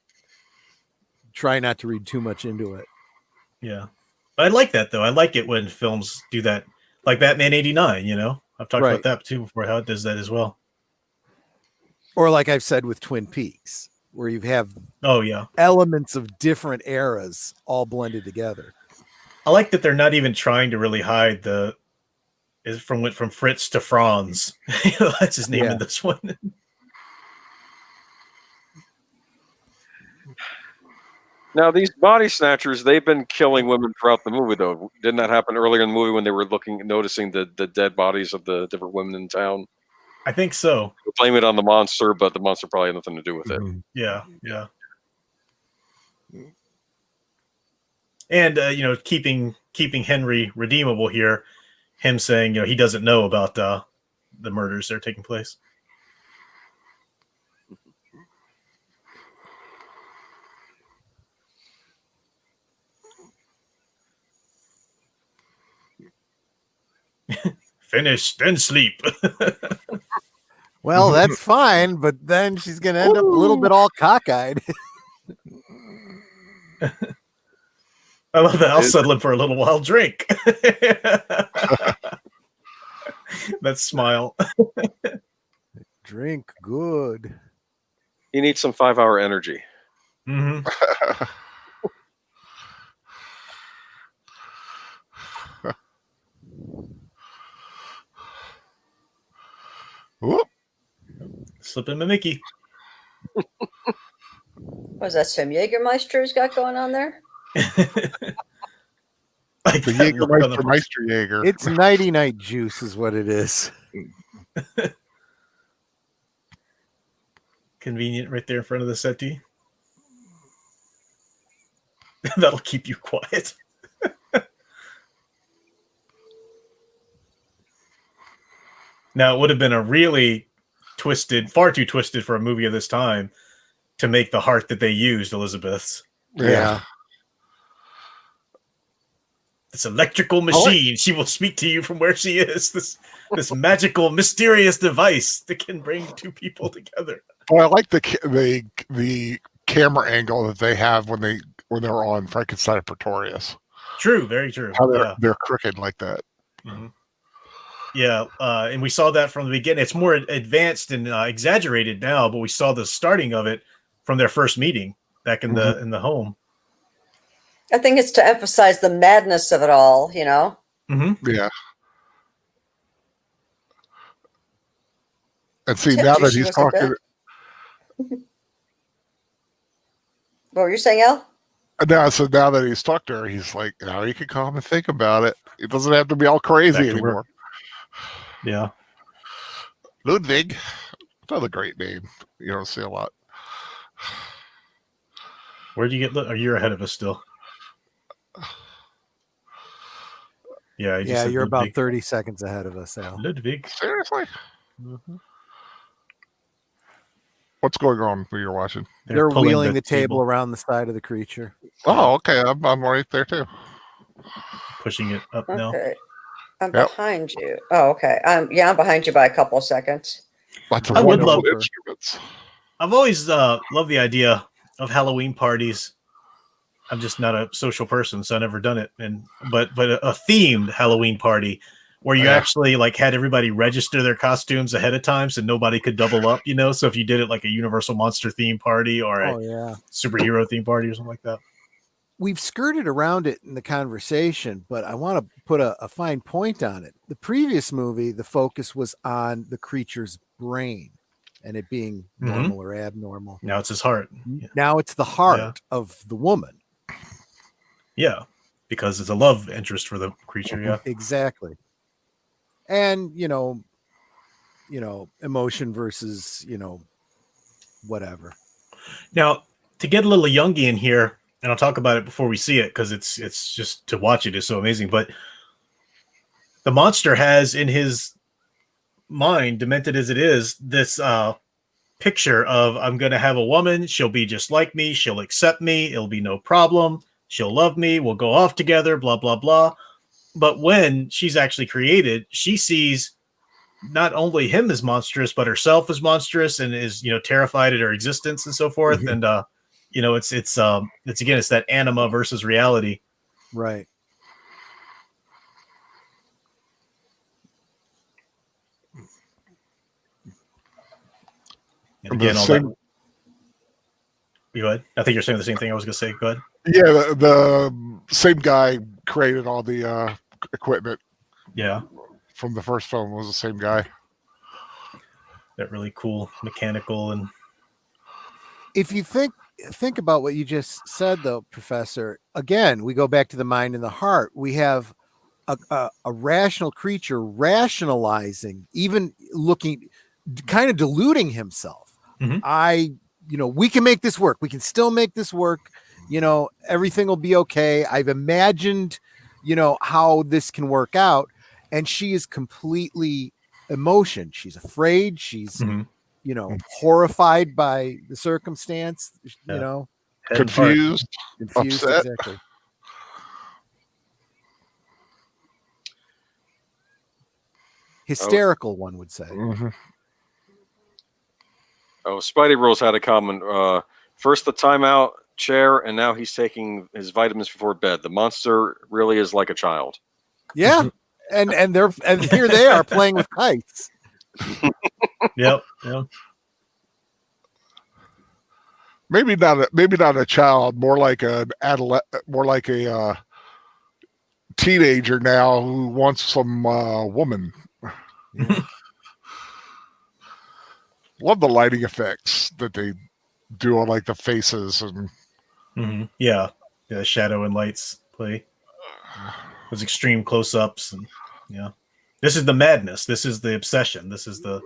try not to read too much into it. Yeah, but I like that though. I like it when films do that, like Batman '89. You know, I've talked about that too before. How it does that as well. Or like I've said with Twin Peaks, where you have elements of different eras all blended together. I like that they're not even trying to really hide from Fritz to Franz. That's his name in this one. Now, these body snatchers, they've been killing women throughout the movie, though. Didn't that happen earlier in the movie when they were noticing the dead bodies of the different women in town? I think so. They blame it on the monster, but the monster probably had nothing to do with it. Yeah. And keeping Henry redeemable here, him saying he doesn't know about the murders that are taking place. Finish, then sleep. Well, that's fine, but then she's going to end up a little bit all cockeyed. I love that. I'll settle in for a little while. Drink. That smile. Drink good. He needs some 5-hour energy. Mm-hmm. Whoop. Slipping a Mickey. Was that some Jägermeister's got going on there? Like the Jägermeister Meister Jäger. It's nighty night juice is what it is. Convenient right there in front of the settee. That'll keep you quiet. Now, it would have been a really far too twisted for a movie of this time to make the heart that they used Elizabeth's. Yeah. this electrical machine. She will speak to you from where she is. This magical, mysterious device that can bring two people together. Well, I like the camera angle that they have when they're on Frankenstein Pretorius. True, very true. How they're crooked like that. Mm-hmm. Yeah, and we saw that from the beginning. It's more advanced and exaggerated now, but we saw the starting of it from their first meeting back in the home. I think it's to emphasize the madness of it all, you know? Mm-hmm. Yeah. And see, now that he's talking... What were you saying, Al? Now that he's talked to her, he's like, now you can calm and think about it. It doesn't have to be all crazy anymore. Yeah. Ludwig. Another great name. You don't see a lot. Where'd you get? You're ahead of us still. Yeah. You're about 30 seconds ahead of us, Al. Ludwig. Seriously? Mm-hmm. What's going on when you're watching? They're wheeling the table around the side of the creature. Oh, okay. I'm right there too. Pushing it up now. I'm behind you. Oh, okay. I'm behind you by a couple of seconds. Lots of I would love instruments. I've always loved the idea of Halloween parties. I'm just not a social person, so I've never done it. But a themed Halloween party where you actually like had everybody register their costumes ahead of time so nobody could double up, you know? So if you did it like a Universal Monster theme party or a superhero theme party or something like that. We've skirted around it in the conversation, but I want to put a fine point on it. The previous movie, the focus was on the creature's brain and it being normal or abnormal. Now it's his heart. Yeah. Now it's the heart of the woman. Yeah, because it's a love interest for the creature. Yeah, exactly. And emotion versus whatever. Now to get a little Jungian here, and I'll talk about it before we see it because it's just to watch it is so amazing. But the monster has in his mind, demented as it is, this picture of I'm going to have a woman. She'll be just like me. She'll accept me. It'll be no problem. She'll love me. We'll go off together. Blah blah blah. But when she's actually created, she sees not only him as monstrous, but herself as monstrous and is, terrified at her existence and so forth. And, it's again, it's that anima versus reality. Right. And again, go ahead. I think you're saying the same thing I was going to say. Go ahead. Yeah. The same guy created all the, equipment from the first film was the same guy. That really cool mechanical. And if you think about what you just said though, Professor, again we go back to the mind and the heart. We have a rational creature rationalizing, even looking, kind of deluding himself. We can make this work, we can still make this work, everything will be okay. I've imagined how this can work out. And she is completely emotion. She's afraid. She's, horrified by the circumstance, confused, upset. Exactly. Hysterical, one would say. Oh, Spidey Rules had a comment. First the timeout chair, and now he's taking his vitamins before bed. The monster really is like a child. Yeah, and here they are playing with kites. Yep. Maybe not a child, more like an a teenager now who wants some woman. Yeah. Love the lighting effects that they do on like the faces and yeah, shadow and lights play. Those extreme close-ups and this is the madness. This is the obsession. This is the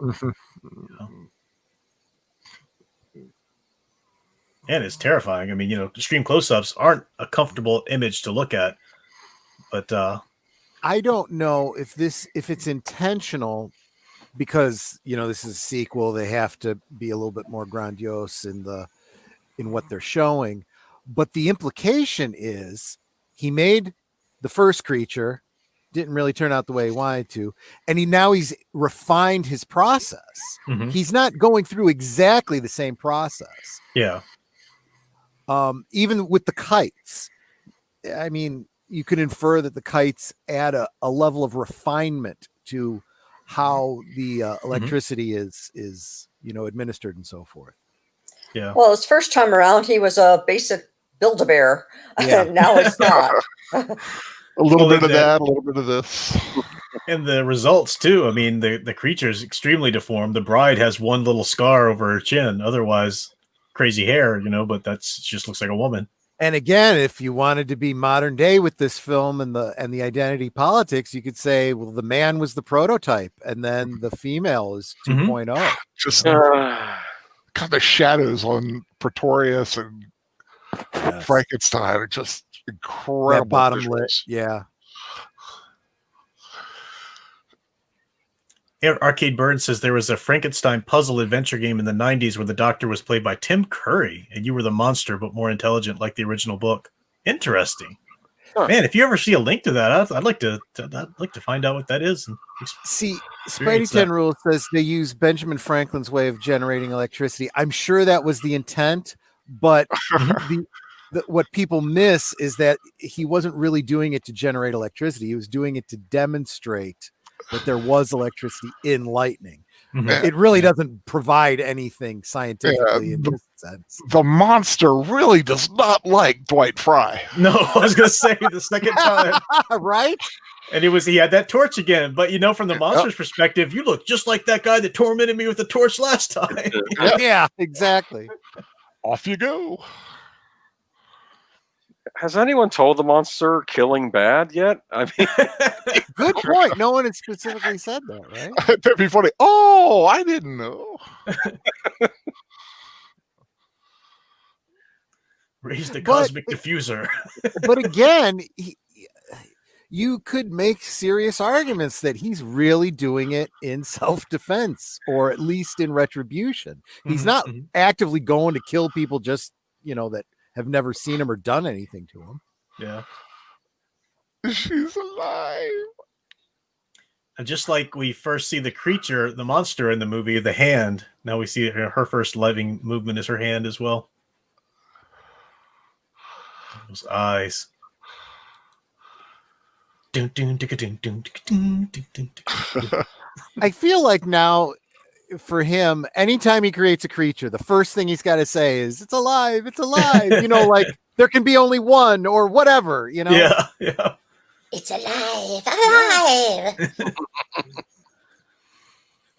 and it's terrifying. I mean, extreme close-ups aren't a comfortable image to look at, but I don't know if it's intentional because this is a sequel. They have to be a little bit more grandiose in what they're showing, but the implication is he made the first creature didn't really turn out the way he wanted to, and he's refined his process. Mhm. He's not going through exactly the same process. Yeah. Even with the kites, I mean, you could infer that the kites add a level of refinement to how the electricity is administered and so forth. Yeah. Well, his first time around, he was a basic Build-A-Bear. Yeah. Now it's not. A little Well, bit of that- that, a little bit of this. And the results too. I mean, the creature's extremely deformed. The bride has one little scar over her chin. Otherwise, crazy hair, but that's just looks like a woman. And again, if you wanted to be modern day with this film and the identity politics, you could say, well, the man was the prototype, and then the female is 2.0. Just kind of shadows on Pretorius and Frankenstein are just incredible. That bottom visuals. lip, yeah. Arcade Bird says there was a Frankenstein puzzle adventure game in the 90s where the doctor was played by Tim Curry and you were the monster but more intelligent like the original book. Interesting. Huh. Man, if you ever see a link to that, I'd like to find out what that is. And See, experience Spidey 10 that. Rules says they use Benjamin Franklin's way of generating electricity. I'm sure that was the intent, but what people miss is that he wasn't really doing it to generate electricity. He was doing it to demonstrate that there was electricity in lightning. Mhm. It really doesn't provide anything scientifically in this sense. The monster really does not like Dwight Fry. No, I was going to say the second time. Right? And he had that torch again. But, from the monster's perspective, you look just like that guy that tormented me with the torch last time. Yeah, exactly. Off you go. Has anyone told the monster killing bad yet? I mean, Good point. No one had specifically said that, right? That'd be funny. Oh, I didn't know. Raise the But- cosmic diffuser. But again, you could make serious arguments that he's really doing it in self-defense or at least in retribution. He's not actively going to kill people just, that have never seen him or done anything to him. Yeah. She's alive. And just like we first see the creature, the monster in the movie, the hand, now we see her first living movement is her hand as well. Those eyes. I feel like now for him, anytime he creates a creature, the first thing he's got to say is, it's alive, it's alive. Like there can be only one or whatever, Yeah. It's alive, alive.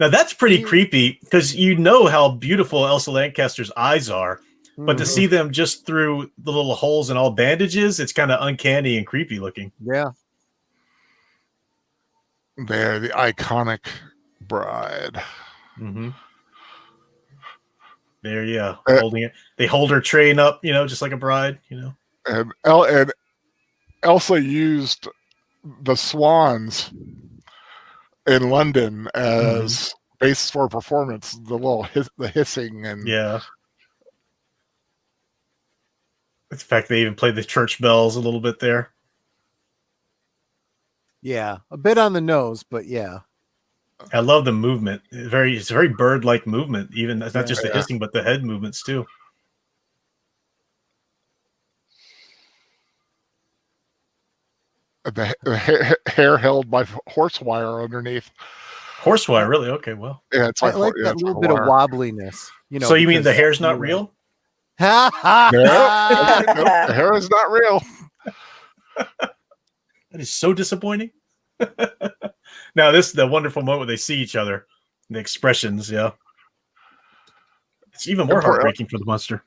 Now that's pretty creepy because how beautiful Elsa Lancaster's eyes are. But to see them just through the little holes and all bandages, it's kind of uncanny and creepy looking. Yeah. They're the iconic bride. Mm-hmm. There, yeah, holding it. They hold her train up, just like a bride, And Elsa used the swans in London as basis for performance. The little the hissing and yeah. In fact, they even played the church bells a little bit there. Yeah. A bit on the nose, but yeah. I love the movement. It's a very bird-like movement. Even it's not just the hissing, but the head movements too. the hair held by horse wire underneath. Horsewire, really? Okay, well. Yeah, it's I like that little bit of wobbliness. So you mean the hair's not real? No, the hair is not real. That is so disappointing. Now, this is the wonderful moment where they see each other. The expressions, yeah. It's even more heartbreaking for the monster.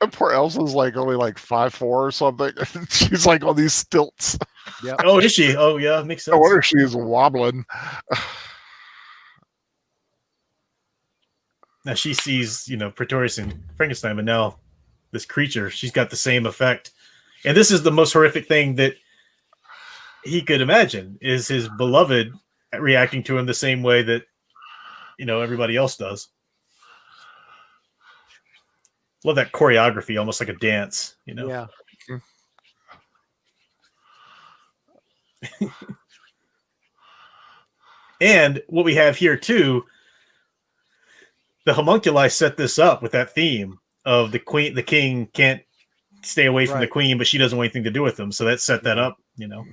And poor Elsa's only 5'4" or something. She's on these stilts. Yeah. Oh, is she? Oh, yeah, makes sense. I wonder if she's wobbling. Now she sees, Pretorius and Frankenstein, but now this creature, she's got the same effect. And this is the most horrific thing that he could imagine, is his beloved reacting to him the same way that, everybody else does. Love that choreography, almost like a dance, Yeah. And what we have here too, the homunculi set this up with that theme of the king can't stay away from the queen, but she doesn't want anything to do with him. So that set that up, you know.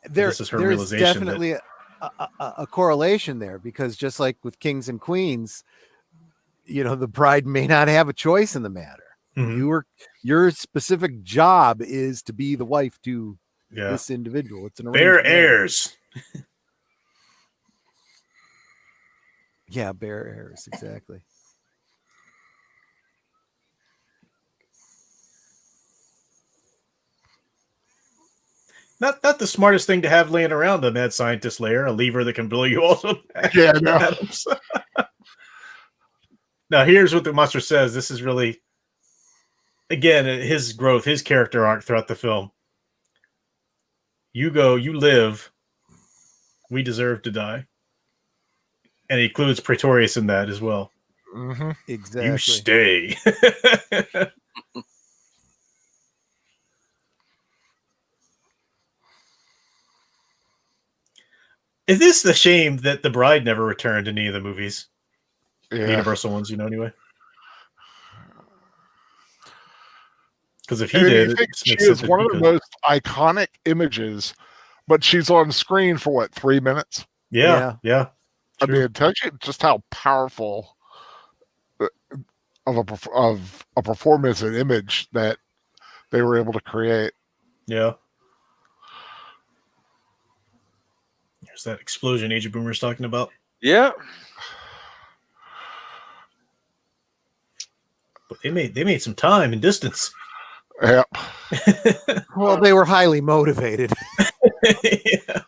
This is her there's realization definitely a correlation there, because just like with kings and queens, you know, the bride may not have a choice in the matter. Your specific job is to be the wife to this individual. It's an bear heirs. Yeah, bear heirs, exactly. Not the smartest thing to have laying around a mad scientist layer, a lever that can blow you also. Yeah, no. Atoms. Now here's what the monster says. This is really, again, his growth, his character arc throughout the film. You go, you live. We deserve to die. And he includes Praetorius in that as well. Exactly. You stay. Is this the shame that the bride never returned in any of the movies? The Universal ones, you know, anyway. Because if he did, she is one of the most iconic images, but she's on screen for what, 3 minutes? Yeah. I mean, it tells you just how powerful of a performance and image that they were able to create. Yeah. There's that explosion Age of Boomers talking about. Yeah. But they made some time and distance. Yep. Well, they were highly motivated. Yeah.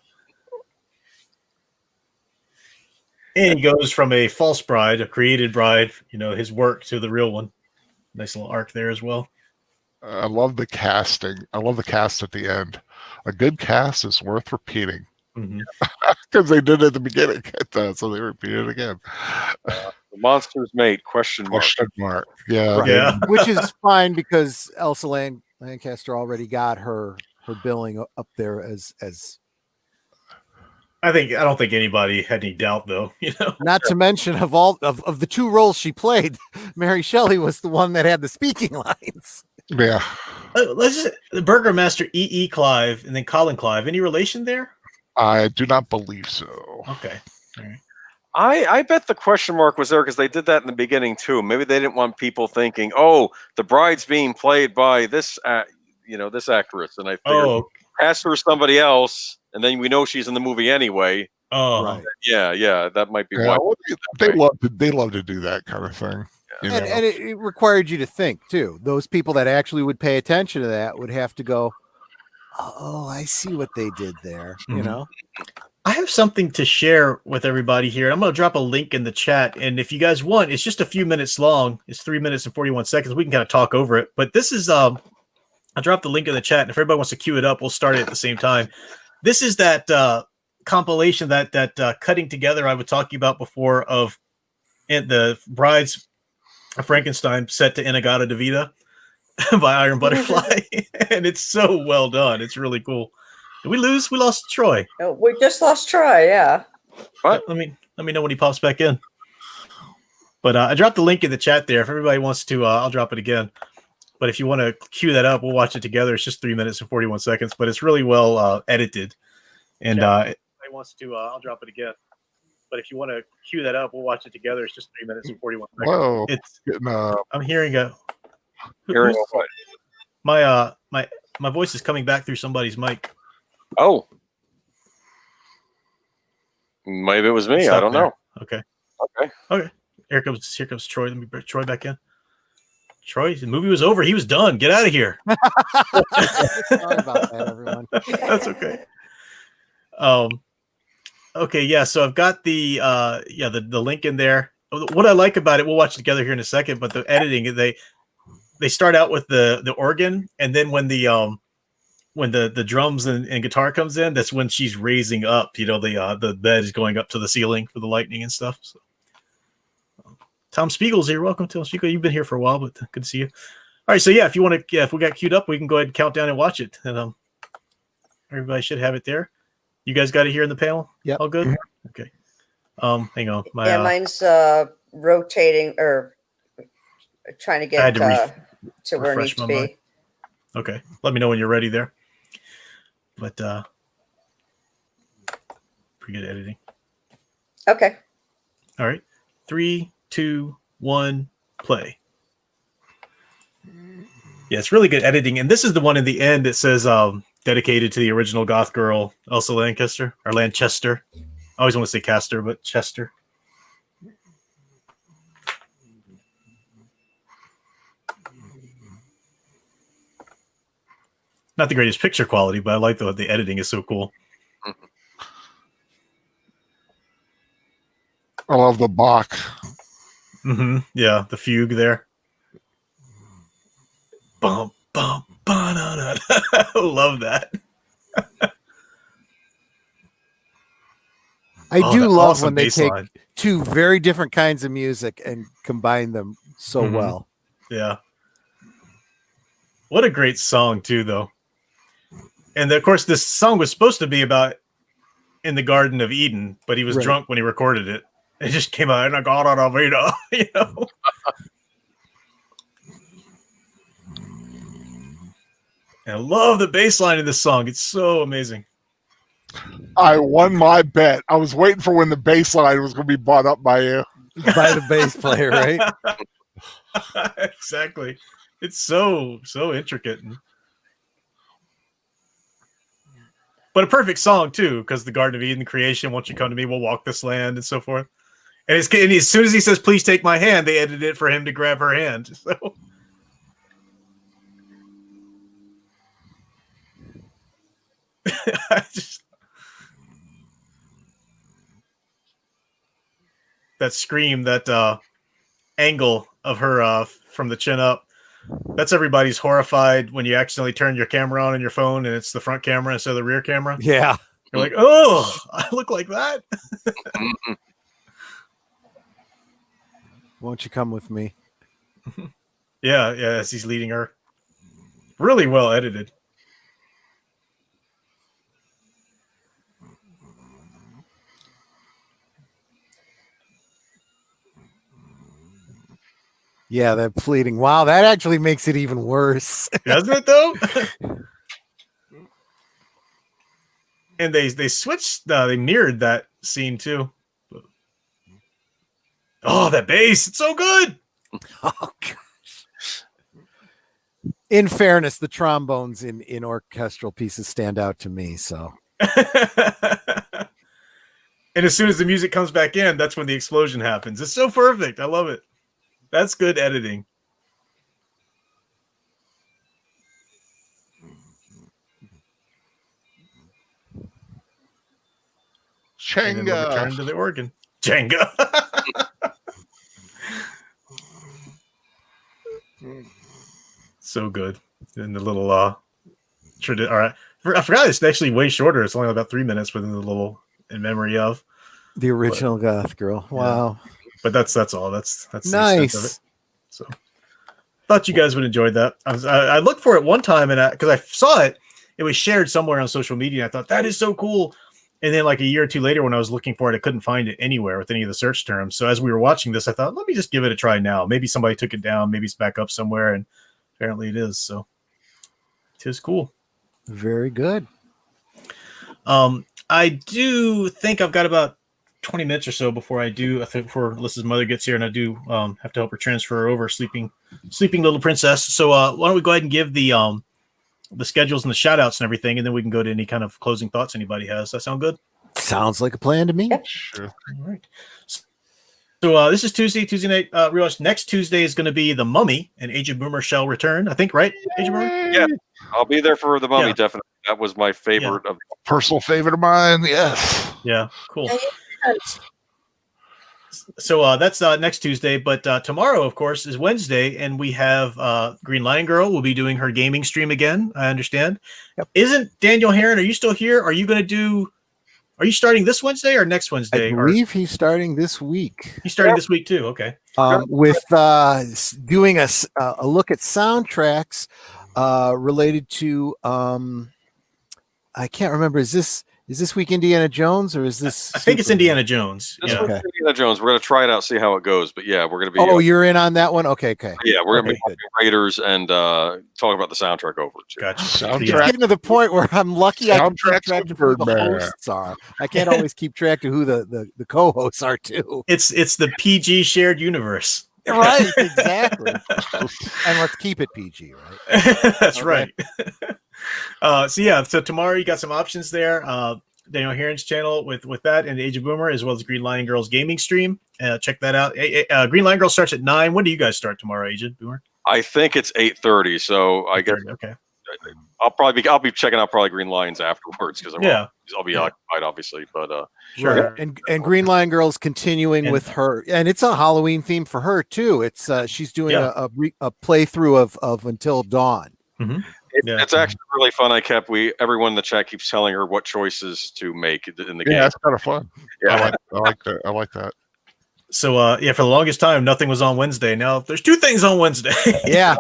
And he goes from a false bride, a created bride, you know, his work, to the real one. Nice little arc there as well. I love the casting. I love the cast at the end. A good cast is worth repeating. Because they did it at the beginning, so they repeated it again. The monster's mate, question mark. Yeah. Right. Yeah. Which is fine, because Elsa Lanchester already got her billing up there as I don't think anybody had any doubt, though. You know, not to mention of all of the two roles she played, Mary Shelley was the one that had the speaking lines. Yeah. The Burgermaster E.E. Clive and then Colin Clive. Any relation there? I do not believe so. Okay. All right. I bet the question mark was there because they did that in the beginning too. Maybe they didn't want people thinking, "Oh, the bride's being played by this, this actress," and I figured ask her somebody else, and then we know she's in the movie anyway. Oh, right. Yeah, that might be why. Well, they love to do that kind of thing. Yeah. And it required you to think too. Those people that actually would pay attention to that would have to go, "Oh, I see what they did there." You know. I have something to share with everybody here. I'm going to drop a link in the chat. And if you guys want, it's just a few minutes long. It's 3 minutes and 41 seconds. We can kind of talk over it. But this is, I dropped the link in the chat. And if everybody wants to queue it up, we'll start it at the same time. This is that compilation, that cutting together I was talking about before of the Brides of Frankenstein set to Inagata Devita by Iron Butterfly. And it's so well done. It's really cool. Did we lose? We lost Troy. Oh, we just lost Troy. Yeah. What? Let me know when he pops back in. But I dropped the link in the chat there. If everybody wants to, I'll drop it again. But if you want to queue that up, we'll watch it together. It's just 3 minutes and 41 seconds, but it's really well edited. And if anybody wants to, I'll drop it again. But if you want to queue that up, we'll watch it together. It's just 3 minutes and 41 seconds. Whoa! I'm hearing my voice is coming back through somebody's mic. Oh, maybe it was me. I don't know. Okay. Here comes Troy. Let me bring Troy back in. Troy, the movie was over. He was done. Get out of here. Sorry about that, everyone. That's okay. Okay, yeah. So I've got the link in there. What I like about it, we'll watch it together here in a second. But the editing, they start out with the organ, and then when the drums and guitar comes in, that's when she's raising up. You know, the bed is going up to the ceiling for the lightning and stuff. So, Tom Spiegel's here. Welcome, Tom Spiegel. You've been here for a while, but good to see you. right, so yeah, if you want to, if we got queued up, we can go ahead and count down and watch it, and everybody should have it there. You guys got it here in the panel. Yep. All good. Okay. Hang on. Yeah, mine's rotating or trying to I had get to to where it refresh needs to my be. mind. Okay. Let me know when you're ready there. But pretty good editing. Okay. All right. 3, 2, 1, play. Yeah, it's really good editing. And this is the one in the end that says dedicated to the original goth girl, Elsa Lanchester, or Lanchester. I always want to say Castor, but Chester. Not the greatest picture quality, but I like the editing is so cool. I love the Bach. Yeah, the fugue there. Bum, bum, ba-da-da. Love that. I do that love awesome when they bass take line. two very different kinds of music and combine them so well. Yeah. What a great song, too, though. And of course, this song was supposed to be about in the Garden of Eden, but he was drunk when he recorded it. It just came out, and I got on a Veda, you know. And I love the bass line in this song. It's so amazing. I won my bet. I was waiting for when the bass line was going to be brought up by you. By the bass player, right? Exactly. It's so intricate. But a perfect song, too, because the Garden of Eden creation, once you come to me, we'll walk this land and so forth. And as soon as he says, please take my hand, they edited it for him to grab her hand. So. That scream, that angle of her from the chin up. That's everybody's horrified when you accidentally turn your camera on your phone and it's the front camera instead of the rear camera. Yeah. You're like, oh, I look like that. Won't you come with me? Yeah, as he's leading her. Really well edited. Yeah, that fleeting. Wow, that actually makes it even worse. Doesn't it, though? And they switched, they mirrored that scene, too. Oh, that bass. It's so good. Oh, gosh. In fairness, the trombones in orchestral pieces stand out to me, so. And as soon as the music comes back in, that's when the explosion happens. It's so perfect. I love it. That's good editing. And then we'll return to the organ. Jenga. So good. And the little all right. I forgot it's actually way shorter. It's only about 3 minutes within the little in memory of the original goth girl. Wow. Yeah. But that's all. That's nice. The extent of it. So thought you guys would enjoy that. I looked for it one time and because I saw it was shared somewhere on social media. I thought that is so cool. And then like a year or two later when I was looking for it, I couldn't find it anywhere with any of the search terms. So as we were watching this, I thought, let me just give it a try now. Maybe somebody took it down. Maybe it's back up somewhere. And apparently it is. So it is cool. Very good. I do think I've got about 20 minutes or so before before Alyssa's mother gets here, and I do have to help her transfer her over, sleeping little princess. So why don't we go ahead and give the schedules and the shout outs and everything, and then we can go to any kind of closing thoughts anybody has. Does that sound good? Sounds like a plan to me. Yep. Sure. All right. So this is Tuesday night. Rewatch. Next Tuesday is going to be The Mummy, and Agent Boomer shall return. I think, right? Agent Boomer? Yeah, I'll be there for The Mummy, Yeah. definitely. That was my favorite of Personal favorite of mine. Yes. Yeah, cool. So that's next Tuesday, but tomorrow, of course, is Wednesday, and we have Green Lion Girl will be doing her gaming stream again. I understand. Yep. Isn't Daniel Heron? Are you still here? Are you going to do? Are you starting this Wednesday or next Wednesday? I believe he's starting this week. He's starting this week too. Okay. with doing a look at soundtracks related to I can't remember. Is this week Indiana Jones or is this? I think it's Indiana Jones. This Yeah. was Indiana Jones. We're gonna try it out, see how it goes. But yeah, we're gonna be. Oh, you're in on that one. Okay. Yeah, we're gonna Okay, be watching Raiders and talk about the soundtrack over. Too. Gotcha. It's Soundtrack. getting to the point where I'm lucky I can keep Soundtracks track with of who the Birdman. hosts are. I can't always keep track of who the co-hosts are too. It's the PG shared universe. Right, exactly. And let's keep it PG, right? That's Okay. right. So tomorrow you got some options there. Daniel Heron's channel with that and Age of Boomer, as well as Green Lion Girls gaming stream. Check that out. Green Lion Girl starts at 9. When do you guys start tomorrow, Age of Boomer? I think it's 8:30. So I guess Okay. I'll be checking out probably Green Lions afterwards because I'll be Yeah. occupied obviously. But Sure. And Green Lion Girl's continuing And- with her, and it's a Halloween theme for her too. It's she's doing a playthrough of Until Dawn. Mm-hmm. Yeah. It's actually really fun. Everyone in the chat keeps telling her what choices to make in the Yeah, game. that's kind of fun. Yeah. I like that. I like that. So for the longest time, nothing was on Wednesday. Now there's 2 things on Wednesday. Yeah,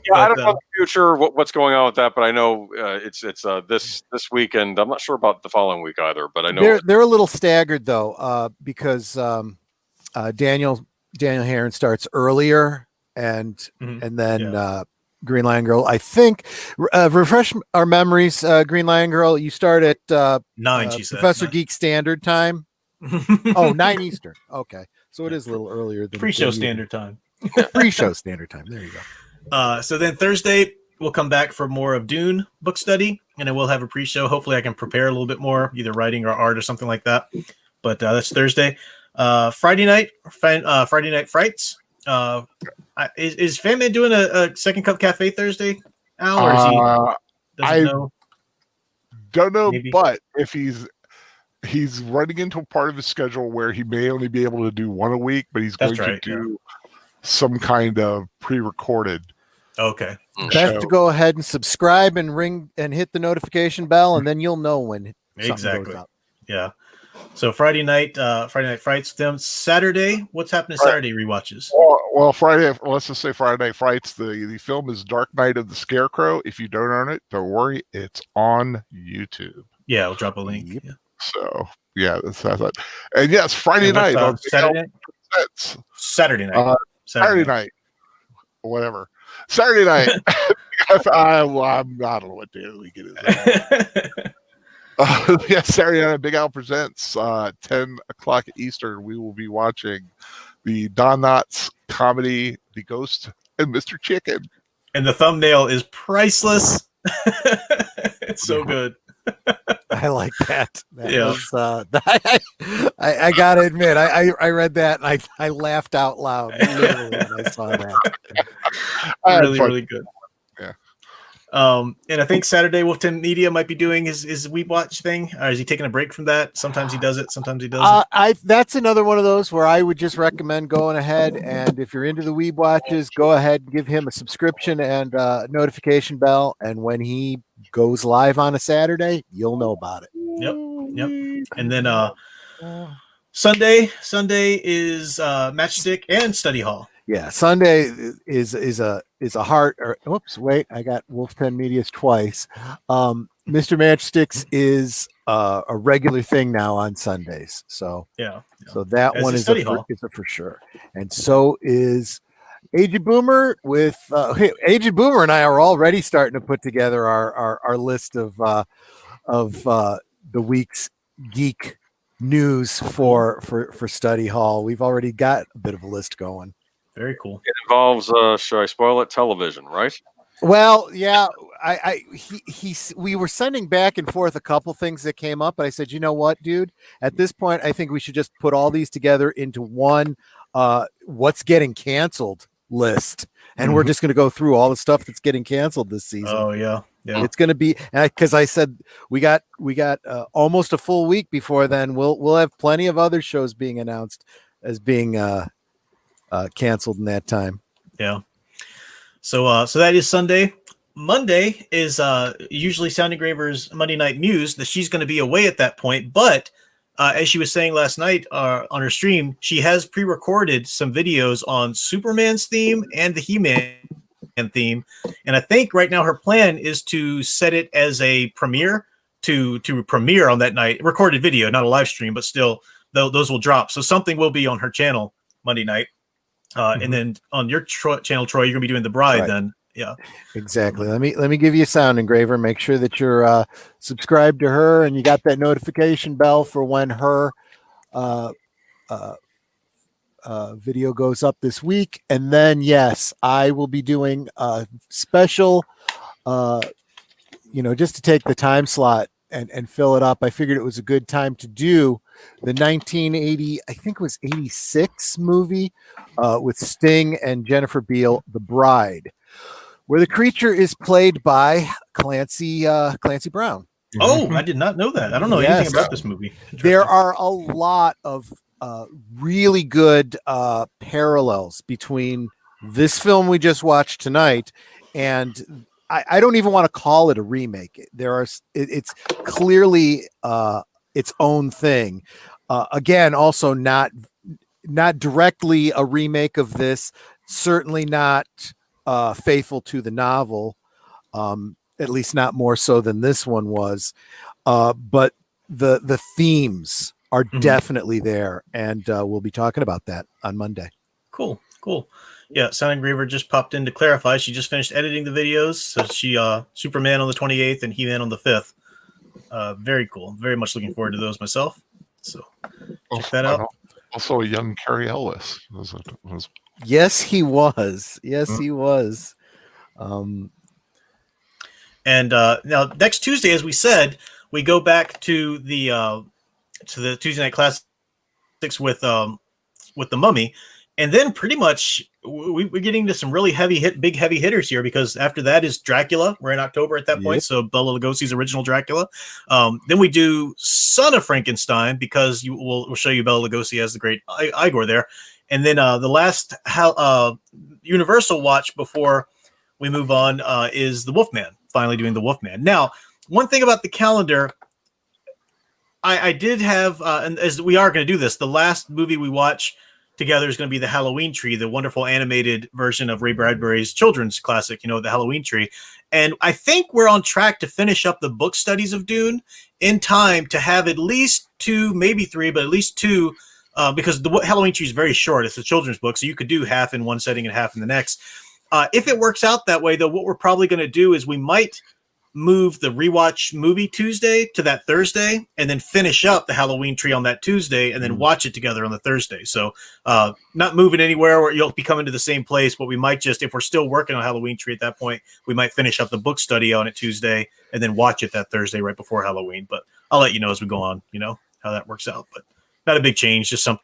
Yeah, I don't But, know the future what's going on with that, but I know it's this weekend. I'm not sure about the following week either, but I know they're a little staggered though, because Daniel Heron starts earlier, and Mhm. and then Green Lion Girl. I think refresh our memories. Green Lion Girl, you start at 9, she said. Professor Geek Standard Time. Oh, 9 Eastern. Okay, so it is a little earlier than Pre-show than standard time. Pre-show standard time. There you go. So then Thursday we'll come back for more of Dune book study, and then we'll have a pre-show. Hopefully, I can prepare a little bit more, either writing or art or something like that. But that's Thursday. Friday night frights. Is Fan Man doing a Second Cup Cafe Thursday? Al, or is he? Doesn't know? Don't know, Maybe. but if he's running into a part of his schedule where he may only be able to do one a week, but he's That's going right, to do some kind of pre-recorded. Okay. Best to go ahead and subscribe and ring and hit the notification bell, and then you'll know when something Exactly. goes up. Yeah. So Friday night frights. Them Saturday. What's happening Saturday rewatches? Well, Friday. Let's just say Friday Night Frights. The film is Dark Knight of the Scarecrow. If you don't own it, don't worry. It's on YouTube. Yeah, I'll drop a link. Yep. Yeah. So yeah, that's that. And yes, Friday And what's, night on Saturday night. Presents. Saturday night. Saturday night, whatever. Saturday night. I don't know what day of the week it is. Yeah, Saturday night, Big Al presents 10 o'clock Eastern. We will be watching the Don Knotts comedy, The Ghost and Mr. Chicken. And the thumbnail is priceless. It's so good. I like that. Yeah. Was, I gotta admit, I read that and I laughed out loud literally when I saw that. Really good. Yeah. And I think Saturday Wolfton Media might be doing his Weeb Watch thing. Or is he taking a break from that? Sometimes he does it, sometimes he doesn't. That's another one of those where I would just recommend going ahead, and if you're into the Weeb Watches, go ahead and give him a subscription and notification bell, and when he goes live on a Saturday, you'll know about it. Yep. And then Sunday is Matchstick and Study Hall. Yeah, Sunday is a heart. Or oops, wait, I got Wolf 10 Medias twice. Mr. Matchsticks is a regular thing now on Sundays. So so that As one is is Study a Hall. for sure. And so is Aged Boomer with Aged Boomer and I are already starting to put together our list of the week's geek news for Study Hall. We've already got a bit of a list going. Very cool. it involves. Should I spoil it? Television, right? Well, yeah, we were sending back and forth a couple things that came up, but I said, you know what, dude? At this point, I think we should just put all these together into one what's getting canceled list, and we're just going to go through all the stuff that's getting canceled this season. Oh yeah. It's going to be because I said we got almost a full week before then. We'll have plenty of other shows being announced as being canceled in that time. Yeah. So that is Sunday. Monday is usually Sound Engraver's Monday Night Muse. That she's going to be away at that point, but as she was saying last night on her stream, she has pre-recorded some videos on Superman's theme and the He-Man theme, and I think right now her plan is to set it as a premiere to premiere on that night. Recorded video, not a live stream, but still, those will drop. So something will be on her channel Monday night, and then on your channel, Troy, you're gonna be doing the Bride. Right. Then, yeah, exactly. Let me give you a sound engraver. Make sure that you're subscribed to her and you got that notification bell for when her video goes up this week. And then, yes, I will be doing a special, just to take the time slot and fill it up. I figured it was a good time to do the 1980, I think it was 86 movie with Sting and Jennifer Beal, The Bride, where the creature is played by Clancy Brown. Oh, I did not know that. I don't know anything about this movie. There are a lot of really good parallels between this film we just watched tonight and I don't even want to call it a remake. It's clearly its own thing. Again, also not directly a remake of this. Certainly not faithful to the novel. At least not more so than this one was. But the themes are definitely there, and we'll be talking about that on Monday. Cool. Yeah, Sound Engraver just popped in to clarify. She just finished editing the videos. So she Superman on the 28th and He-Man on the 5th. Very cool. Very much looking forward to those myself. So check that out. Also a young Carrie Ellis. Yes, he was. Yes, he was. And now next Tuesday, as we said, we go back to the Tuesday Night Classics with the Mummy. And then pretty much we're getting to some really big heavy hitters here, because after that is Dracula. We're in October at that point, so Bela Lugosi's original Dracula. Then we do Son of Frankenstein, because we'll show you Bela Lugosi as the great Igor there. And then the last Universal watch before we move on is the Wolfman. Finally doing the Wolfman. Now, one thing about the calendar, I did have, and as we are going to do this, the last movie we watch together is going to be the Halloween Tree, the wonderful animated version of Ray Bradbury's children's classic, the Halloween Tree. And I think we're on track to finish up the book studies of Dune in time to have at least 2, maybe 3, but at least 2, because the Halloween Tree is very short. It's a children's book, so you could do half in one setting and half in the next. If it works out that way, though, what we're probably going to do is we might move the rewatch movie Tuesday to that Thursday, and then finish up the Halloween Tree on that Tuesday, and then watch it together on the Thursday. So not moving anywhere where you'll be coming to the same place, but we might just, if we're still working on Halloween Tree at that point, we might finish up the book study on it Tuesday and then watch it that Thursday right before Halloween. But I'll let you know as we go on, how that works out. But not a big change, just something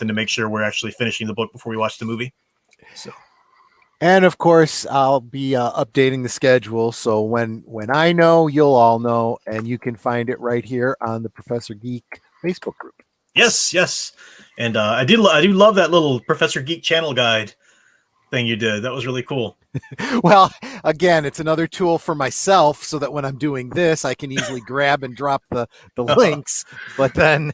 to make sure we're actually finishing the book before we watch the movie. So. And of course, I'll be updating the schedule. So when I know, you'll all know, and you can find it right here on the Professor Geek Facebook group. Yes. And I do love that little Professor Geek channel guide thing you did. That was really cool. Well, again, it's another tool for myself so that when I'm doing this, I can easily grab and drop the links. But then,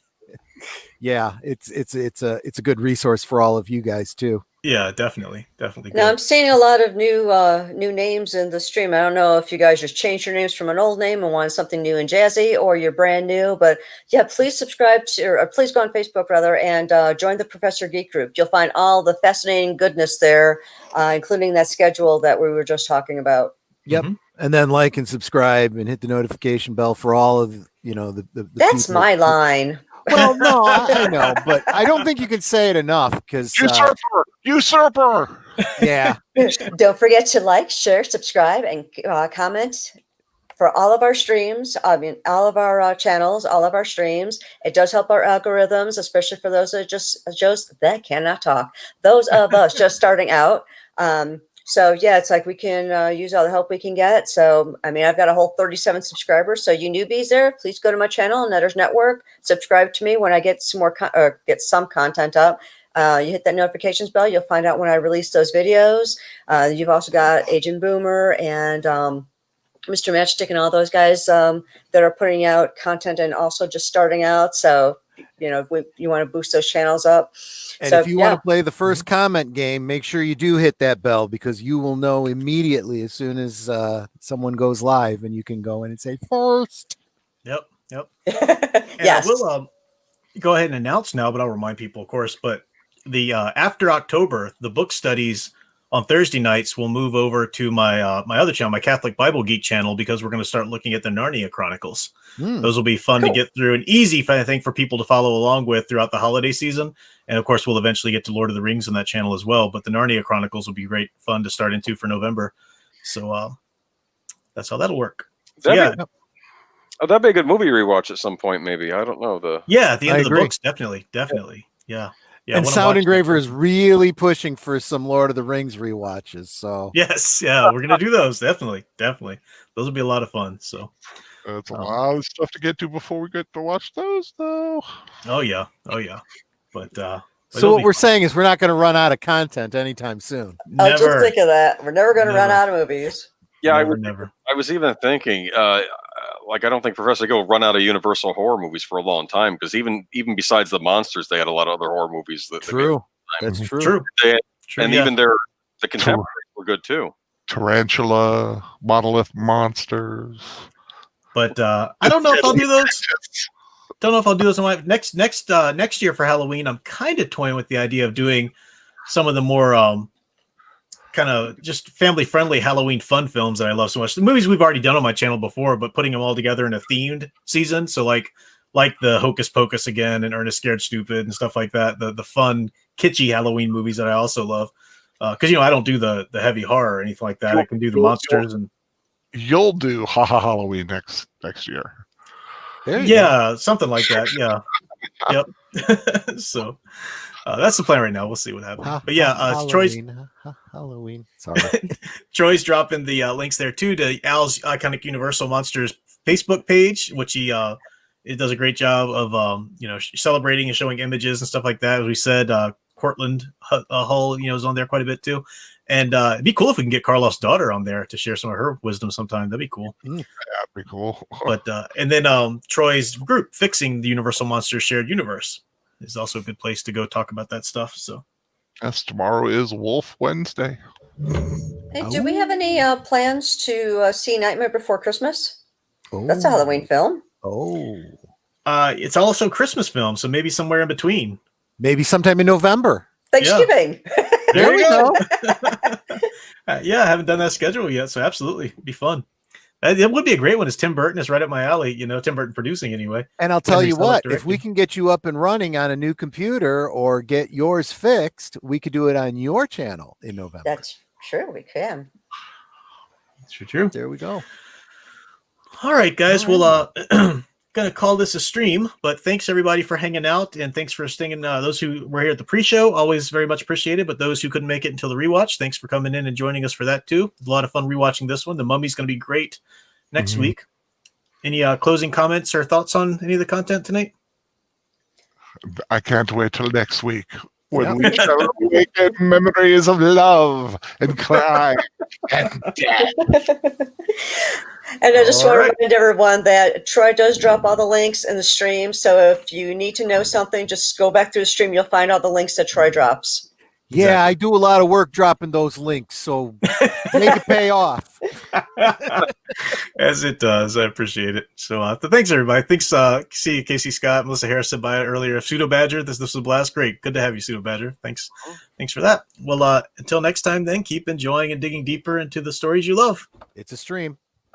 yeah, it's a good resource for all of you guys too. Yeah, definitely. Now I'm seeing a lot of new names in the stream. I don't know if you guys just changed your names from an old name and want something new and jazzy, or you're brand new. But yeah, please subscribe to, or please go on Facebook rather, and join the Professor Geek group. You'll find all the fascinating goodness there, including that schedule that we were just talking about. Yep. And then like and subscribe and hit the notification bell for all of the That's people. my line. Well, no, I know, but I don't think you can say it enough because usurper. Yeah. Don't forget to like, share, subscribe, and comment for all of our streams. I mean, all of our channels, all of our streams. It does help our algorithms, especially for those that that cannot talk. Those of us just starting out. So yeah, it's like we can use all the help we can get. So, I mean, I've got a whole 37 subscribers. So you newbies there, please go to my channel, Netters Network, subscribe to me when I get some more, get some content up. You hit that notifications bell, you'll find out when I release those videos. You've also got Agent Boomer and Mr. Matchstick and all those guys that are putting out content and also just starting out. So, you know, you want to boost those channels up. And So, if you want to play the first comment game, make sure you do hit that bell, because you will know immediately as soon as someone goes live, and you can go in and say first. Yep. And yes. I will go ahead and announce now, but I'll remind people, of course. But the after October, the book studies on Thursday nights will move over to my my other channel, my Catholic Bible Geek channel, because we're going to start looking at the Narnia Chronicles. Those will be fun to get through and easy, I think, for people to follow along with throughout the holiday season. And of course, we'll eventually get to Lord of the Rings on that channel as well. But the Narnia Chronicles will be great fun to start into for November. So that's how that'll work. So, that'd be a good movie rewatch at some point, maybe. I don't know. At the end of the books, definitely. Yeah. And Sound Engraver is really pushing for some Lord of the Rings rewatches. So yes, we're gonna do those. Definitely. Those will be a lot of fun. So it's a lot of stuff to get to before we get to watch those, though. Oh yeah. But so what we're saying is we're not going to run out of content anytime soon. I was just thinking that we're never going to run out of movies. Yeah, never. I was even thinking, like, I don't think Professor Go will run out of Universal horror movies for a long time, because even besides the monsters, they had a lot of other horror movies. That's true. And even the contemporaries were good too. Tarantula, monolith monsters. But I don't know if I'll do those. Don't know if I'll do those on my next year for Halloween. I'm kind of toying with the idea of doing some of the more kind of just family-friendly Halloween fun films that I love so much. The movies we've already done on my channel before, but putting them all together in a themed season. So like the Hocus Pocus again and Ernest Scared Stupid and stuff like that. The fun, kitschy Halloween movies that I also love. Because I don't do the heavy horror or anything like that. I can do the monsters and. You'll do Halloween next year. Something like that. Yeah. Yep. So that's the plan right now. We'll see what happens. But Halloween. Sorry. Troy's dropping the links there too to Al's Iconic Universal Monsters Facebook page, which he it does a great job of celebrating and showing images and stuff like that. As we said, Cortland Hull is on there quite a bit too. And it'd be cool if we can get Karloff's daughter on there to share some of her wisdom sometime. That'd be cool. Yeah, that'd be cool. But and then Troy's group, Fixing the Universal Monsters Shared Universe, is also a good place to go talk about that stuff. So yes, tomorrow is Wolf Wednesday. Hey, do we have any plans to see Nightmare Before Christmas? That's a Halloween film. It's also a Christmas film, so maybe somewhere in between. Maybe sometime in November. Thanksgiving. Yeah. There we go. I haven't done that schedule yet, so absolutely, it'd be fun. It would be a great one. As Tim Burton is right up my alley. Tim Burton producing anyway. And I'll tell you what, if we can get you up and running on a new computer or get yours fixed, we could do it on your channel in November. That's true. We can. That's true. There we go. All right, guys. We'll gonna call this a stream, but thanks everybody for hanging out, and thanks for staying. Those who were here at the pre-show, always very much appreciated. But those who couldn't make it until the rewatch, thanks for coming in and joining us for that too. A lot of fun rewatching this one. The Mummy's going to be great next week. Any closing comments or thoughts on any of the content tonight? I can't wait till next week when we shall awaken memories of love and Clive and death. And I just want to remind everyone that Troy does drop all the links in the stream. So if you need to know something, just go back through the stream. You'll find all the links that Troy drops. Yeah, exactly. I do a lot of work dropping those links, so make it pay off. As it does. I appreciate it. So thanks, everybody. Thanks, see you, Casey Scott, Melissa Harris said by it earlier. Pseudo Badger, this was a blast. Great. Good to have you, Pseudo Badger. Thanks for that. Well, until next time, then, keep enjoying and digging deeper into the stories you love. It's a stream.